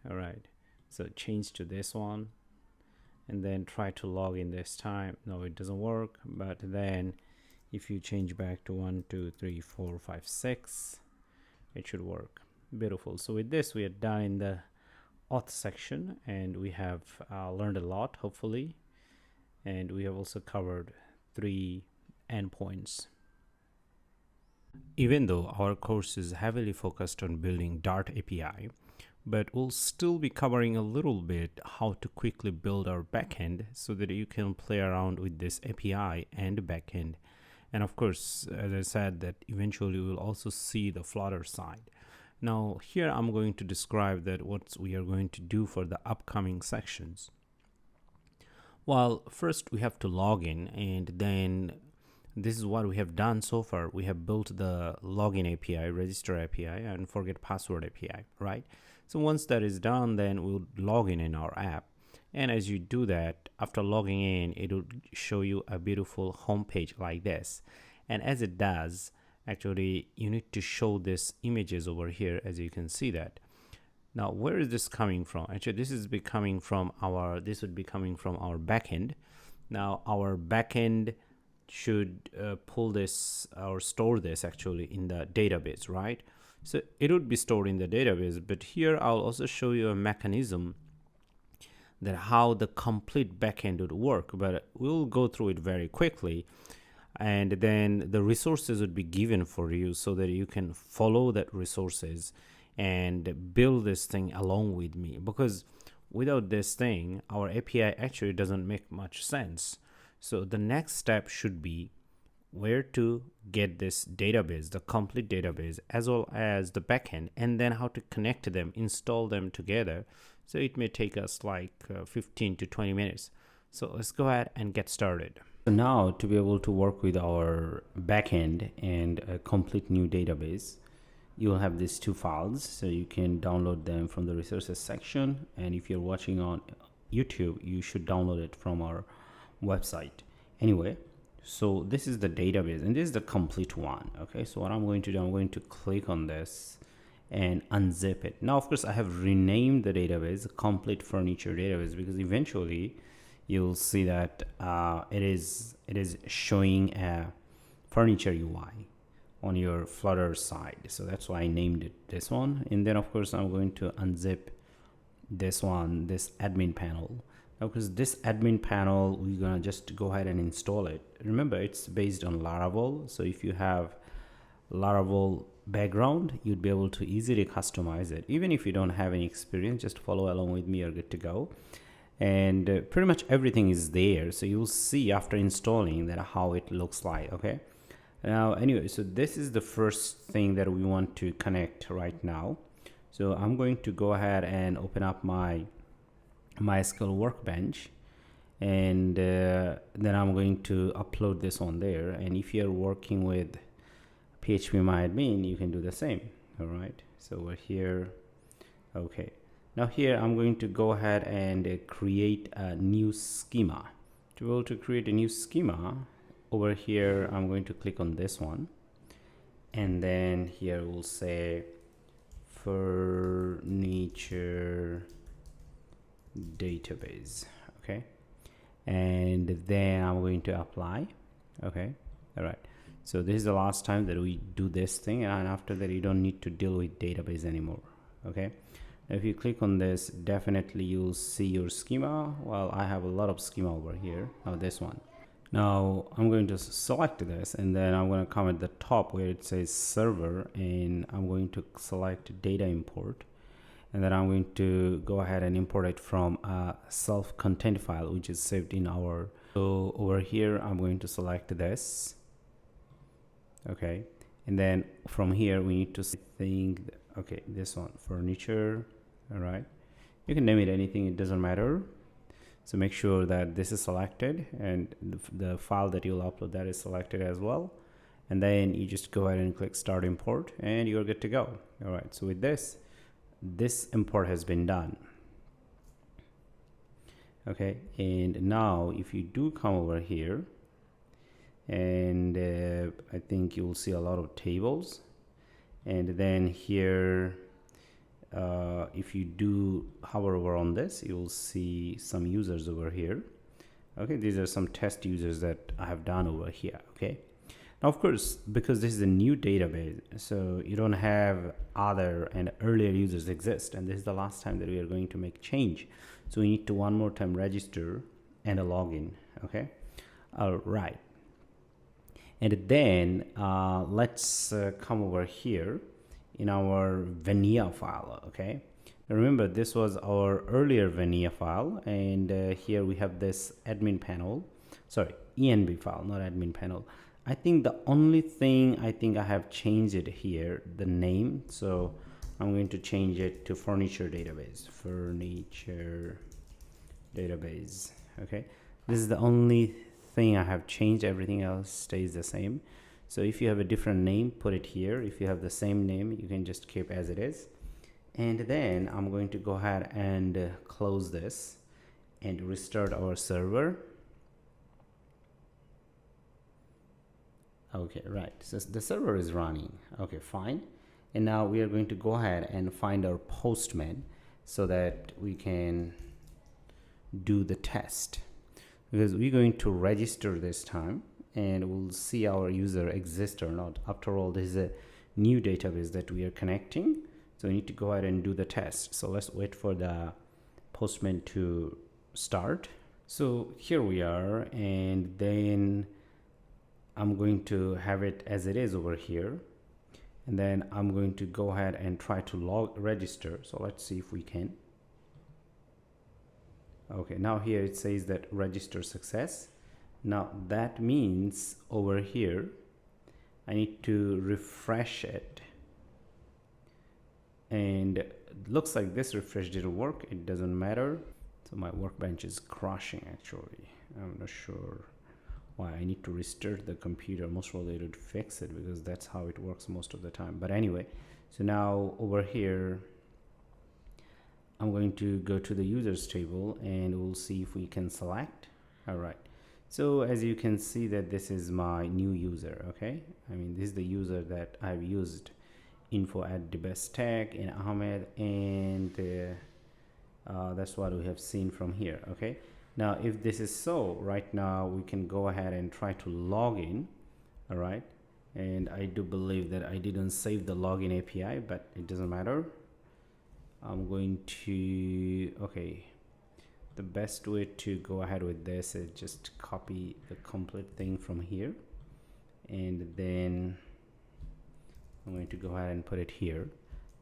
all right, so change to this one, and then try to log in this time. No, it doesn't work. But then if you change back to 1 2 3 4 5 6, it should work. Beautiful. So with this we are done in the auth section, and we have learned a lot, hopefully, and we have also covered 3 endpoints. Even though our course is heavily focused on building Dart API, but we'll still be covering a little bit how to quickly build our backend so that you can play around with this API and backend. And of course, as I said, that eventually we'll also see the Flutter side. Now here I'm going to describe that what we are going to do for the upcoming sections. Well, first we have to log in, and then this is what we have done so far. We have built the login API, register API, and forget password API, right? So once that is done, then we'll log in our app. And as you do that, after logging in, it will show you a beautiful home page like this. And as it does, actually, you need to show this images over here, as you can see that. Now, where is this coming from? Actually, this would be coming from our backend. Now, our backend should pull this or store this actually in the database, right? So it would be stored in the database, but here I'll also show you a mechanism that how the complete backend would work, but we'll go through it very quickly. And then the resources would be given for you so that you can follow that resources and build this thing along with me, because without this thing our API actually doesn't make much sense. So the next step should be where to get this database, the complete database, as well as the backend, and then how to connect them, install them together. So it may take us like 15 to 20 minutes. So let's go ahead and get started. So now, to be able to work with our backend and a complete new database, you'll have these two files, so you can download them from the resources section, and if you're watching on YouTube, you should download it from our website. Anyway, so this is the database and this is the complete one. Okay, so what I'm going to do, I'm going to click on this and unzip it. Now, of course, I have renamed the database complete furniture database, because eventually you'll see that it is showing a furniture UI on your Flutter side. So that's why I named it this one. And then of course I'm going to unzip this one, this admin panel. Now, because this admin panel, we're gonna just go ahead and install it. Remember, it's based on Laravel. So if you have Laravel background, you'd be able to easily customize it. Even if you don't have any experience, just follow along with me, you're good to go. And pretty much everything is there. So you'll see after installing that how it looks like. Okay. Now, anyway, so this is the first thing that we want to connect right now. So I'm going to go ahead and open up my MySQL workbench, and then I'm going to upload this on there. And if you're working with phpMyAdmin, you can do the same. All right, so we're here. Okay, now here I'm going to go ahead and create a new schema. To be able to create a new schema, over here I'm going to click on this one, and then here we'll say furniture database. Okay, and then I'm going to apply. Okay, all right, so this is the last time that we do this thing, and after that you don't need to deal with database anymore. Okay, if you click on this, definitely you'll see your schema. Well, I have a lot of schema over here. Now this one. Now I'm going to select this, and then I'm going to come at the top where it says server, and I'm going to select data import, and then I'm going to go ahead and import it from a self-contained file which is saved in our. So over here I'm going to select this. Okay, and then from here we need to think, okay, this one, furniture. All right, you can name it anything, it doesn't matter. So make sure that this is selected, and the file that you'll upload, that is selected as well. And then you just go ahead and click start import, and you're good to go. All right, so with this import has been done. Okay, and now if you do come over here, and I think you'll see a lot of tables, and then here if you do hover over on this, you'll see some users over here. Okay, these are some test users that I have done over here. Okay, now of course, because this is a new database, so you don't have other and earlier users exist, and this is the last time that we are going to make change, so we need to one more time register and a login. Okay, all right, and then let's come over here in our Vania file. Okay, remember this was our earlier Vania file, and here we have this admin panel, sorry, env file, not admin panel. I think the only thing I have changed it here, the name, so I'm going to change it to furniture database. Okay, this is the only thing I have changed. Everything else stays the same. So if you have a different name, put it here. If you have the same name, you can just keep as it is. And then I'm going to go ahead and close this and restart our server. Okay, right, so the server is running. Okay, fine. And now we are going to go ahead and find our Postman so that we can do the test, because we're going to register this time and we'll see our user exist or not. After all, this is a new database that we are connecting, so we need to go ahead and do the test. So let's wait for the Postman to start. So here we are, and then I'm going to have it as it is over here, and then I'm going to go ahead and try to register. So let's see if we can. Okay, now here it says that register success. Now that means over here I need to refresh it, and it looks like this refresh didn't work. It doesn't matter. So my workbench is crashing actually. I'm not sure why. I need to restart the computer. Most probably to fix it, because that's how it works most of the time. But anyway, so now over here I'm going to go to the users table and we'll see if we can select. All right, so as you can see that this is my new user. Okay, I mean, this is the user that I've used info at the best tech in Ahmed, and that's what we have seen from here. Okay, now if this is so, right now we can go ahead and try to log in. All right, and I do believe that I didn't save the login API, but it doesn't matter. I'm going to, okay, the best way to go ahead with this is just copy the complete thing from here, and then I'm going to go ahead and put it here.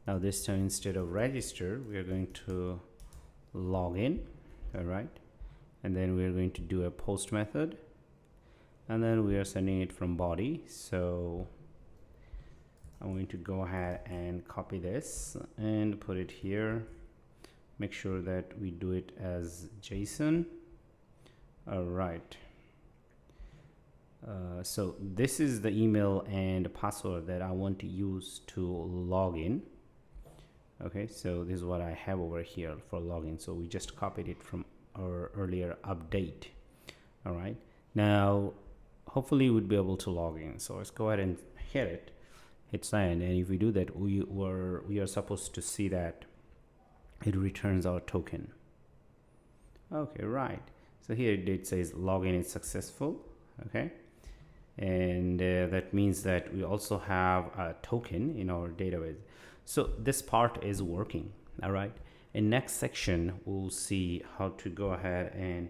Now this time, instead of register, we are going to log in. All right, and then we are going to do a post method, and then we are sending it from body. So I'm going to go ahead and copy this and put it here. Make sure that we do it as JSON. All right. So this is the email and password that I want to use to log in. Okay, so this is what I have over here for login. So we just copied it from our earlier update. All right, now hopefully we'd be able to log in. So let's go ahead and hit it. Hit sign, and if we do that, we are supposed to see that it returns our token. Okay, right. So here it says login is successful. Okay, and that means that we also have a token in our database. So this part is working. All right, in next section we'll see how to go ahead and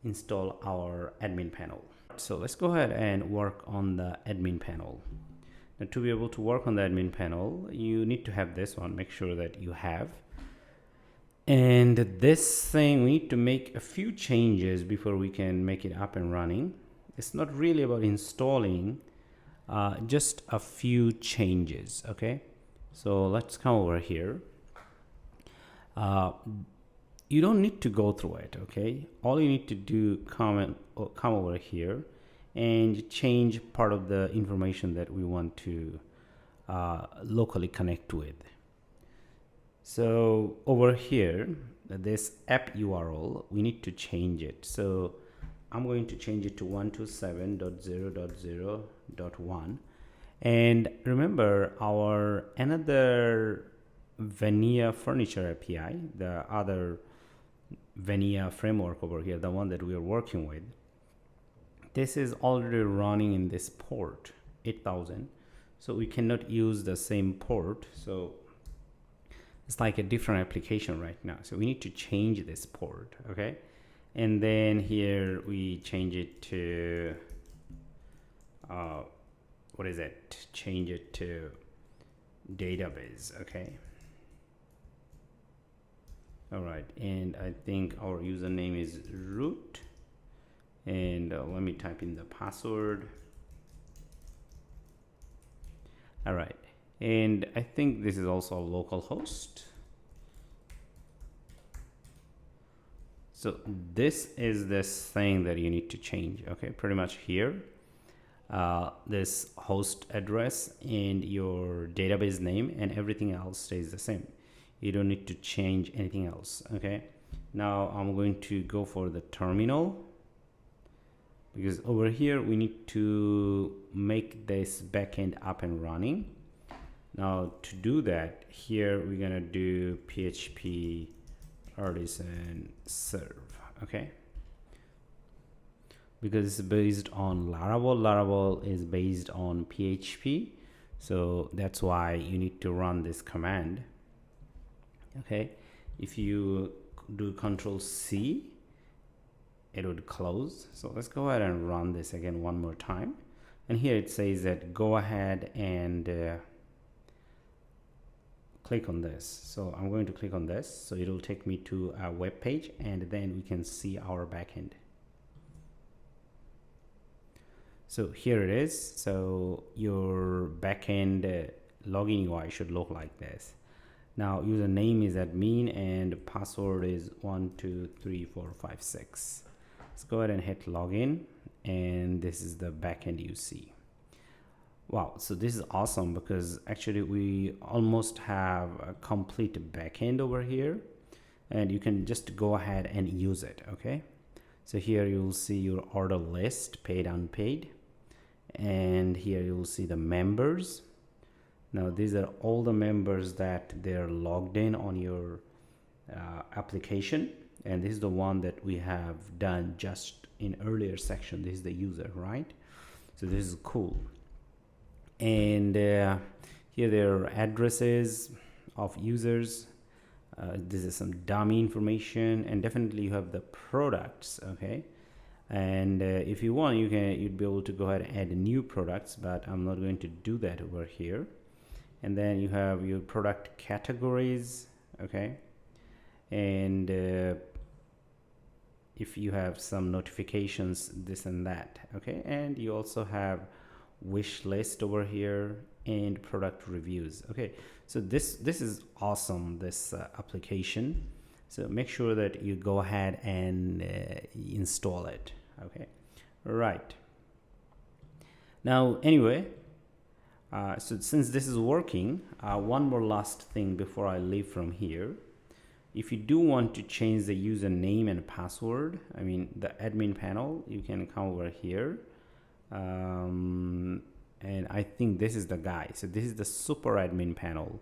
install our admin panel. So let's go ahead and work on the admin panel. Now, to be able to work on the admin panel, you need to have this one. Make sure that you have. And this thing, we need to make a few changes before we can make it up and running. It's not really about installing, just a few changes. Okay, so let's come over here. You don't need to go through it. Okay, all you need to do, come over here and change part of the information that we want to locally connect with. So over here, this app URL, we need to change it. So I'm going to change it to 127.0.0.1. And remember, our another Vania furniture API, the other Vania framework over here, the one that we are working with, this is already running in this port 8000, so we cannot use the same port. So it's like a different application right now, so we need to change this port. Okay, and then here we change it to what is it, change it to database. Okay, all right, and I think our username is root, and let me type in the password. All right, and I think this is also a local host. So this is this thing that you need to change. Okay, pretty much here, this host address and your database name, and everything else stays the same. You don't need to change anything else. Okay, now I'm going to go for the terminal, because over here we need to make this backend up and running. Now to do that, here we're gonna do PHP artisan serve, okay? Because it's based on Laravel. Laravel is based on PHP, so that's why you need to run this command. Okay, if you do Control C, it would close. So let's go ahead and run this again one more time. And here it says that go ahead and click on this. So I'm going to click on this, so it will take me to a web page, and then we can see our backend. So here it is. So your backend login UI should look like this. Now username is admin and password is 123456. Let's go ahead and hit login, and this is the backend you see. Wow, so this is awesome because actually we almost have a complete backend over here, and you can just go ahead and use it. Okay, so here you'll see your order list, paid, unpaid, and here you'll see the members. Now these are all the members that they're logged in on your application, and this is the one that we have done just in earlier section. This is the user, right? So this is cool. And here there are addresses of users. This is some dummy information, and definitely you have the products. Okay, and if you want, you'd be able to go ahead and add new products, but I'm not going to do that over here. And then you have your product categories. Okay, and if you have some notifications, this and that. Okay, and you also have wish list over here and product reviews. Okay, so this is awesome, this application. So make sure that you go ahead and install it. Okay, right. Now anyway, so since this is working, one more last thing before I leave from here. If you do want to change the username and password, I mean the admin panel, you can come over here. And I think this is the guy. So this is the super admin panel.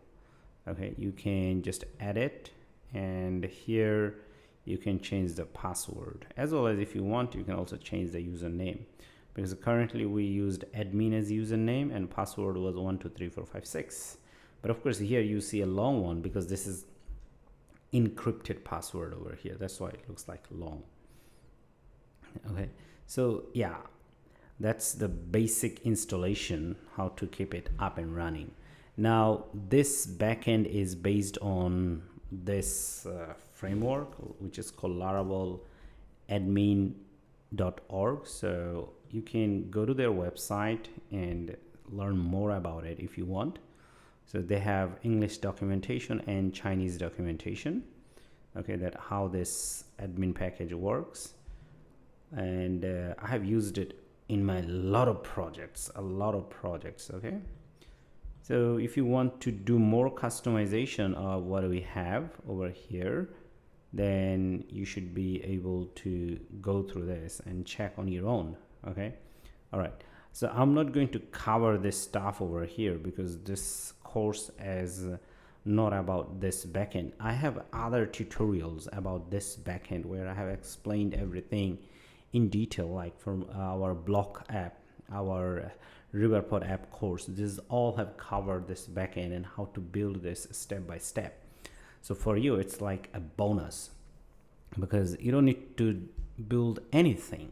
Okay, you can just edit, and here you can change the password, as well as if you want, you can also change the username, because currently we used admin as username and password was 123456. But of course here you see a long one because this is encrypted password over here. That's why it looks like long. Okay, so yeah, that's the basic installation, how to keep it up and running. Now this backend is based on this framework, which is called Laravel admin.org. So you can go to their website and learn more about it if you want. So they have English documentation and Chinese documentation. Okay, that how this admin package works. And I have used it in my lot of projects. Okay, so if you want to do more customization of what we have over here, then you should be able to go through this and check on your own. Okay, all right, so I'm not going to cover this stuff over here because this course is not about this backend. I have other tutorials about this backend where I have explained everything in detail, like from our bloc app, our Riverpod app course. This all have covered this backend and how to build this step by step. So for you, it's like a bonus because you don't need to build anything.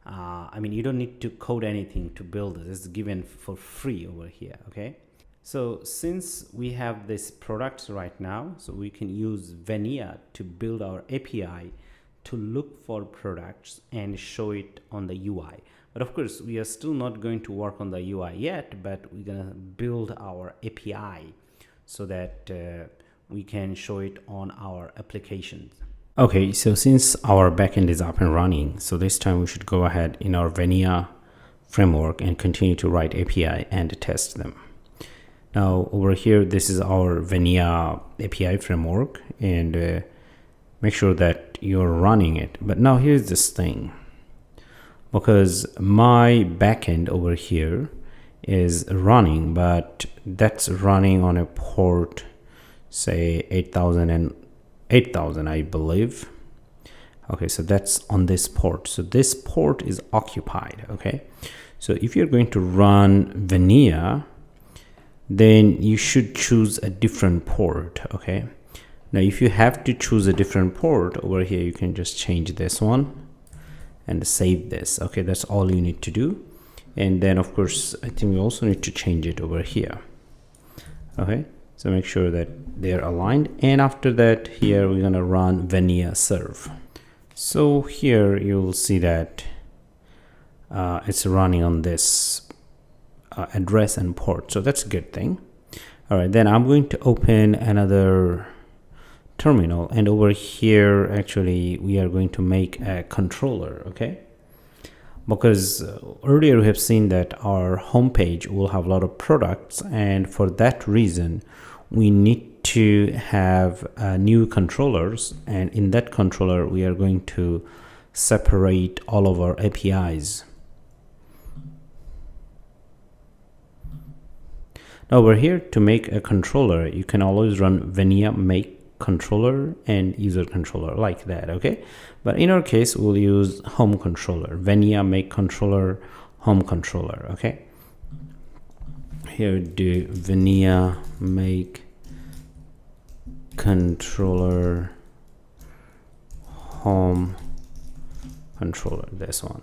I mean, you don't need to code anything to build this. It's given for free over here. Okay. So since we have this products right now, so we can use Vania to build our API to look for products and show it on the UI. But of course, we are still not going to work on the UI yet, but we're gonna build our API so that we can show it on our applications. Okay, so since our backend is up and running, so this time we should go ahead in our Vania framework and continue to write API and test them. Now over here, this is our Vania API framework, and make sure that you're running it. But now here's this thing, because my backend over here is running, but that's running on a port, say 8000 and 8000, I believe. Okay, so that's on this port. So this port is occupied. Okay, so if you're going to run Vania, then you should choose a different port. Okay, now if you have to choose a different port over here, you can just change this one and save this. Okay, that's all you need to do. And then of course I think we also need to change it over here. Okay, so make sure that they're aligned, and after that here we're gonna run Vania serve. So here you'll see that it's running on this address and port, so that's a good thing. All right, then I'm going to open another terminal, and over here actually we are going to make a controller. Okay, because earlier we have seen that our home page will have a lot of products, and for that reason we need to have new controllers, and in that controller we are going to separate all of our APIs. Now over here, to make a controller, you can always run Vania make controller and user controller like that. Okay, but in our case we'll use home controller, Vania make controller, home controller. Okay, here do Vania make controller home controller, this one.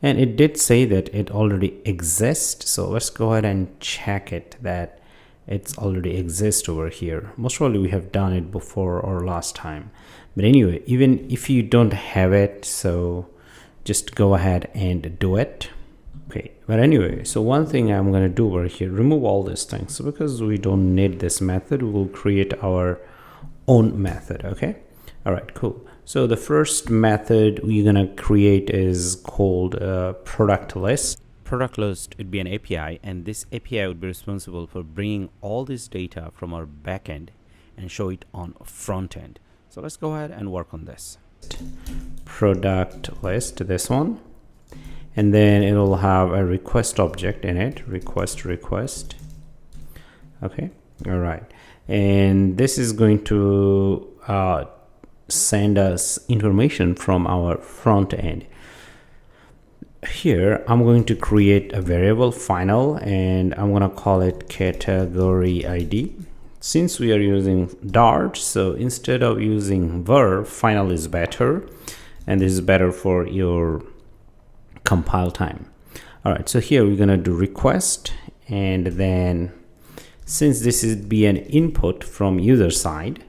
And it did say that it already exists, so let's go ahead and check it that it's already exists over here. Most probably we have done it before or last time, but anyway, even if you don't have it, so just go ahead and do it. Okay, but anyway, so one thing I'm going to do over here, remove all these things. So because we don't need this method, we will create our own method. Okay, all right, cool. So the first method we're going to create is called product list. Product list would be an API, and this API would be responsible for bringing all this data from our backend and show it on front end. So let's go ahead and work on this. Product list, this one, and then it will have a request object in it, request. Okay, all right, and this is going to send us information from our front end. Here I'm going to create a variable final, and I'm going to call it category ID. Since we are using Dart, so instead of using var, final is better, and this is better for your compile time. All right, so here we're going to do request, and then since this is be an input from user side,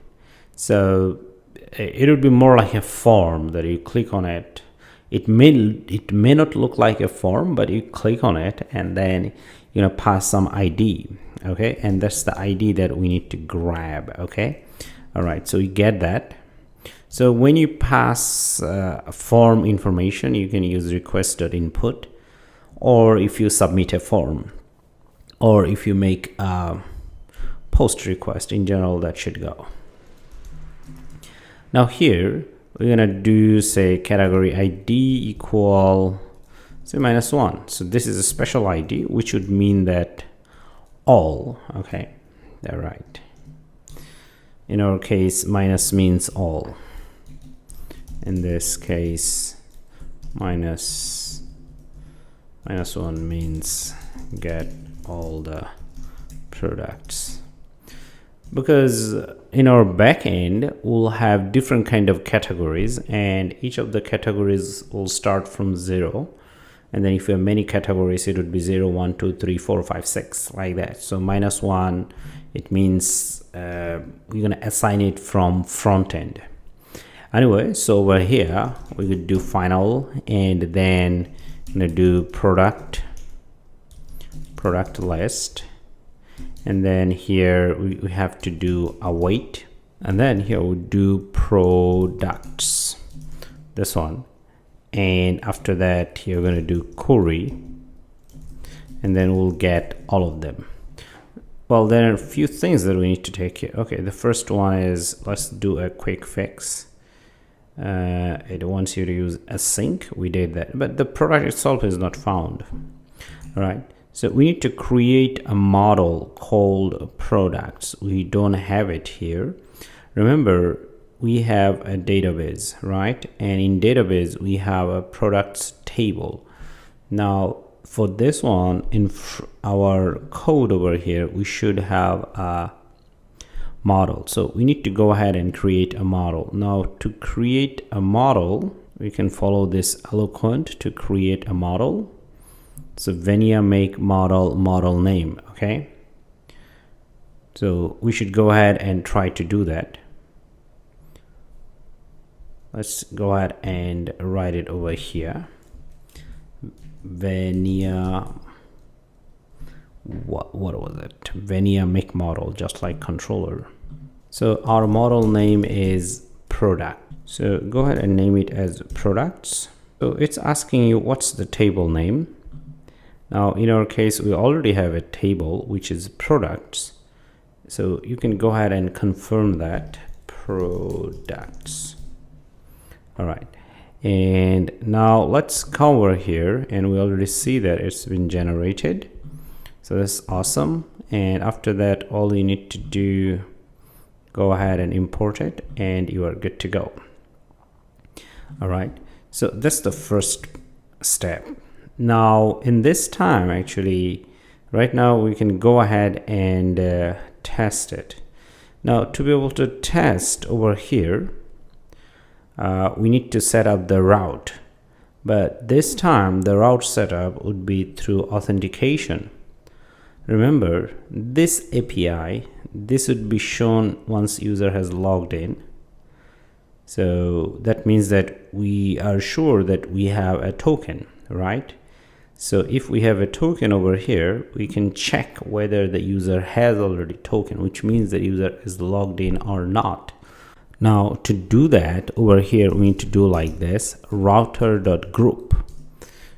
so it would be more like a form that you click on it. It may not look like a form, but you click on it and then you're gonna pass some ID. Okay, and that's the ID that we need to grab. Okay, all right, so you get that. So when you pass form information, you can use request.input, or if you submit a form, or if you make a post request, in general that should go. Now here we're gonna do, say, category ID equal, say, -1. So this is a special ID, which would mean that all. Okay, all right. In our case, minus means all. In this case, -1 means get all the products. Because in our backend we'll have different kind of categories, and each of the categories will start from 0, and then if you have many categories it would be 0, 1, 2, 3, 4, 5, 6 like that. So -1, it means we're gonna assign it from front end. Anyway, so over here we could do final, and then I'm gonna do product list. And then here we have to do await, and then here we'll do products, this one, and after that you're going to do query, and then we'll get all of them. Well, there are a few things that we need to take here. Okay, the first one is, let's do a quick fix. It wants you to use async. We did that, but the product itself is not found. All right, So we need to create a model called products. We don't have it here. Remember, we have a database, right? And in database, we have a products table. Now, for this one, in our code over here, we should have a model. So we need to go ahead and create a model. Now, to create a model, we can follow this eloquent to create a model. So Vania make model name. Okay, so we should go ahead and try to do that. Let's go ahead and write it over here. Vania, what was it? Vania make model, just like controller. So our model name is product. So go ahead and name it as products. So it's asking you what's the table name. Now in our case, we already have a table which is products. So you can go ahead and confirm that products. All right. And now let's come over here, and we already see that it's been generated. So that's awesome. And after that, all you need to do, go ahead and import it, and you are good to go. All right. So that's the first step. Now in this time, actually, right now we can go ahead and test it. Now to be able to test over here, we need to set up the route, but this time the route setup would be through authentication. Remember, this API, this would be shown once user has logged in. So that means that we are sure that we have a token, right? So if we have a token over here, we can check whether the user has already token, which means the user is logged in or not. Now to do that, over here we need to do like this, router.group.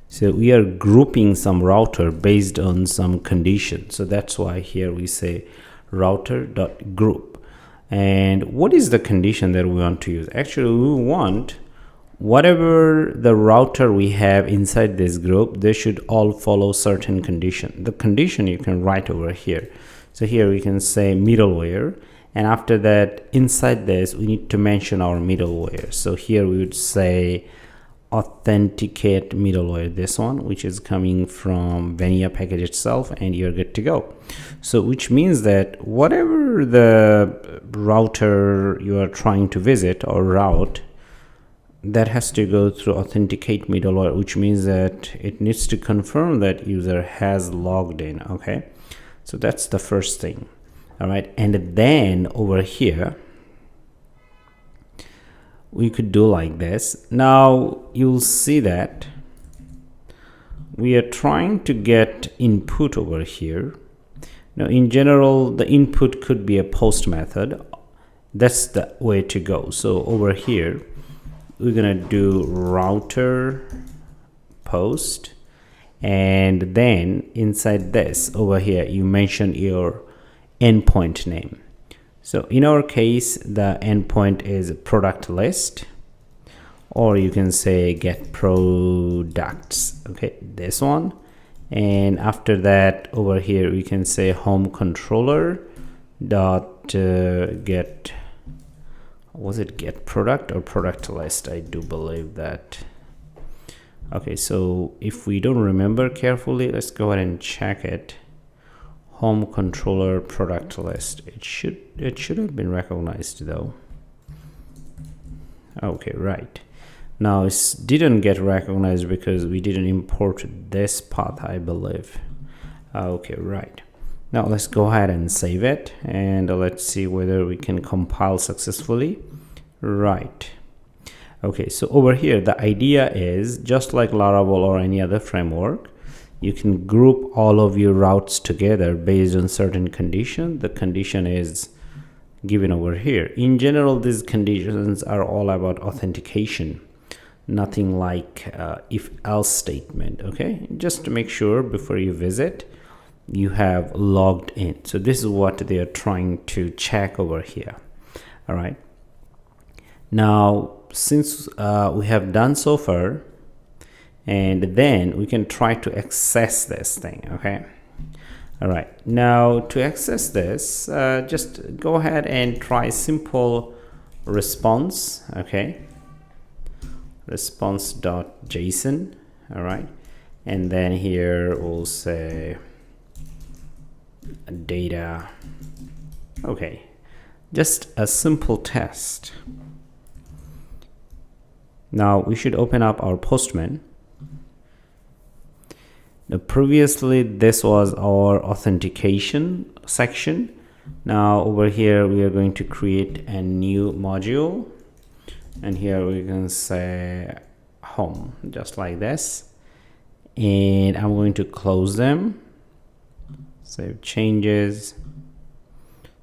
So we are grouping some router based on some condition. So that's why here we say router.group. And what is the condition that we want to use? Actually, we want whatever the router we have inside this group, they should all follow certain condition. The condition you can write over here. So here we can say middleware, and after that, inside this we need to mention our middleware. So here we would say authenticate middleware, this one, which is coming from Vania package itself, and you're good to go. So which means that whatever the router you are trying to visit or route, that has to go through authenticate middleware, which means that it needs to confirm that user has logged in. Okay, so that's the first thing. All right, and then over here we could do like this. Now you'll see that we are trying to get input over here. Now in general, the input could be a post method. That's the way to go. So over here we're gonna do router post, and then inside this over here you mention your endpoint name. So in our case, the endpoint is product list, or you can say get products. Okay, this one. And after that, over here we can say home controller dot get, was it get product or product list? I do believe that. Okay, so if we don't remember carefully, let's go ahead and check it. Home controller product list. It should have been recognized though. Okay, right. Now it didn't get recognized because we didn't import this path, I believe. Okay, right. Now let's go ahead and save it, and let's see whether we can compile successfully. Right. Okay, so over here the idea is just like Laravel or any other framework, you can group all of your routes together based on certain condition. The condition is given over here. In general, these conditions are all about authentication, nothing like if else statement. Okay, just to make sure before you visit you have logged in. So this is what they are trying to check over here. All right, now since we have done so far, and then we can try to access this thing. Okay, all right, now to access this, just go ahead and try simple response. Okay, response.json. all right, and then here we'll say data. Okay, just a simple test. Now we should open up our Postman. Now previously this was our authentication section. Now over here we are going to create a new module, and here we can say home, just like this, and I'm going to close them, save changes.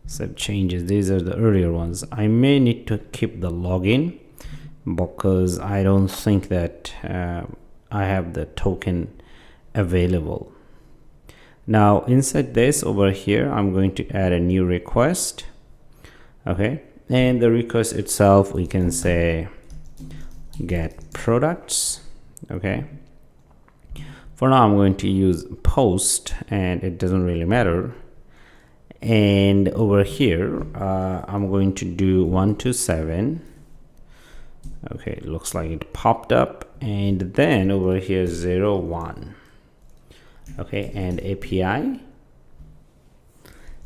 These are the earlier ones. I may need to keep the login because I don't think that I have the token available. Now inside this over here, I'm going to add a new request. Okay, and the request itself, we can say get products. Okay, for now I'm going to use post, and it doesn't really matter. And over here I'm going to do 1 to 7. Okay, it looks like it popped up, and then over here 0 1. Okay, and API,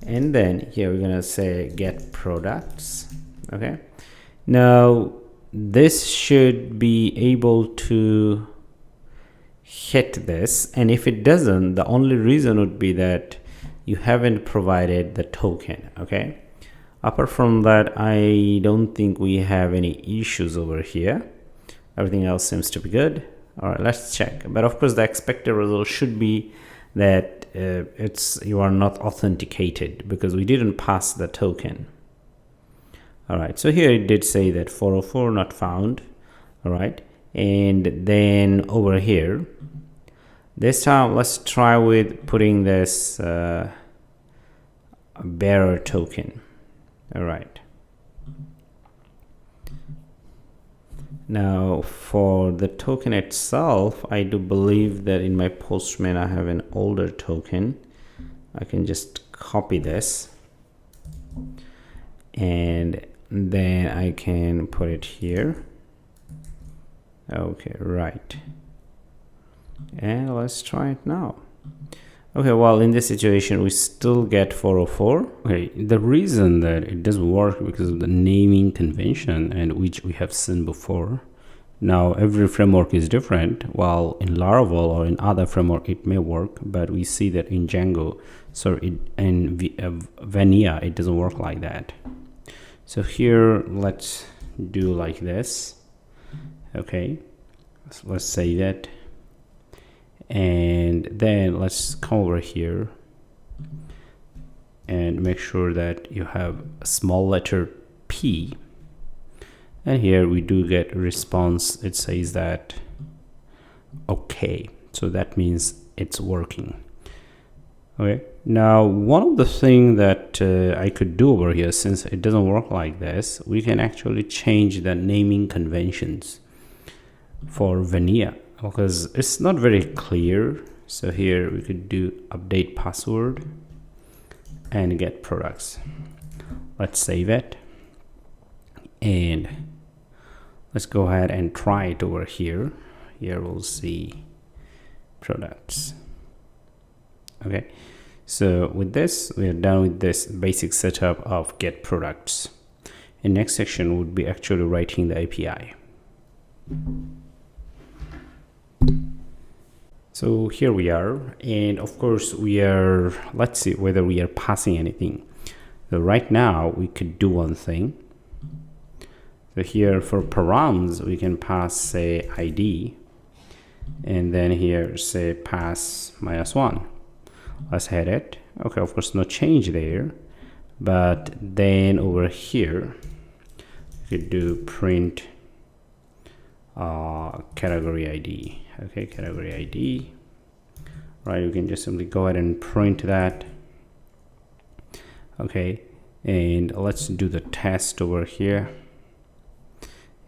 and then here we're gonna say get products. Okay, now this should be able to hit this, and if it doesn't, the only reason would be that you haven't provided the token. Okay, apart from that, I don't think we have any issues over here. Everything else seems to be good. All right, let's check. But of course the expected result should be that you are not authenticated because we didn't pass the token. All right, so here it did say that 404 not found. All right, and then over here this time let's try with putting this bearer token. All right, now for the token itself, I do believe that in my Postman I have an older token. I can just copy this and then I can put it here. Okay, right, and let's try it now. Okay, well, in this situation we still get 404. Okay, the reason that it doesn't work because of the naming convention, and which we have seen before. Now every framework is different. While in Laravel or in other framework it may work, but we see that in Django, in Vania, it doesn't work like that. So here let's do like this. Okay, so let's save it, and then let's come over here and make sure that you have a small letter P, and here we do get a response. It says that okay, so that means it's working. Okay, now one of the things that I could do over here, since it doesn't work like this, we can actually change the naming conventions for Vania because it's not very clear. So here we could do update password and get products. Let's save it and let's go ahead and try it over here. Here we'll see products. Okay, so with this we are done with this basic setup of get products. And next section would be actually writing the API. So here we are, and of course we are, let's see whether we are passing anything. So right now we could do one thing. So here for params we can pass say ID, and then here say pass -1. Let's hit it. Okay, of course no change there, but then over here we could do print category ID. Okay, category ID, right? You can just simply go ahead and print that. Okay, and let's do the test over here,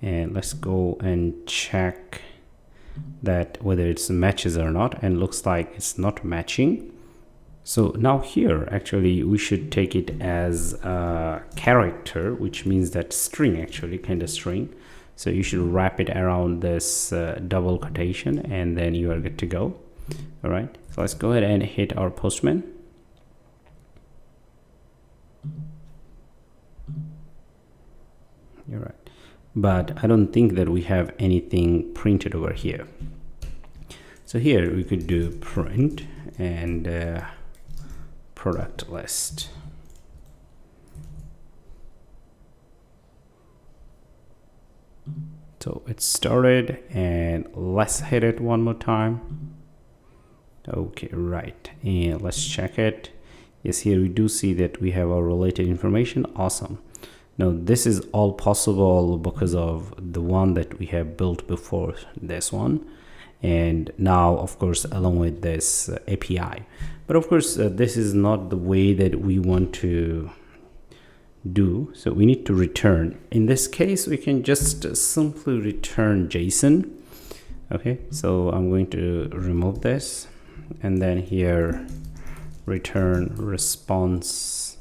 and let's go and check that whether it's matches or not, and looks like it's not matching. So now here actually we should take it as a character, which means that string, actually kind of string. So you should wrap it around this double quotation, and then you are good to go. All right, so let's go ahead and hit our Postman. All right, but I don't think that we have anything printed over here. So here we could do print and product list. So it started, and let's hit it one more time. Okay, right, and let's check it. Yes, here we do see that we have our related information. Awesome. Now this is all possible because of the one that we have built before this one, and now of course along with this API. But of course this is not the way that we want to do, so we need to return. In this case we can just simply return JSON. Okay, so I'm going to remove this, and then here return response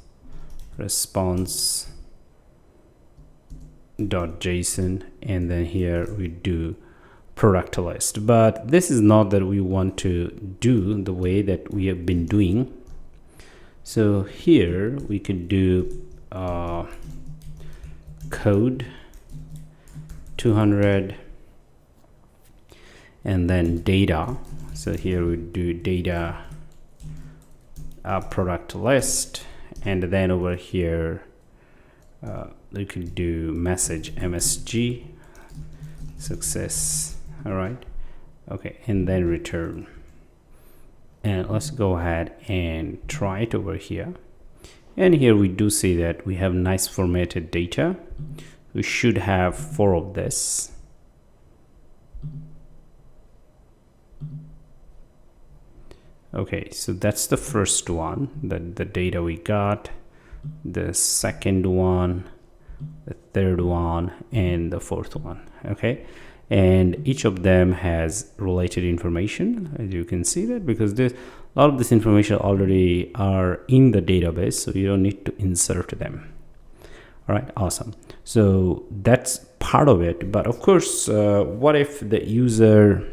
.json, and then here we do product list. But this is not that we want to do the way that we have been doing. So here we could do code 200 and then data. So here we do data product list, and then over here we could do message MSG success. All right, okay, and then return. And let's go ahead and try it over here. And here we do see that we have nice formatted data. We should have 4 of this. Okay, so that's the first one, the data we got, the second one, the third one, and the fourth one. Okay, and each of them has related information, as you can see that, because there's a lot of this information already are in the database, so you don't need to insert them. All right, awesome. So that's part of it. But of course, what if the user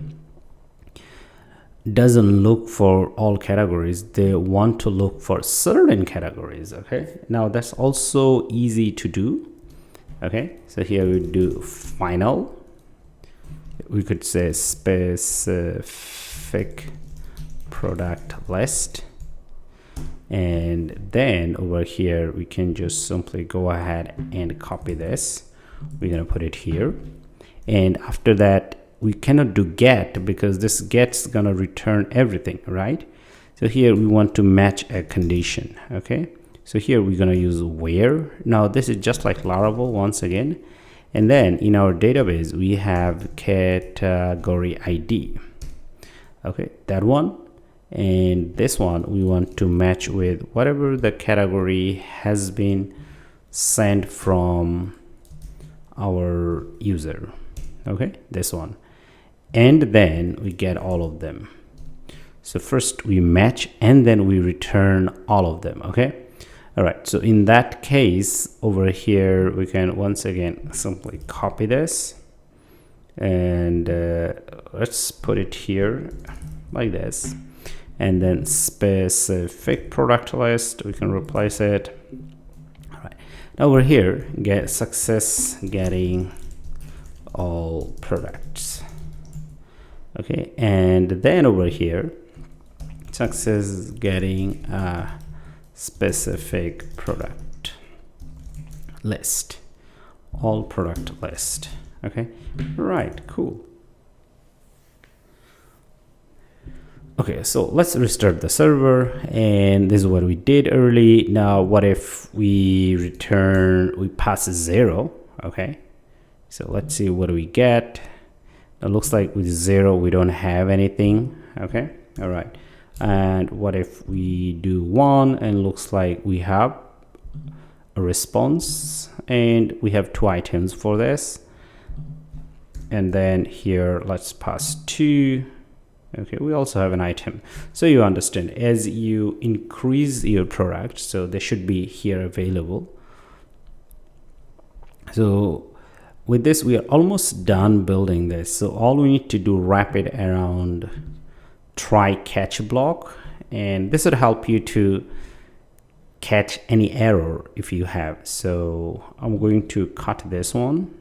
doesn't look for all categories, they want to look for certain categories? Okay, now that's also easy to do. Okay, so here we do final, we could say specific product list, and then over here we can just simply go ahead and copy this. We're gonna put it here, and after that we cannot do get, because this get's gonna return everything, right? So here we want to match a condition. Okay, so here we're gonna use where. Now this is just like Laravel once again, and then in our database we have category ID. Okay, that one, and this one we want to match with whatever the category has been sent from our user. Okay, this one, and then we get all of them. So first we match, and then we return all of them. Okay, all right, so in that case over here we can once again simply copy this, and let's put it here like this, and then specific product list, we can replace it. All right, now over here get success getting all products. Okay, and then over here success getting a specific product list, all product list. Okay, right, cool. Okay, so let's restart the server, and this is what we did early. Now what if we pass 0? Okay, so let's see what do we get. It looks like with 0 we don't have anything. Okay, all right, and what if we do 1, and looks like we have a response, and we have 2 items for this. and then here let's pass 2. Okay, we also have an item. So you understand, as you increase your product, so they should be here available. So with this, we are almost done building this. So all we need to do, wrap it around try catch block, and this would help you to catch any error if you have. So I'm going to cut this one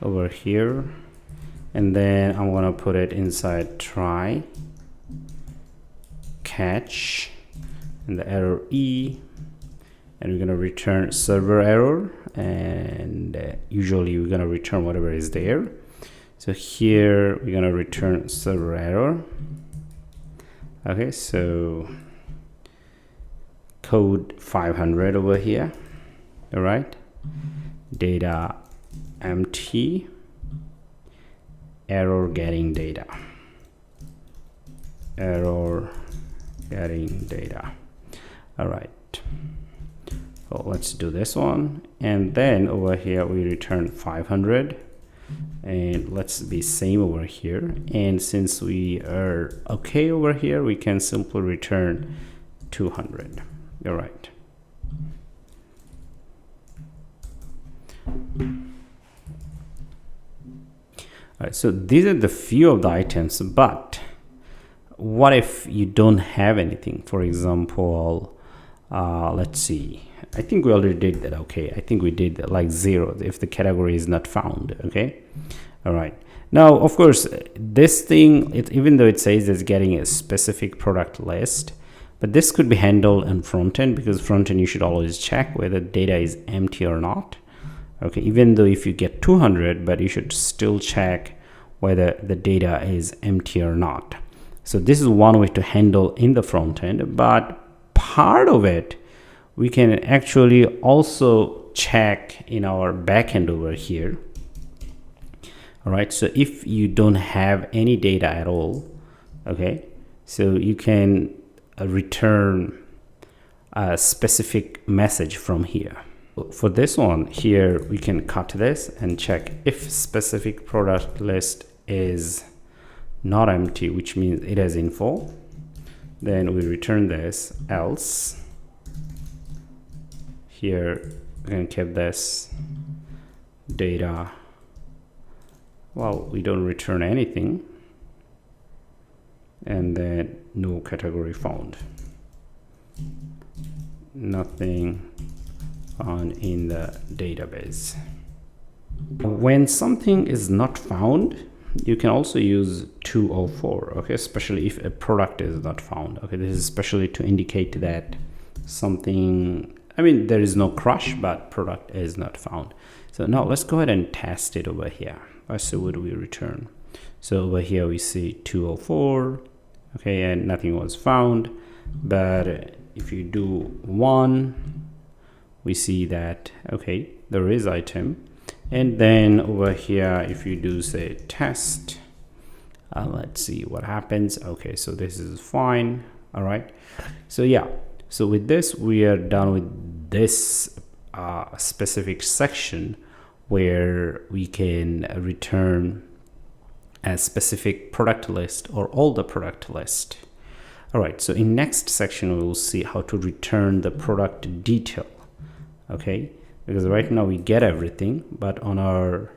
over here, and then I'm going to put it inside try catch and the error E, and we're going to return server error, and usually we're going to return whatever is there. So here we're going to return server error. Okay, so code 500 over here. All right, data empty, error getting data, error getting data. All right, so let's do this one, and then over here we return 500, and let's be same over here. And since we are okay over here, we can simply return 200. All right. All right, so these are the few of the items, but what if you don't have anything? For example, let's see, I think we already did that. Okay, I think we did like 0 if the category is not found. Okay, all right. Now, of course, this thing, even though it says it's getting a specific product list, but this could be handled in front end, because front end you should always check whether data is empty or not. Okay, even though if you get 200, but you should still check whether the data is empty or not. So this is one way to handle in the front end, but part of it we can actually also check in our backend over here. All right, so if you don't have any data at all, okay, so you can return a specific message from here. For this one here, we can cut this and check if specific product list is not empty, which means it has info, then we return this. Else here we can keep this data. Well, we don't return anything, and then no category found, nothing found in the database. When something is not found, you can also use 204. Okay, especially if a product is not found. Okay, this is especially to indicate that something, I mean, there is no crush, but product is not found. So now let's go ahead and test it over here. Let's see what we return. So over here we see 204. Okay, and nothing was found. But if you do 1, we see that, okay, there is item. And then over here, if you do say test, let's see what happens. Okay, so this is fine. All right, so yeah, so with this we are done with this specific section where we can return a specific product list or all the product list. All right, so in next section we will see how to return the product detail. Okay, because right now we get everything, but on our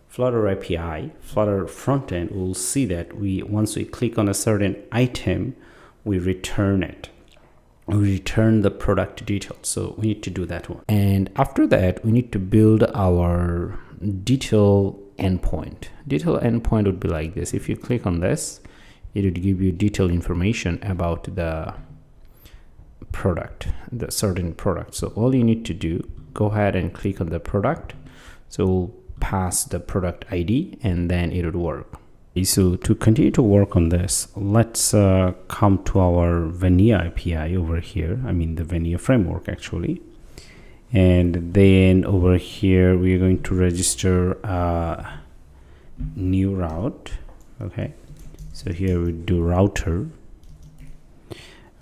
Flutter API, Flutter frontend, we'll see that once we click on a certain item, we return it. We return the product details. So we need to do that one. And after that, we need to build our detail endpoint. Detail endpoint would be like this. If you click on this, it would give you detailed information about the product, the certain product. So all you need to do, go ahead and click on the product. So we'll pass the product ID and then it would work. So to continue to work on this, let's come to our Vania API over here. I mean the Vania framework actually. And then over here, we're going to register a new route. Okay. So here we do router.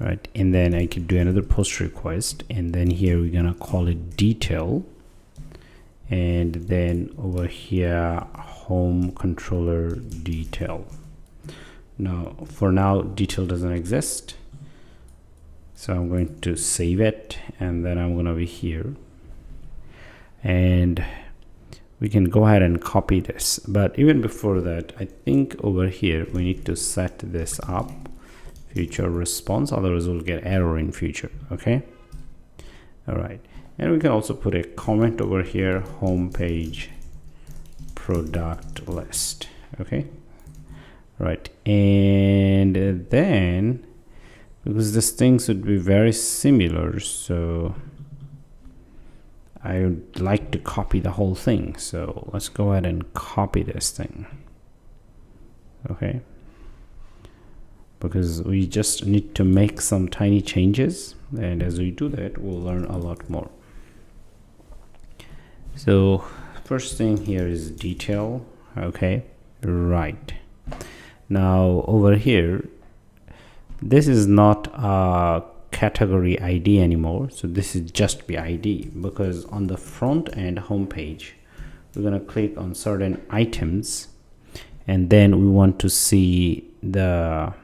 Right, and then I could do another post request, and then here we're gonna call it detail, and then over here home controller detail. Now for now detail doesn't exist, so I'm going to save it, and then I'm going to be here, and we can go ahead and copy this. But even before that, I think over here we need to set this up, future response, otherwise we'll get error in future. Okay, all right. And we can also put a comment over here, home page product list. Okay, right. And then because this thing should be very similar, so I would like to copy the whole thing. So let's go ahead and copy this thing. Okay, because we just need to make some tiny changes, and as we do that we'll learn a lot more. So first thing here is detail. Okay, right. Now over here, this is not a category ID anymore, so this is just the ID, because on the front end homepage we're going to click on certain items, and then we want to see the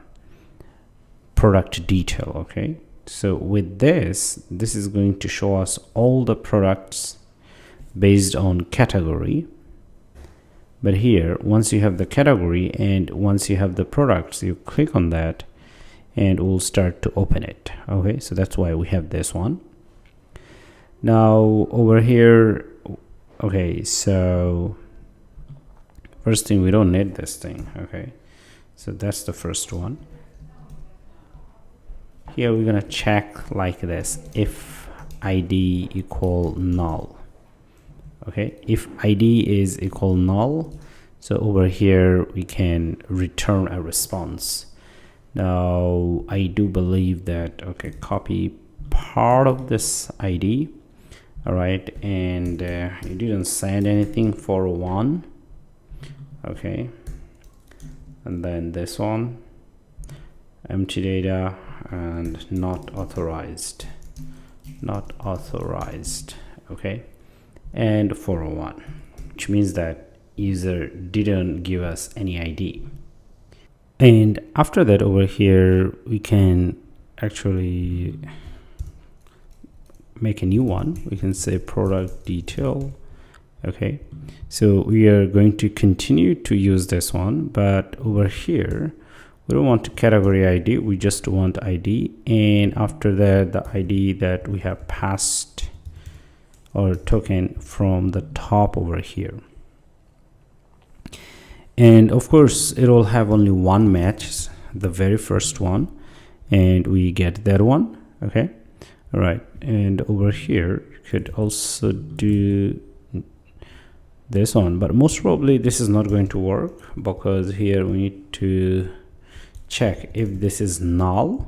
product detail. Okay, so with this is going to show us all the products based on category. But here, once you have the category and once you have the products, you click on that and we'll start to open it. Okay, so that's why we have this one. Now over here, okay, so first thing, we don't need this thing. Okay, so that's the first one. Here we're gonna check like this, if ID equal null. Okay, if ID is equal null, so over here we can return a response. Now I do believe that, okay, copy part of this ID. All right, and you didn't send anything for one. Okay, and then this one, empty data and not authorized. Okay, and 401, which means that user didn't give us any ID. And after that, over here we can actually make a new one. We can say product detail. Okay, so we are going to continue to use this one, but over here we don't want category ID, we just want ID, and after that the ID that we have passed or token from the top over here. And of course it will have only one match, the very first one, and we get that one. Okay, all right. And over here you could also do this one, but most probably this is not going to work, because here we need to check if this is null.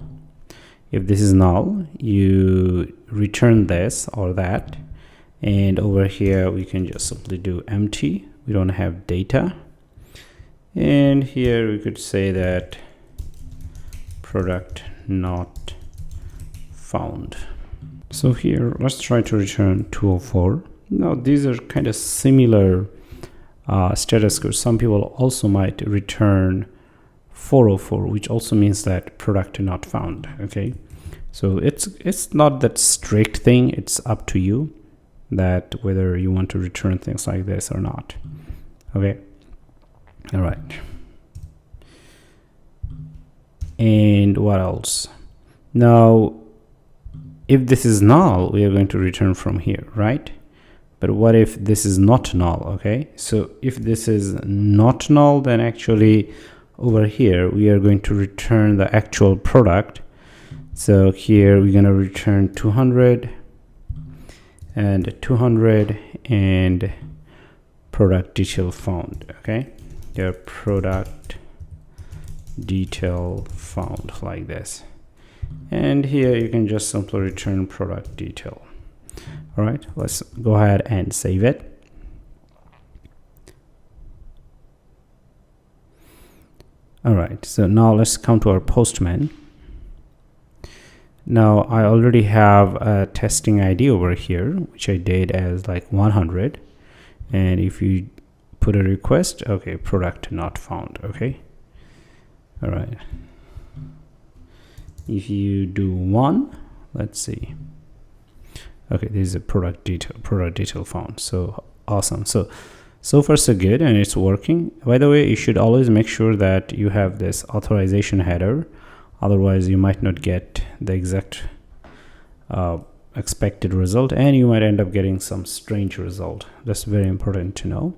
If this is null, you return this or that, and over here we can just simply do empty, we don't have data. And here we could say that product not found. So here let's try to return 204. Now these are kind of similar status codes. Some people also might return 404, which also means that product not found. Okay, so it's not that strict thing, it's up to you that whether you want to return things like this or not. Okay, all right. And what else? Now if this is null, we are going to return from here, right? But what if this is not null? Okay, so if this is not null, then actually over here we are going to return the actual product. So here we're going to return 200 and 200 and product detail found. Okay, your product detail found like this, and here you can just simply return product detail. All right, let's go ahead and save it. All right, so now let's come to our Postman. Now I already have a testing ID over here, which I did as like 100. And if you put a request, okay, product not found. Okay, all right. If you do 1, let's see. Okay, this is a product detail found. So awesome. So far so good, and it's working. By the way, you should always make sure that you have this authorization header, otherwise you might not get the exact expected result, and you might end up getting some strange result. That's very important to know.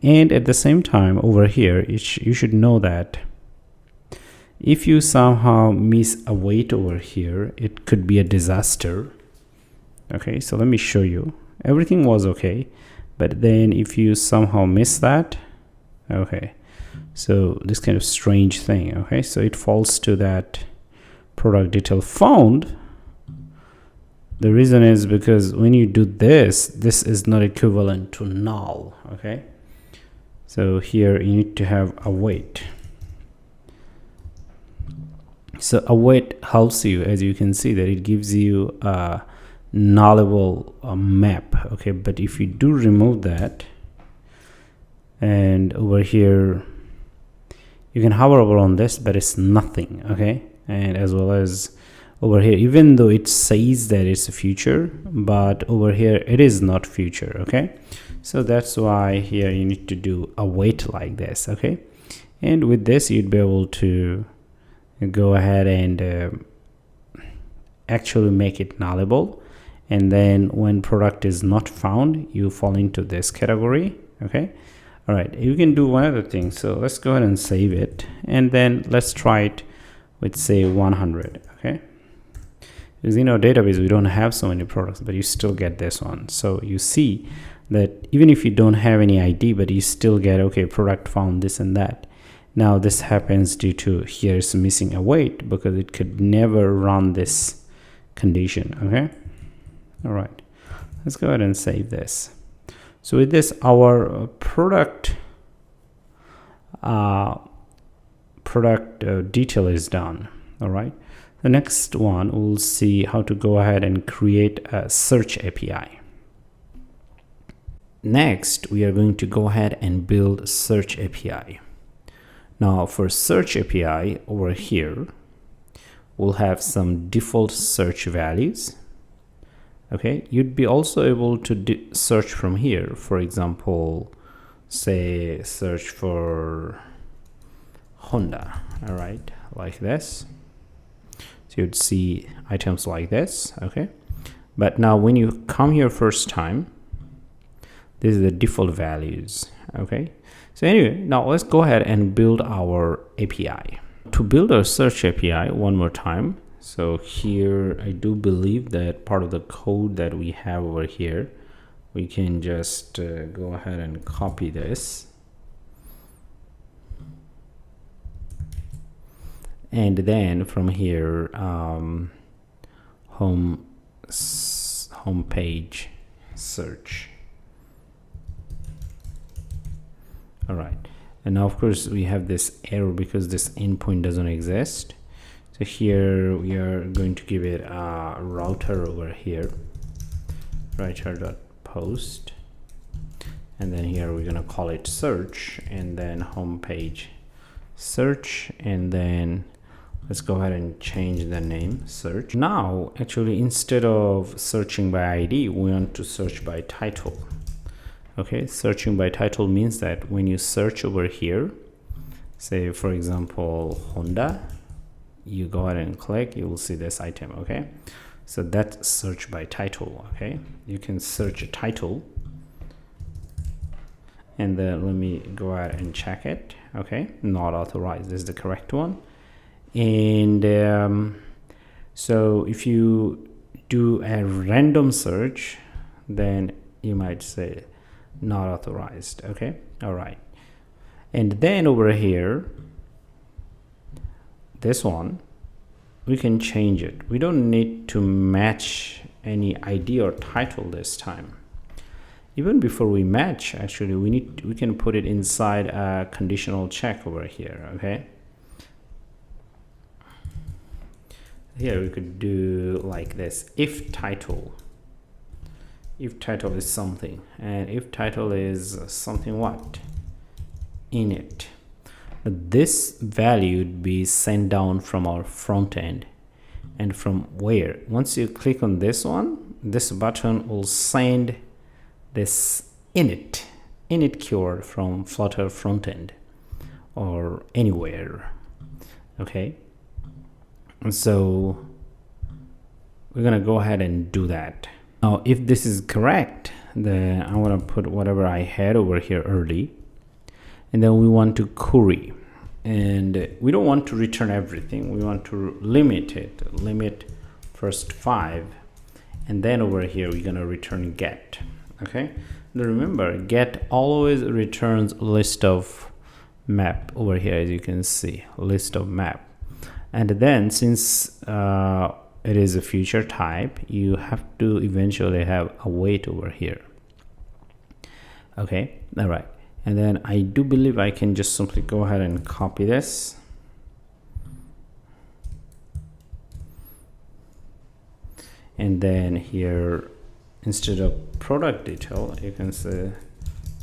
And at the same time, over here, you should know that if you somehow miss a weight over here, it could be a disaster. Okay, so let me show you. Everything was okay, but then if you somehow miss that, okay, so this kind of strange thing. Okay, so it falls to that product detail found. The reason is because when you do this is not equivalent to null. Okay, so here you need to have a weight. So await helps you, as you can see, that it gives you a nullable map. Okay, but if you do remove that, and over here you can hover over on this, but it's nothing. Okay, and as well as over here, even though it says that it's a future, but over here it is not future. Okay, so that's why here you need to do await like this. Okay, and with this you'd be able to go ahead and actually make it nullable, and then when product is not found, you fall into this category. Okay, all right, you can do one other thing. So let's go ahead and save it, and then let's try it with, say, 100. Okay, because in our database we don't have so many products, but you still get this one. So you see that even if you don't have any ID, but you still get, okay, product found, this and that. Now this happens due to here is missing a weight, because it could never run this condition. Okay, all right, let's go ahead and save this. So with this, our product detail is done. All right, the next one, we'll see how to go ahead and create a search API. Next, we are going to go ahead and build search API. Now for search API, over here we'll have some default search values. Okay, you'd be also able to search from here. For example, say search for Honda. All right, like this. So you'd see items like this. Okay, but now when you come here first time, this is the default values. Okay, so anyway, now let's go ahead and build our API. To build our search API one more time, so here I do believe that part of the code that we have over here, we can just go ahead and copy this, and then from here home page search. All right, and now of course we have this error because this endpoint doesn't exist. So here we are going to give it a router over here, router.post, and then here we're going to call it search, and then home page search, and then let's go ahead and change the name search. Now actually, instead of searching by ID, we want to search by title. Okay, searching by title means that when you search over here, say for example Honda, you go ahead and click, you will see this item. Okay, so that's search by title. Okay, you can search a title, and then let me go ahead and check it. Okay, not authorized, this is the correct one. And so if you do a random search, then you might say not authorized. Okay, all right, and then over here, this one, we can change it. We don't need to match any ID or title this time. Even before we match, actually we can put it inside a conditional check over here. Okay, here we could do like this: if title if title is something, and if title is something what init, this value would be sent down from our front end. And from where, once you click on this one, this button will send this init keyword from Flutter front end or anywhere. Okay, and so we're gonna go ahead and do that. Now if this is correct, then I want to put whatever I had over here early, and then we want to query, and we don't want to return everything. We want to limit first 5, and then over here we're gonna return get. Okay, now remember, get always returns list of map over here, as you can see, list of map. And then since it is a feature type, you have to eventually have a wait over here. Okay, all right. And then I do believe I can just simply go ahead and copy this. And then here, instead of product detail, you can say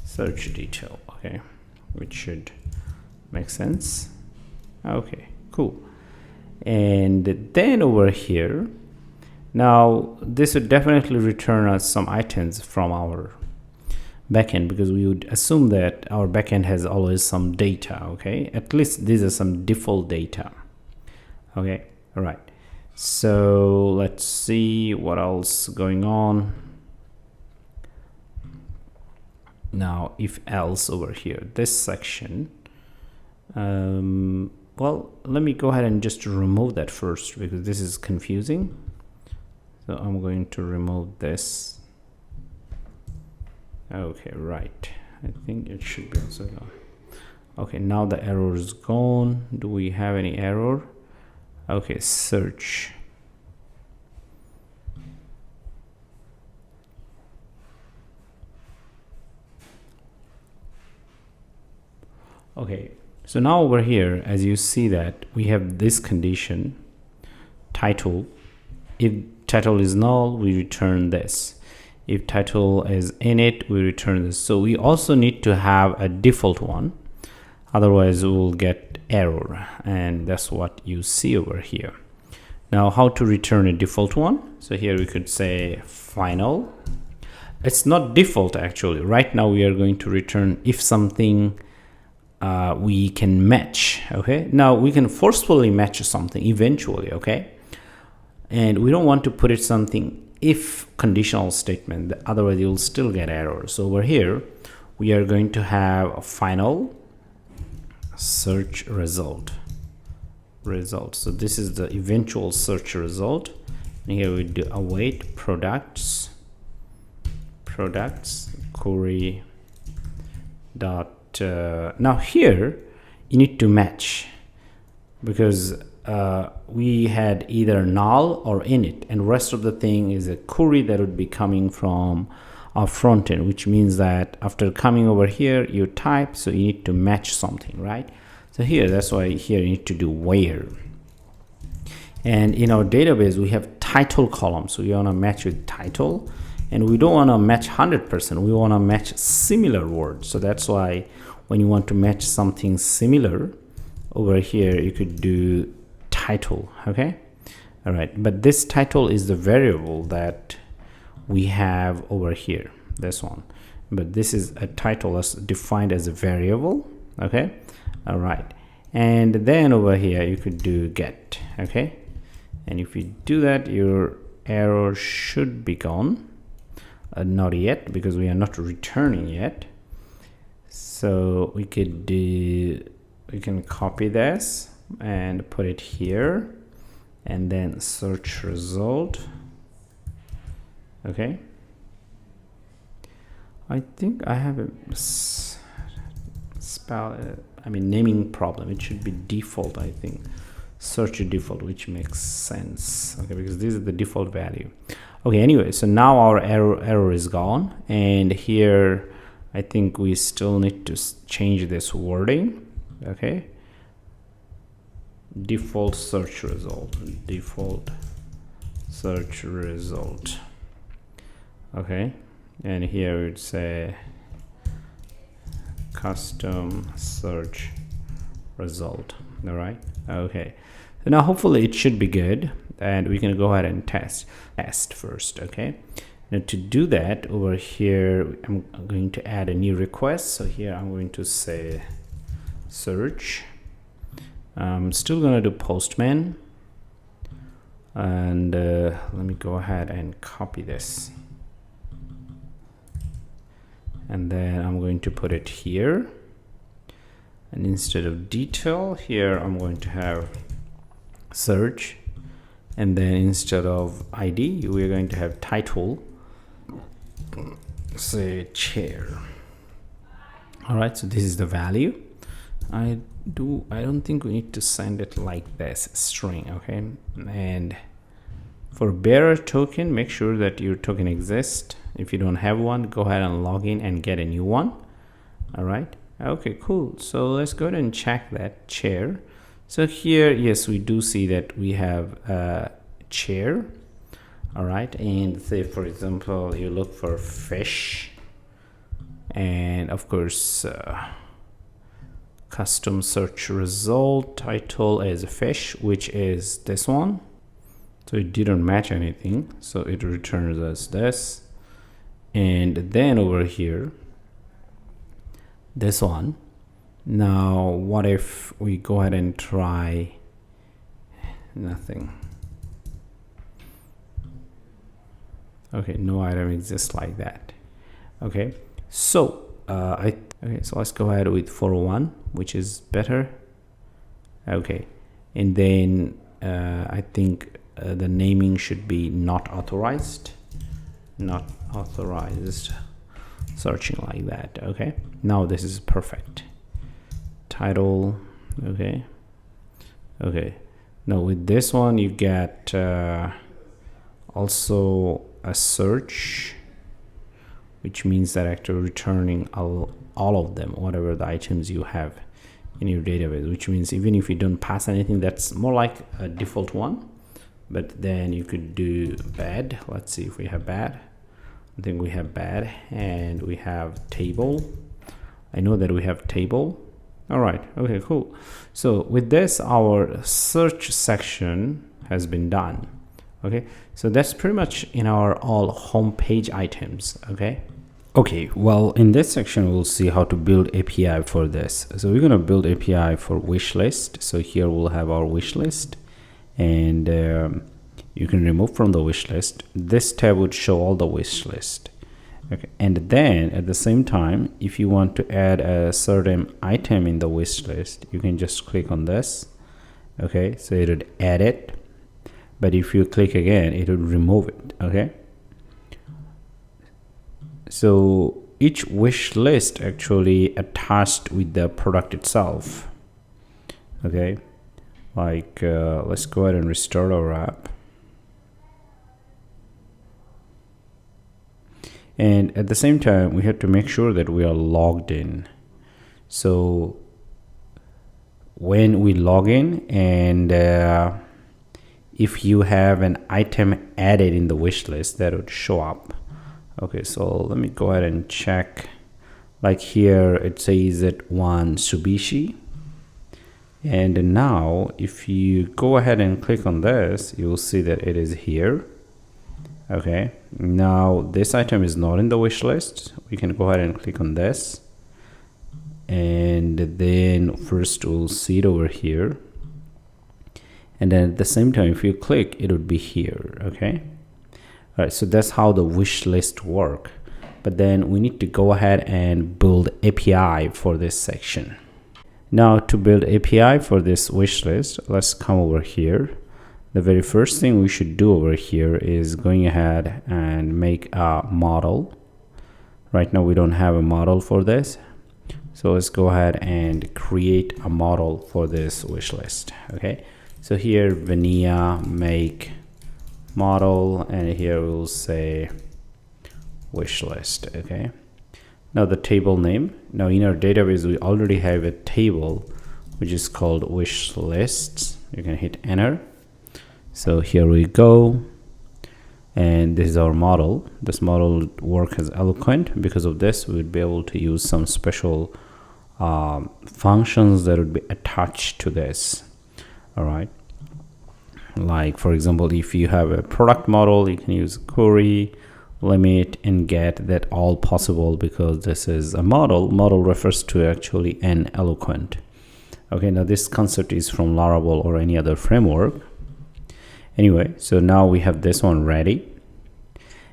search detail. Okay, which should make sense. Okay, cool. And then over here, now this would definitely return us some items from our backend, because we would assume that our backend has always some data. Okay, at least these are some default data. Okay, all right. So let's see what else going on. Now if else over here, this section, well, let me go ahead and just remove that first, because this is confusing. So I'm going to remove this. Okay, right. I think it should be also gone. Okay, now the error is gone. Do we have any error? Okay, search. Okay, so now over here, as you see that we have this condition, title. If title is null, we return this. If title is init, we return this. So we also need to have a default one, otherwise we will get error, and that's what you see over here. Now how to return a default one? So here we could say final. It's not default actually. Right now we are going to return if something we can match. Okay, now we can forcefully match something eventually. Okay, and we don't want to put it something if conditional statement, otherwise you'll still get error. So over here we are going to have a final search result. So this is the eventual search result, and here we do await products query dot now here you need to match, because we had either null or init, and rest of the thing is a query that would be coming from our front end, which means that after coming over here you type, so you need to match something, right? So here, that's why here you need to do where. And in our database we have title column, so we want to match with title, and we don't want to match 100%, we want to match similar words. So that's why when you want to match something similar over here, you could do title. Okay, all right, but this title is the variable that we have over here, this one, but this is a title as defined as a variable. Okay, all right, and then over here you could do get. Okay, and if you do that, your error should be gone. Not yet, because we are not returning yet. So we could do, we can copy this and put it here, and then search result. Okay, I think I have a naming problem. It should be default, I think, search default, which makes sense. Okay, because this is the default value. Okay, anyway, so now our error is gone, and here I think we still need to change this wording. Okay, default search result. Okay, and here it's a custom search result. All right, okay, so now hopefully it should be good, and we can go ahead and test first. Okay, now to do that, over here I'm going to add a new request. So here I'm going to say search. I'm still going to do Postman, and let me go ahead and copy this, and then I'm going to put it here, and instead of detail here I'm going to have search, and then instead of ID we're going to have title, say chair. All right, so this is the value. I don't think we need to send it like this, string. Okay, and for bearer token, make sure that your token exists. If you don't have one, go ahead and log in and get a new one. All right, okay, cool. So let's go ahead and check that chair. So here, yes, we do see that we have a chair. All right, and say for example you look for fish, and of course custom search result title is fish, which is this one. So it didn't match anything, so it returns us this. And then over here, this one. Now what if we go ahead and try nothing? Okay, no item exists like that. Okay, so okay, so let's go ahead with 401, which is better. Okay, and then I think the naming should be not authorized, searching like that. Okay, now this is perfect. Title. Okay, now with this one you get also a search, which means that actually returning all of them, whatever the items you have in your database, which means even if you don't pass anything, that's more like a default one. But then you could do bad. Let's see if we have bad. I think we have bad, and we have table. I know that we have table. All right, okay, cool. So with this, our search section has been done. Okay, so that's pretty much in our all home page items. Okay, well, in this section we'll see how to build API for this. So we're going to build API for wish list. So here we'll have our wish list, and you can remove from the wish list. This tab would show all the wish list. Okay, and then at the same time, if you want to add a certain item in the wish list, you can just click on this. Okay, so it would add it, but if you click again, it would remove it. Okay, so each wish list actually attached with the product itself. Okay, like let's go ahead and restart our app. And at the same time, we have to make sure that we are logged in. So when we log in, and if you have an item added in the wish list, that would show up. Okay, so let me go ahead and check. Like here, it says that one Tsubishi. And now if you go ahead and click on this, you will see that it is here. Okay, now this item is not in the wish list. We can go ahead and click on this, and then first we'll see it over here, and then at the same time, if you click, it would be here. Okay, all right, so that's how the wish list work. But then we need to go ahead and build API for this section. Now to build API for this wish list, let's come over here. The very first thing we should do over here is going ahead and make a model. Right now we don't have a model for this, so let's go ahead and create a model for this wish list. Okay, so here Vania make model, and here we'll say wish list. Okay, now the table name. Now in our database we already have a table which is called wish lists. You can hit enter. So here we go, and this is our model. This model would work as eloquent. Because of this, we would be able to use some special functions that would be attached to this. All right, like for example, if you have a product model, you can use query, limit, and get. That all possible because this is a model. Model refers to actually an eloquent. Okay, now this concept is from Laravel or any other framework. Anyway, so now we have this one ready,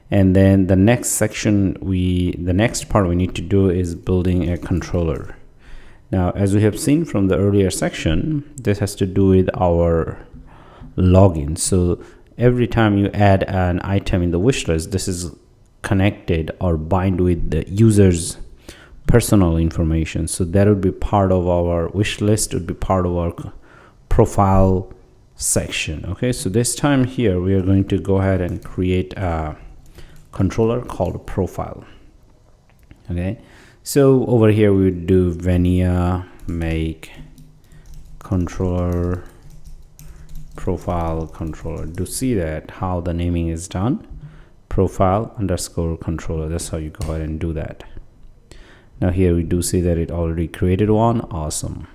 and then the next section, the next part we need to do is building a controller. Now, as we have seen from the earlier section, this has to do with our login. So every time you add an item in the wish list, this is connected or bind with the user's personal information. So that would be part of our wish list, would be part of our profile section. Okay, so this time here we are going to go ahead and create a controller called profile. Okay, so over here we would do Vania make controller profile controller. To see that how the naming is done, profile underscore controller. That's how you go ahead and do that. Now here we do see that it already created one. Awesome.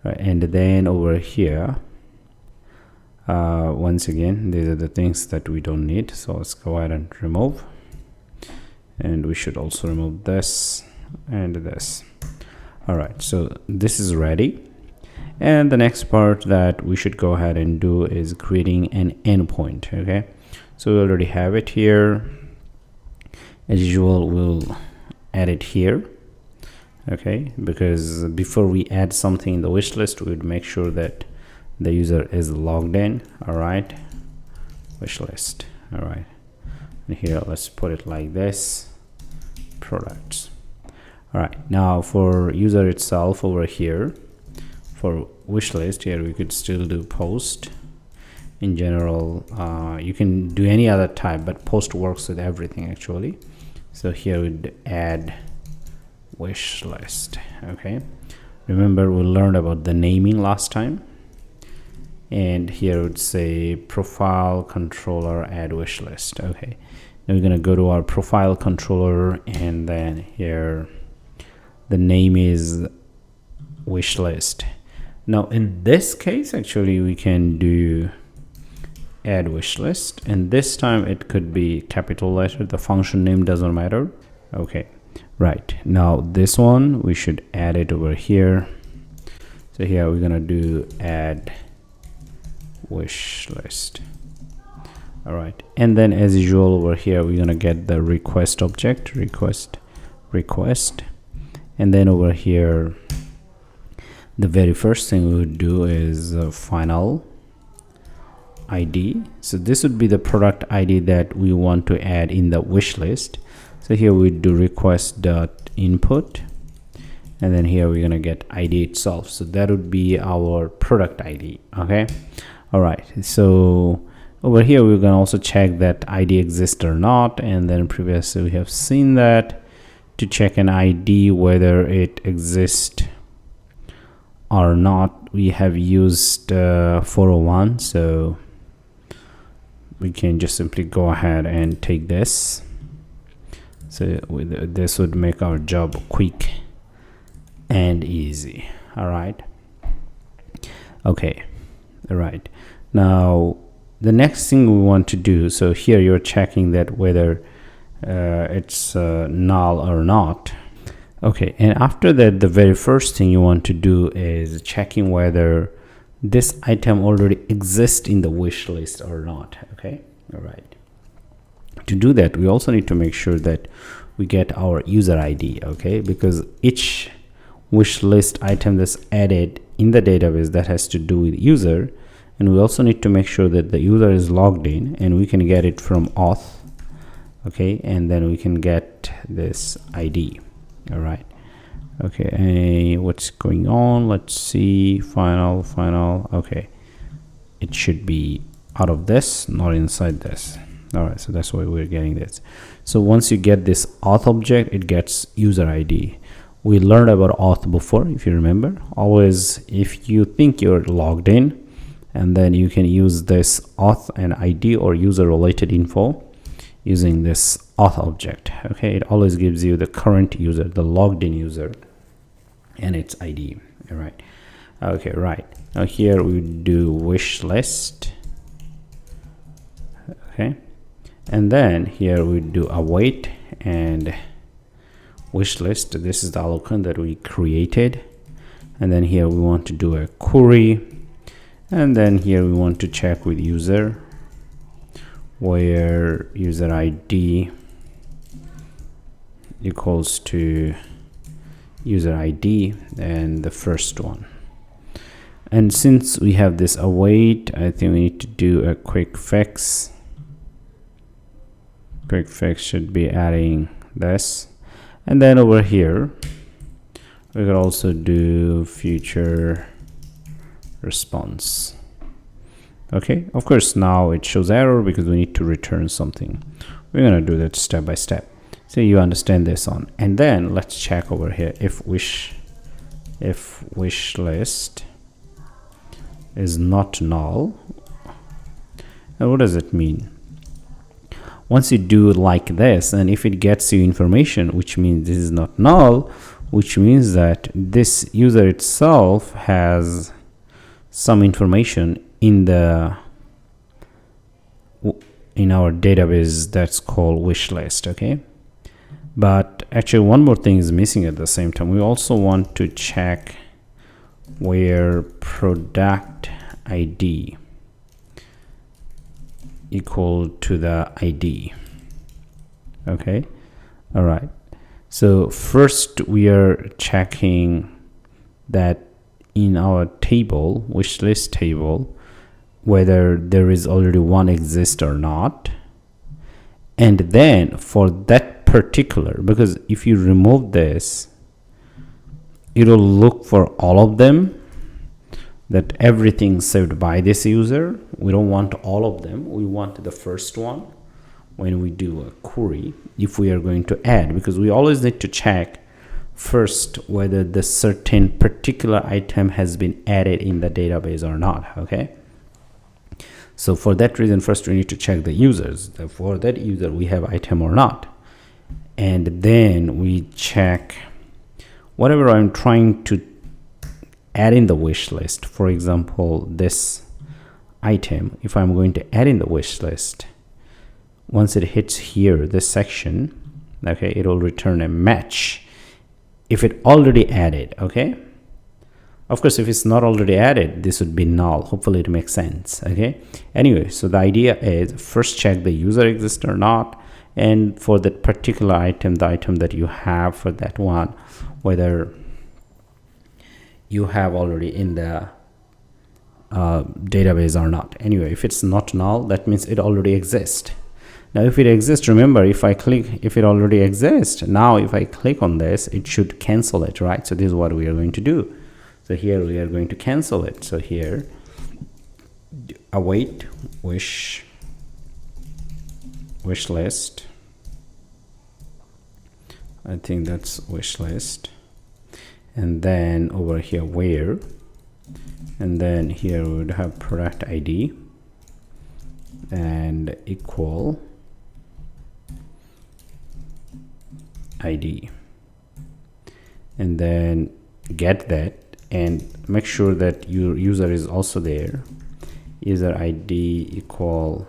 Right, and then over here, once again, these are the things that we don't need, so let's go ahead and remove. And we should also remove this and this. All right, so this is ready. And the next part that we should go ahead and do is creating an endpoint. Okay, so we already have it here. As usual, we'll add it here. Okay, because before we add something in the wish list, we would make sure that the user is logged in. All right, wish list. All right, and here let's put it like this, products. All right, now for user itself over here, for wish list here, we could still do post. In general, you can do any other type, but post works with everything actually. So here we'd add wish list. Okay, remember we learned about the naming last time, and here would say profile controller add wish list. Okay, now we're gonna go to our profile controller, and then here the name is wish list. Now in this case, actually we can do add wish list, and this time it could be capital letter. The function name doesn't matter. Okay, right, now this one we should add it over here. So here we're gonna do add wish list. All right, and then as usual over here we're gonna get the request object, request, and then over here the very first thing we would do is final ID. So this would be the product ID that we want to add in the wish list. So here we do request dot input, and then here we're gonna get ID itself. So that would be our product ID. Okay, all right, so over here we're gonna also check that ID exists or not, and then previously we have seen that to check an ID whether it exists or not, we have used 401. So we can just simply go ahead and take this. So this would make our job quick and easy. All right, okay, all right, now the next thing we want to do, so here you're checking that whether it's null or not. Okay, and after that, the very first thing you want to do is checking whether this item already exists in the wish list or not. Okay, all right, to do that we also need to make sure that we get our user ID. Okay, because each wish list item that's added in the database that has to do with user, and we also need to make sure that the user is logged in, and we can get it from auth. Okay, and then we can get this ID. All right, okay, what's going on? Let's see, final. Okay, it should be out of this, not inside this. All right, so that's why we're getting this. So once you get this auth object, it gets user ID. We learned about auth before, if you remember. Always, if you think you're logged in and then you can use this auth and ID or user related info using this auth object. Okay, it always gives you the current user, the logged in user, and its ID. All right. Okay, right. Now here we do wish list. Okay, and then here we do await and wish list. This is the allocant that we created, and then here we want to do a query, and then here we want to check with user, where user ID equals to user ID and the first one. And since we have this await, I think we need to do a quick fix. Quick fix should be adding this, and then over here we could also do future response. Okay, of course now it shows error because we need to return something. We're gonna do that step by step, so you understand this on. And then let's check over here if wish list is not null. And what does it mean? Once you do like this, and if it gets you information which means this is not null, which means that this user itself has some information in our database that's called wish list. Okay, but actually one more thing is missing at the same time. We also want to check where product ID equal to the ID. Okay, all right. So first we are checking that in our table, wish list table, whether there is already one exist or not. And then for that particular, because if you remove this, it will look for all of them, that everything saved by this user. We don't want all of them, we want the first one when we do a query, if we are going to add, because we always need to check first whether the certain particular item has been added in the database or not. Okay, so for that reason first we need to check the users, for that user we have item or not, and then we check whatever I'm trying to add in the wish list. For example, this item, if I'm going to add in the wish list, once it hits here, this section, okay, it will return a match if it already added. Okay, of course if it's not already added, this would be null. Hopefully it makes sense. Okay, anyway, so the idea is first check the user exists or not, and for that particular item, the item that you have for that one, whether you have already in the database or not. Anyway, if it's not null, that means it already exists. Now if it exists, remember, if I click, if it already exists, now if I click on this, it should cancel it, right? So this is what we are going to do. So here we are going to cancel it. So here await wish list, I think that's wish list, and then over here where, and then here we would have product ID and equal ID, and then get that and make sure that your user is also there. User ID equal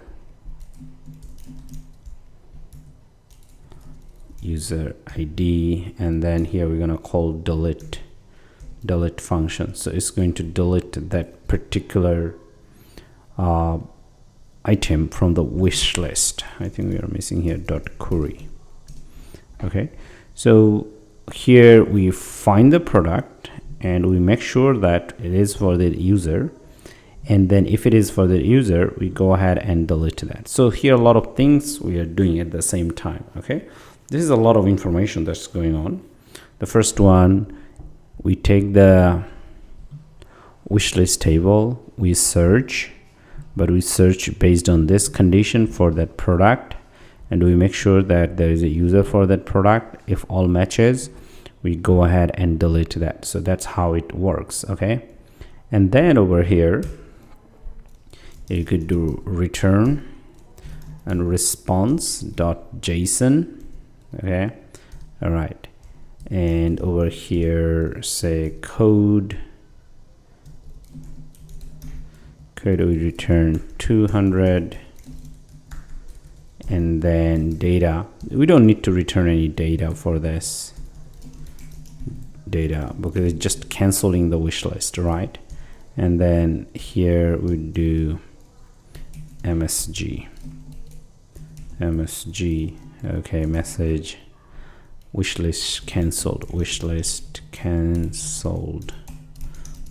user ID, and then here we're gonna call delete function. So it's going to delete that particular item from the wish list. I think we are missing here .query. Okay, so here we find the product and we make sure that it is for the user, and then if it is for the user, we go ahead and delete that. So here a lot of things we are doing at the same time. Okay, this is a lot of information that's going on. The first one, we take the wish list table, we search, but we search based on this condition for that product, and we make sure that there is a user for that product. If all matches, we go ahead and delete that. So that's how it works. Okay, and then over here You could do return and response.json. Okay, all right, and over here say code we return 200, and then data. We don't need to return any data for this data because it's just canceling the wish list, right? And then here we do msg, okay, message wishlist cancelled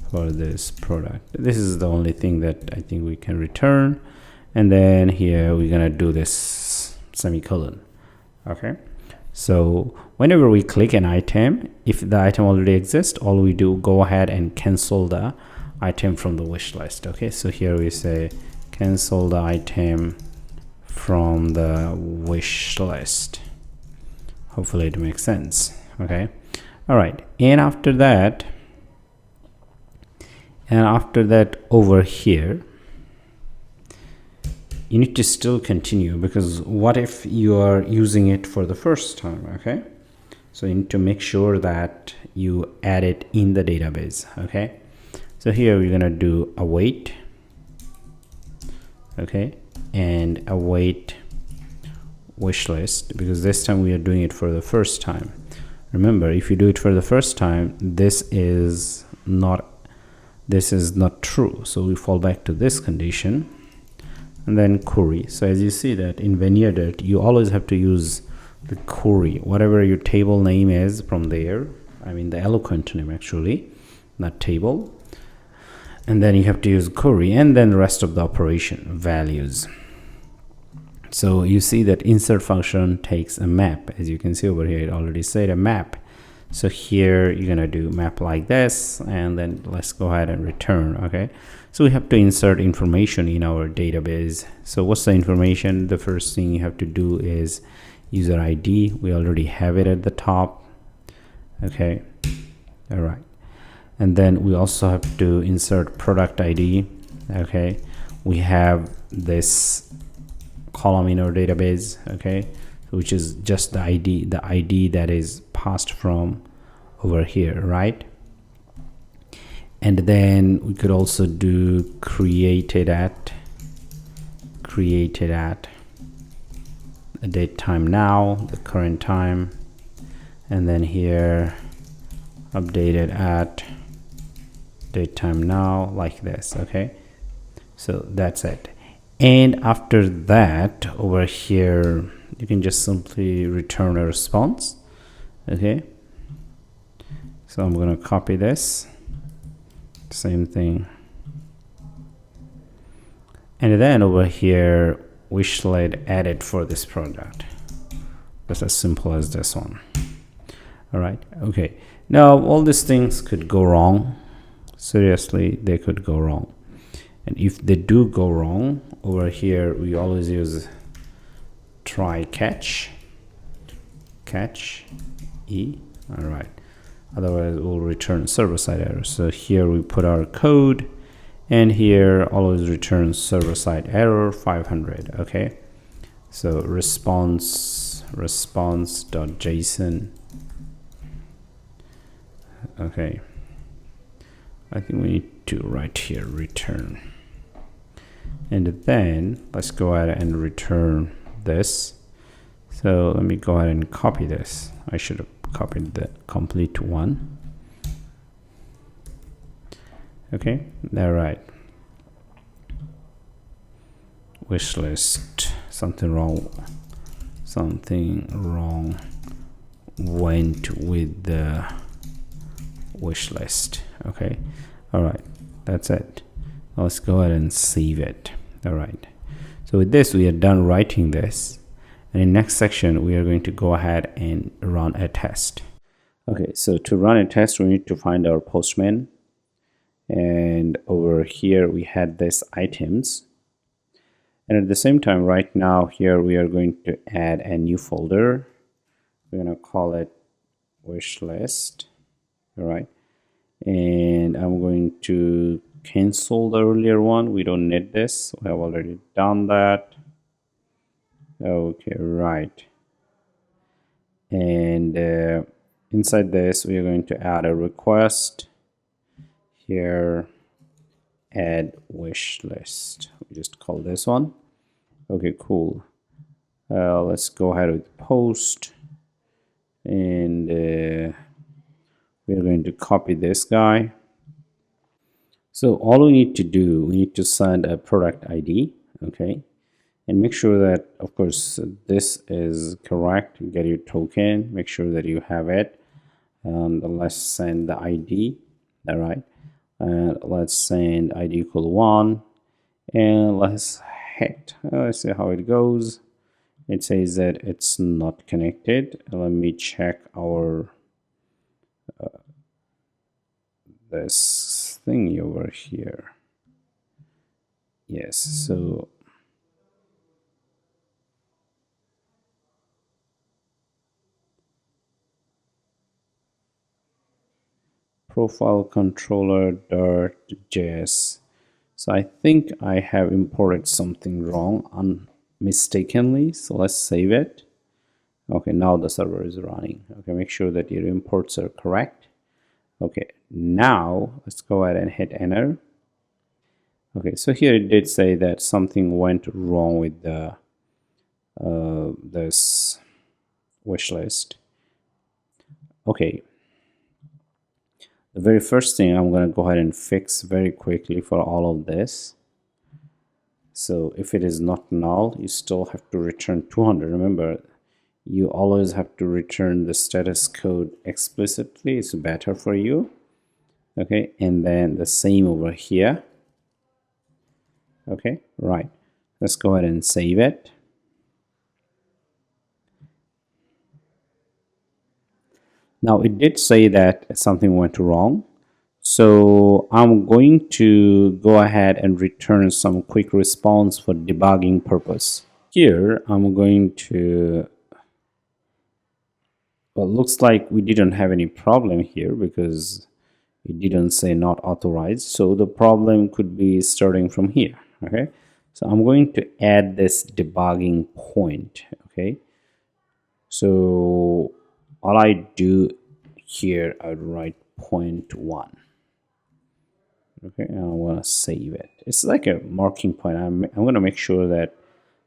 for this product. This is the only thing that I think we can return. And then here we're gonna do this semicolon. Okay, so whenever we click an item, if the item already exists, all we do, go ahead and cancel the item from the wish list. Okay, so here we say cancel the item from the wish list. Hopefully it makes sense. Okay, all right, and after that over here you need to still continue, because what if you are using it for the first time? Okay, so you need to make sure that you add it in the database. Okay, so here we're gonna do await, okay, and await wish list, because this time we are doing it for the first time. Remember, if you do it for the first time, this is not true, so we fall back to this condition and then query. So as you see that in Vania, you always have to use the query, whatever your table name is from there. I mean the eloquent name actually, not table. And then you have to use query, and then the rest of the operation values. So you see that insert function takes a map. As you can see over here, it already said a map. So here you're gonna do map like this, and then let's go ahead and return. Okay, so we have to insert information in our database. So what's the information? The first thing you have to do is user ID. We already have it at the top. Okay, all right, and then we also have to insert product ID. Okay, we have this column in our database, okay, which is just the ID that is passed from over here, right? And then we could also do created at the date time now, the current time, and then here updated at date time now, like this. Okay, so that's it. And after that, over here you can just simply return a response. Okay, so I'm going to copy this, same thing, and then over here wish list added for this product. Just as simple as this one. All right, okay, now all these things could go wrong. Seriously, they could go wrong, and if they do go wrong, over here we always use try catch e. All right, otherwise we'll return server-side error. So here we put our code, and here always return server-side error 500. Okay, so response.json. Okay, I think we need to write here return, and then let's go ahead and return this. So let me go ahead and copy this. I should have copied the complete one. Okay, all right, wish list, something wrong went with the wish list. Okay, all right, that's it. Let's go ahead and save it. All right, so with this we are done writing this, and in next section we are going to go ahead and run a test. Okay, so to run a test we need to find our Postman, and over here we had this items, and at the same time right now here we are going to add a new folder. We're going to call it wish list. All right, and I'm going to cancel the earlier one. We don't need this. We have already done that. Okay, right. And inside this, we are going to add a request here, add wish list. We just call this one. Okay, cool. Let's go ahead with post, and we are going to copy this guy. So all we need to do, we need to send a product ID, okay, and make sure that, of course, this is correct. Get your token, make sure that you have it, and let's send the ID. All right, and let's send ID equal 1, and let's hit. Let's see how it goes. It says that it's not connected. Let me check our this thing over here. Yes, so profile controller.js. So I think I have imported something wrong mistakenly. So let's save it. Okay, now the server is running. Okay, make sure that your imports are correct. Okay, now let's go ahead and hit enter. Okay, so here it did say that something went wrong with the this wish list. Okay, the very first thing I'm going to go ahead and fix very quickly for all of this. So if it is not null, you still have to return 200. Remember, you always have to return the status code explicitly. It's better for you. Okay, and then the same over here. Okay, right. Let's go ahead and save it. Now it did say that something went wrong. So I'm going to go ahead and return some quick response for debugging purpose. Here I'm going to, well, looks like we didn't have any problem here because it didn't say not authorized. So the problem could be starting from here. Okay, so I'm going to add this debugging point. Okay, so all I do here, I would write point 1. Okay, and I want to save it. It's like a marking point. I'm going to make sure that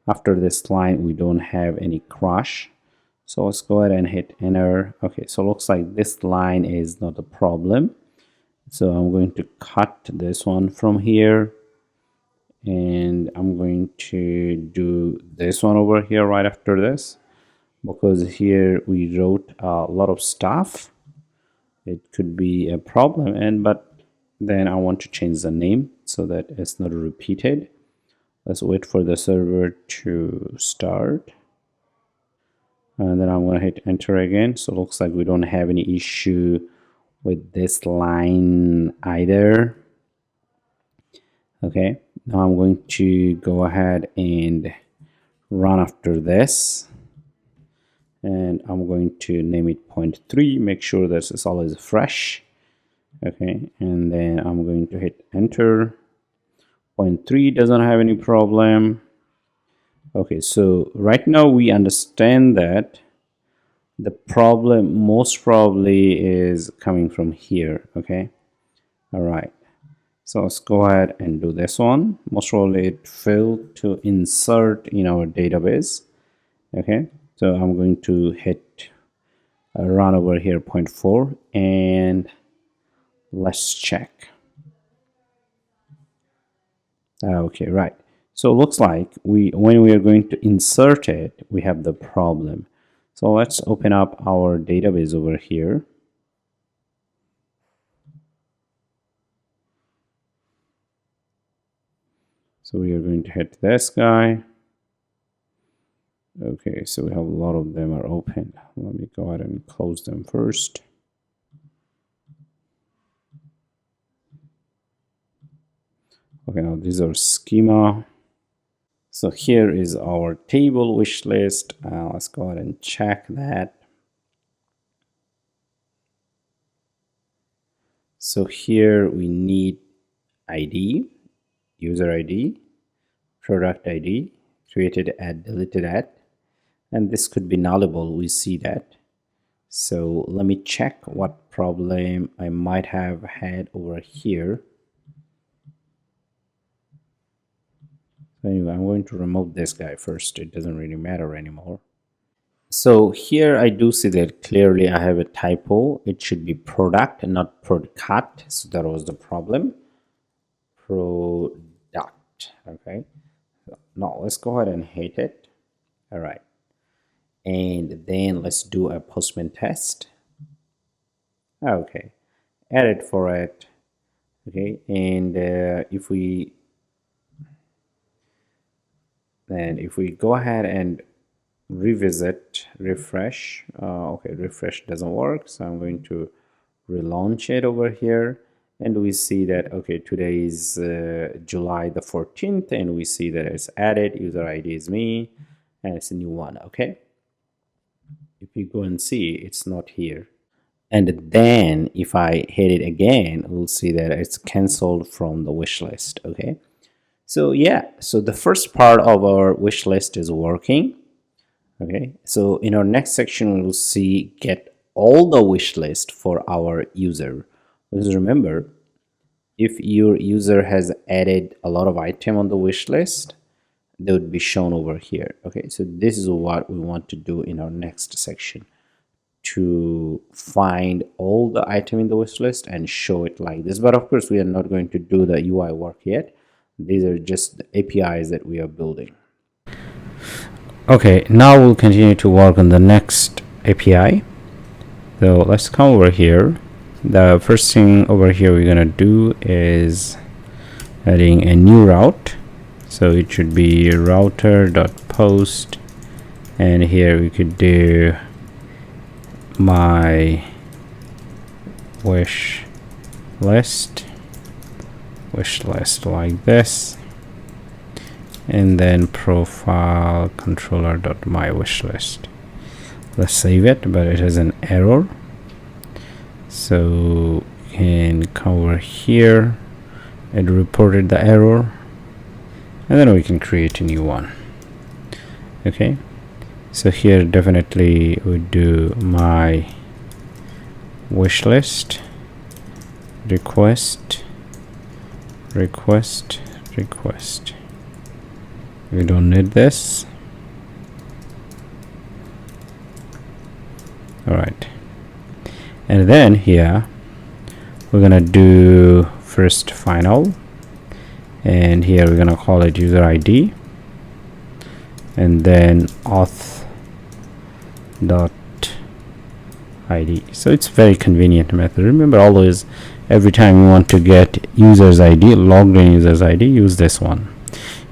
after this line we don't have any crash. So let's go ahead and hit enter. Okay, so it looks like this line is not a problem. So I'm going to cut this one from here, and I'm going to do this one over here right after this, because here we wrote a lot of stuff. It could be a problem, but then I want to change the name so that it's not repeated. Let's wait for the server to start, and then I'm going to hit enter again. So it looks like we don't have any issue with this line either. Okay, now I'm going to go ahead and run after this, and I'm going to name it point 3. Make sure that it's always fresh. Okay, and then I'm going to hit enter. Point 3 doesn't have any problem. Okay, so right now we understand that the problem most probably is coming from here. Okay, all right, so let's go ahead and do this one. Most probably it failed to insert in our database. Okay, so I'm going to hit run over here point 4, and let's check. Okay, right. So it looks like when we are going to insert it, we have the problem. So let's open up our database over here. So we are going to hit this guy. Okay, so we have a lot of them are open. Let me go ahead and close them first. Okay, now these are schema. So here is our table wish list. Let's go ahead and check that. So here we need ID, user ID, product ID, created ad, deleted ad, and this could be nullable. We see that. So let me check what problem I might have had over here. So anyway, I'm going to remove this guy first. It doesn't really matter anymore. So here I do see that clearly I have a typo. It should be product and not product. So that was the problem. Product. Okay. So now let's go ahead and hit it. All right. And then let's do a Postman test. Okay. Edit for it. Okay. And if we go ahead and revisit, refresh, okay, refresh doesn't work, so I'm going to relaunch it over here, and we see that okay, today is July the 14th, and we see that it's added, user ID is me, and it's a new one. Okay, if you go and see, it's not here. And then if I hit it again, we'll see that it's canceled from the wish list. Okay, so yeah, so the first part of our wish list is working. Okay, so in our next section, we'll see get all the wish list for our user. Because remember, if your user has added a lot of item on the wish list, they would be shown over here. Okay, so this is what we want to do in our next section, to find all the item in the wish list and show it like this. But of course, we are not going to do the UI work yet. These are just the APIs that we are building. Okay, now we'll continue to work on the next API. So let's come over here. The first thing over here we're gonna do is adding a new route. So it should be router.post, and here we could do my wish list like this, and then profile controller.myWishList. Let's save it, but it has an error, so you can come over here. It reported the error, and then we can create a new one. Okay, so here definitely we do my wish list request. We don't need this. All right, and then here we're gonna do first final, and here we're gonna call it user ID, and then auth dot ID. So it's very convenient method. Remember, always every time you want to get user's ID, logged in user's ID, use this one.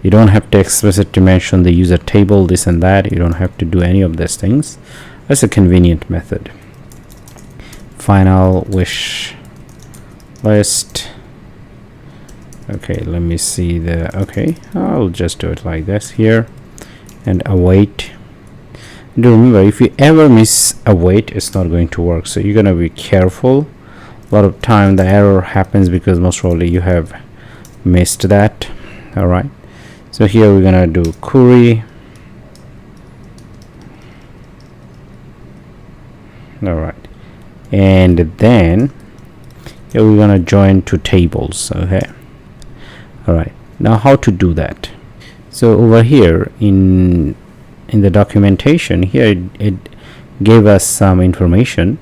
You don't have to explicitly mention the user table, this and that. You don't have to do any of these things. That's a convenient method. Final wish list. Okay, let me see the, okay, I'll just do it like this here, and await. Do remember, if you ever miss await, it's not going to work, so you're gonna be careful. A lot of time the error happens because most probably you have missed that. All right, so here we're gonna do query. All right, and then here we're gonna join two tables. Okay, all right, now how to do that? So over here in the documentation here, it gave us some information.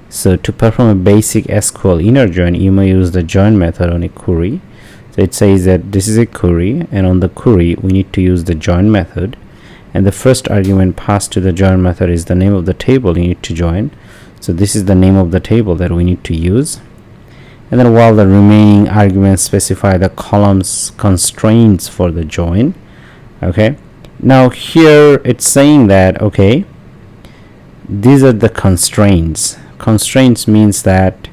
So to perform a basic SQL inner join, you may use the join method on a query. So it says that this is a query, and on the query we need to use the join method, and the first argument passed to the join method is the name of the table you need to join. So this is the name of the table that we need to use, and then while the remaining arguments specify the columns constraints for the join. Okay, now here it's saying that okay, these are the constraints. Constraints means that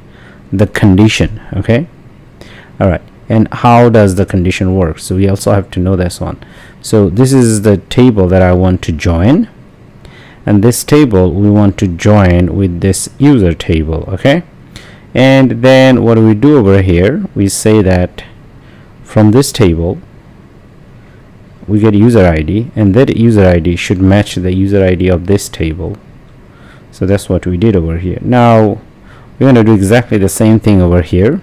the condition. Okay, all right, and how does the condition work? So we also have to know this one. So this is the table that I want to join, and this table we want to join with this user table. Okay, and then what do we do over here? We say that from this table we get user ID, and that user ID should match the user ID of this table. So that's what we did over here. Now we're going to do exactly the same thing over here.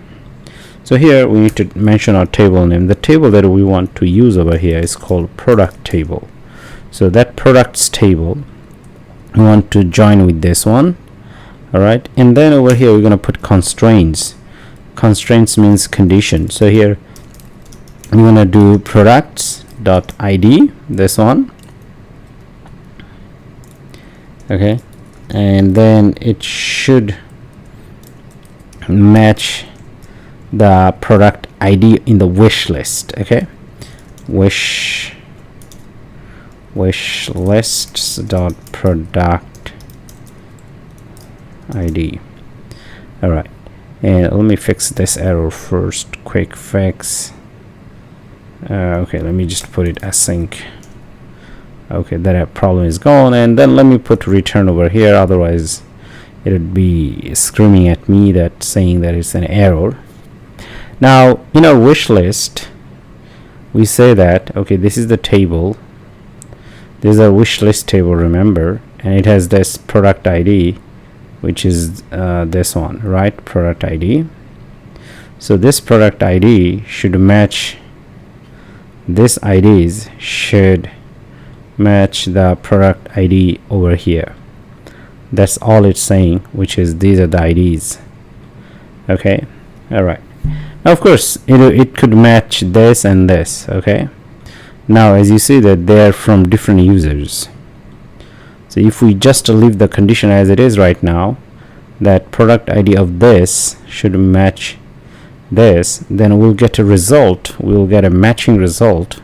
So here we need to mention our table name. The table that we want to use over here is called product table. So that products table we want to join with this one. Alright, and then over here we're going to put constraints. Constraints means condition. So here we're going to do products.id, this one. Okay, and then it should match the product ID in the wish list. Okay, wish lists dot product ID. All right, and let me fix this error first. Quick fix. Okay, let me just put it async. Okay, that problem is gone, and then let me put return over here, otherwise it would be screaming at me that saying that it's an error. Now in our wish list we say that okay, this is the table, this is our wish list table, remember, and it has this product ID, which is this one, right? Product ID. So this product ID should match, this IDs should match the product ID over here. That's all it's saying, which is these are the IDs. Okay, all right. Now of course it could match this and this. Okay, now as you see that they're from different users. So if we just leave the condition as it is right now, that product ID of this should match this, then we'll get a result, we'll get a matching result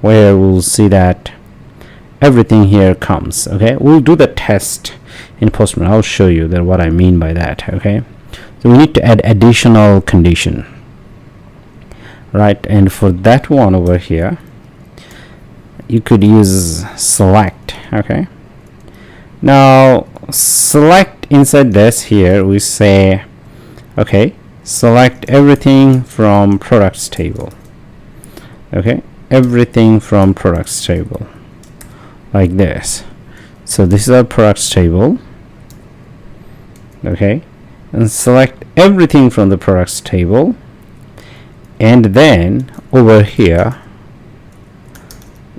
where we'll see that everything here comes. Okay, we'll do the test in Postman. I'll show you that what I mean by that. Okay, so we need to add additional condition, right? And for that one over here you could use select. Okay, now select, inside this here we say okay, select everything from products table. Okay, everything from products table, like this. So this is our products table. Okay, and select everything from the products table, and then over here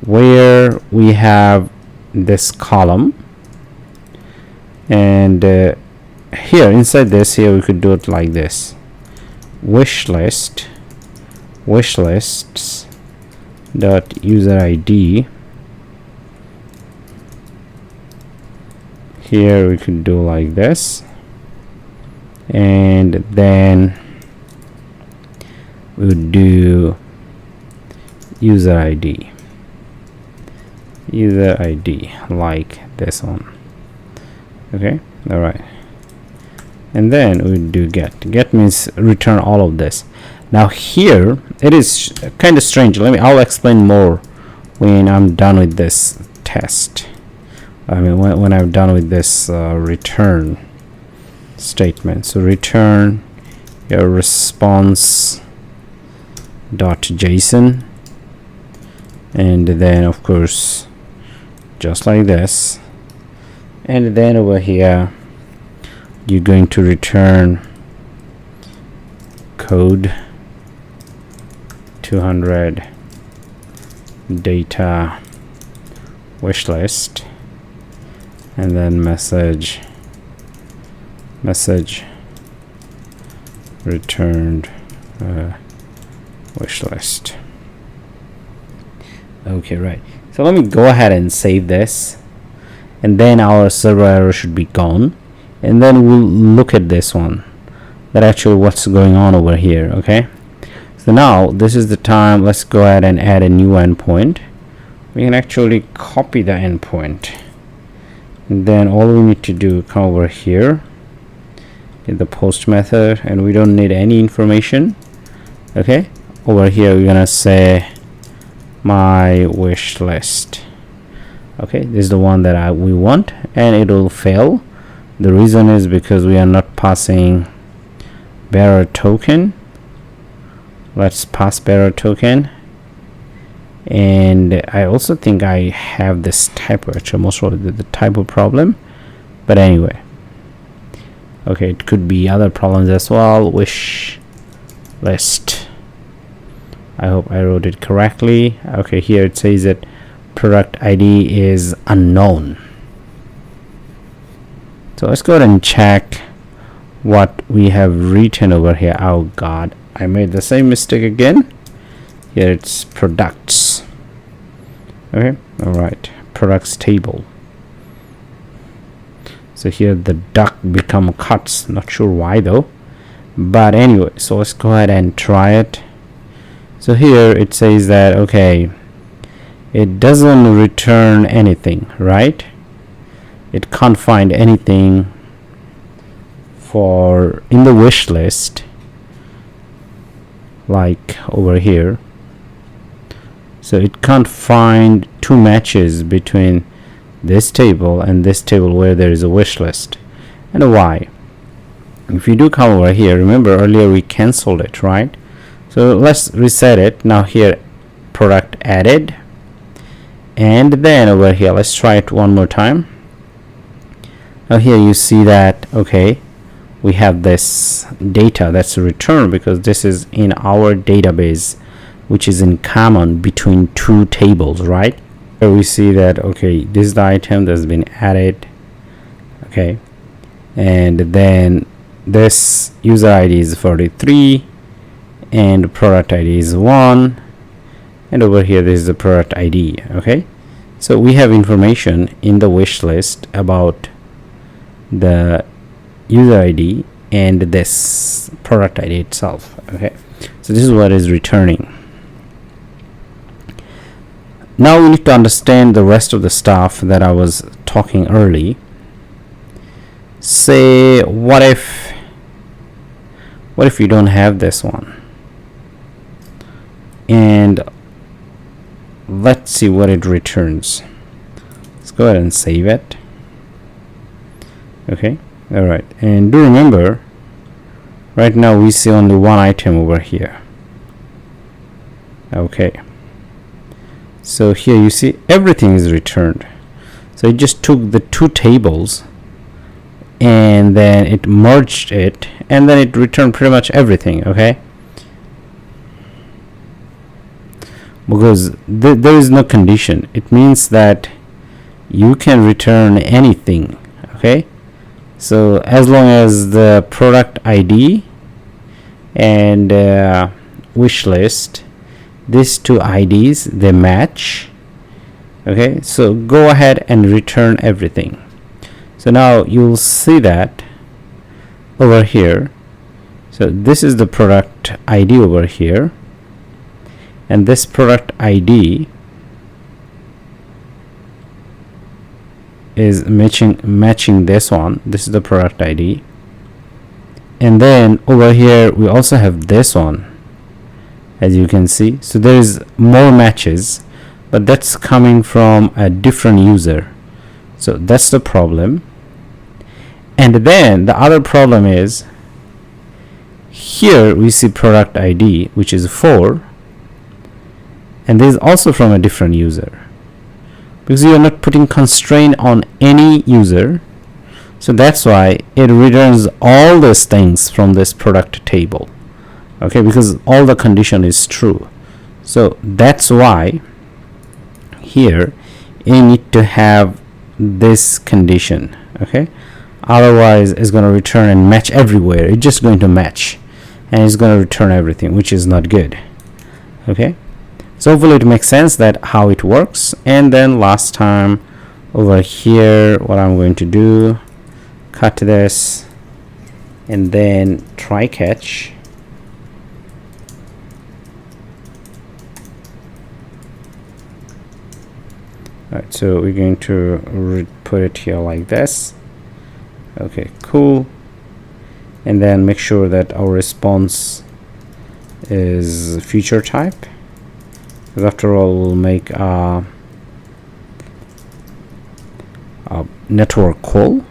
where we have this column, and here inside this here we could do it like this, wish lists dot user ID. Here we could do like this, and then we would do user ID like this one. Okay, all right, and then we would do get means return all of this. Now here it is kind of strange. I'll explain more when I'm done with this test. I mean when I'm done with this return statement. So return your response dot JSON, and then of course just like this, and then over here you're going to return code 200 data wish list, and then message returned wish list. Okay, right, so let me go ahead and save this, and then our server error should be gone, and then we'll look at this one, that actually what's going on over here. Okay, so now this is the time. Let's go ahead and add a new endpoint. We can actually copy the endpoint, and then all we need to do, come over here in the post method, and we don't need any information. Okay, over here we're gonna say my wish list. Okay, this is the one that we want, and it will fail. The reason is because we are not passing bearer token let's pass bearer token. And I also think I have this typo, actually most probably the typo problem, but anyway, okay, it could be other problems as well. Wish list, I hope I wrote it correctly. Okay, here it says that product ID is unknown. So let's go ahead and check what we have written over here. Oh god, I made the same mistake again. Here it's products. Okay, all right, products table. So here the duck become cuts, not sure why though, but anyway, so let's go ahead and try it. So here it says that, okay, it doesn't return anything, right? It can't find anything for in the wish list, like over here. So it can't find two matches between this table and this table where there is a wish list. And why? If you do come over here, remember earlier we cancelled it, right? So let's reset it. Now here, product added, and then over here let's try it one more time. Now here you see that, okay, we have this data that's returned because this is in our database, which is in common between two tables, right? So we see that, okay, this is the item that's been added, okay, and then this user ID is 43 and product ID is 1, and over here this is the product ID. Okay, so we have information in the wish list about the user ID and this product ID itself. Okay, so this is what is returning. Now we need to understand the rest of the stuff that I was talking early. Say what if you don't have this one, and let's see what it returns. Let's go ahead and save it. Okay, all right, and do remember right now we see only one item over here. Okay, so here you see everything is returned. So it just took the two tables and then it merged it, and then it returned pretty much everything. Okay, because there is no condition. It means that you can return anything. Okay, so as long as the product ID and wish list, these two IDs, they match. Okay, so go ahead and return everything. So now you'll see that over here. So this is the product ID over here, and this product ID is matching this one. This is the product ID, and then over here we also have this one, as you can see. So there is more matches, but that's coming from a different user. So that's the problem. And then the other problem is here we see product ID, which is 4, and this is also from a different user, because you are not putting constraint on any user. So that's why it returns all those things from this product table. Okay, because all the condition is true. So that's why here you need to have this condition. Okay, otherwise it's going to return and match everywhere. It's just going to match and it's going to return everything, which is not good. Okay, so hopefully it makes sense that how it works. And then last time over here, what I'm going to do, cut this and then try catch. Alright, so we're going to put it here like this. Okay, cool. And then make sure that our response is feature type, because after all we'll make a network call.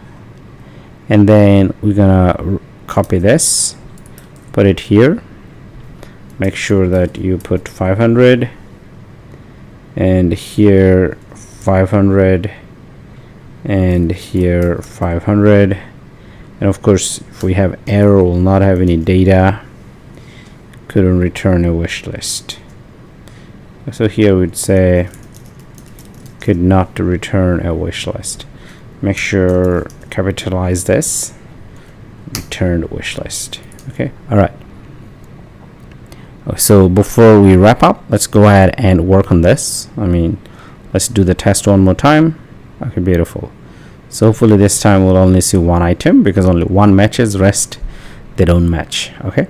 And then we're gonna copy this, put it here, make sure that you put 500, and here 500, and here 500. And of course, if we have error, will not have any data, couldn't return a wish list. So here we'd say could not return a wish list. Make sure capitalize this, returned wish list. Okay, all right. So before we wrap up, let's go ahead and work on this. Let's do the test one more time. Okay, beautiful. So hopefully this time we'll only see one item, because only one matches, rest they don't match. Okay,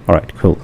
all right, cool.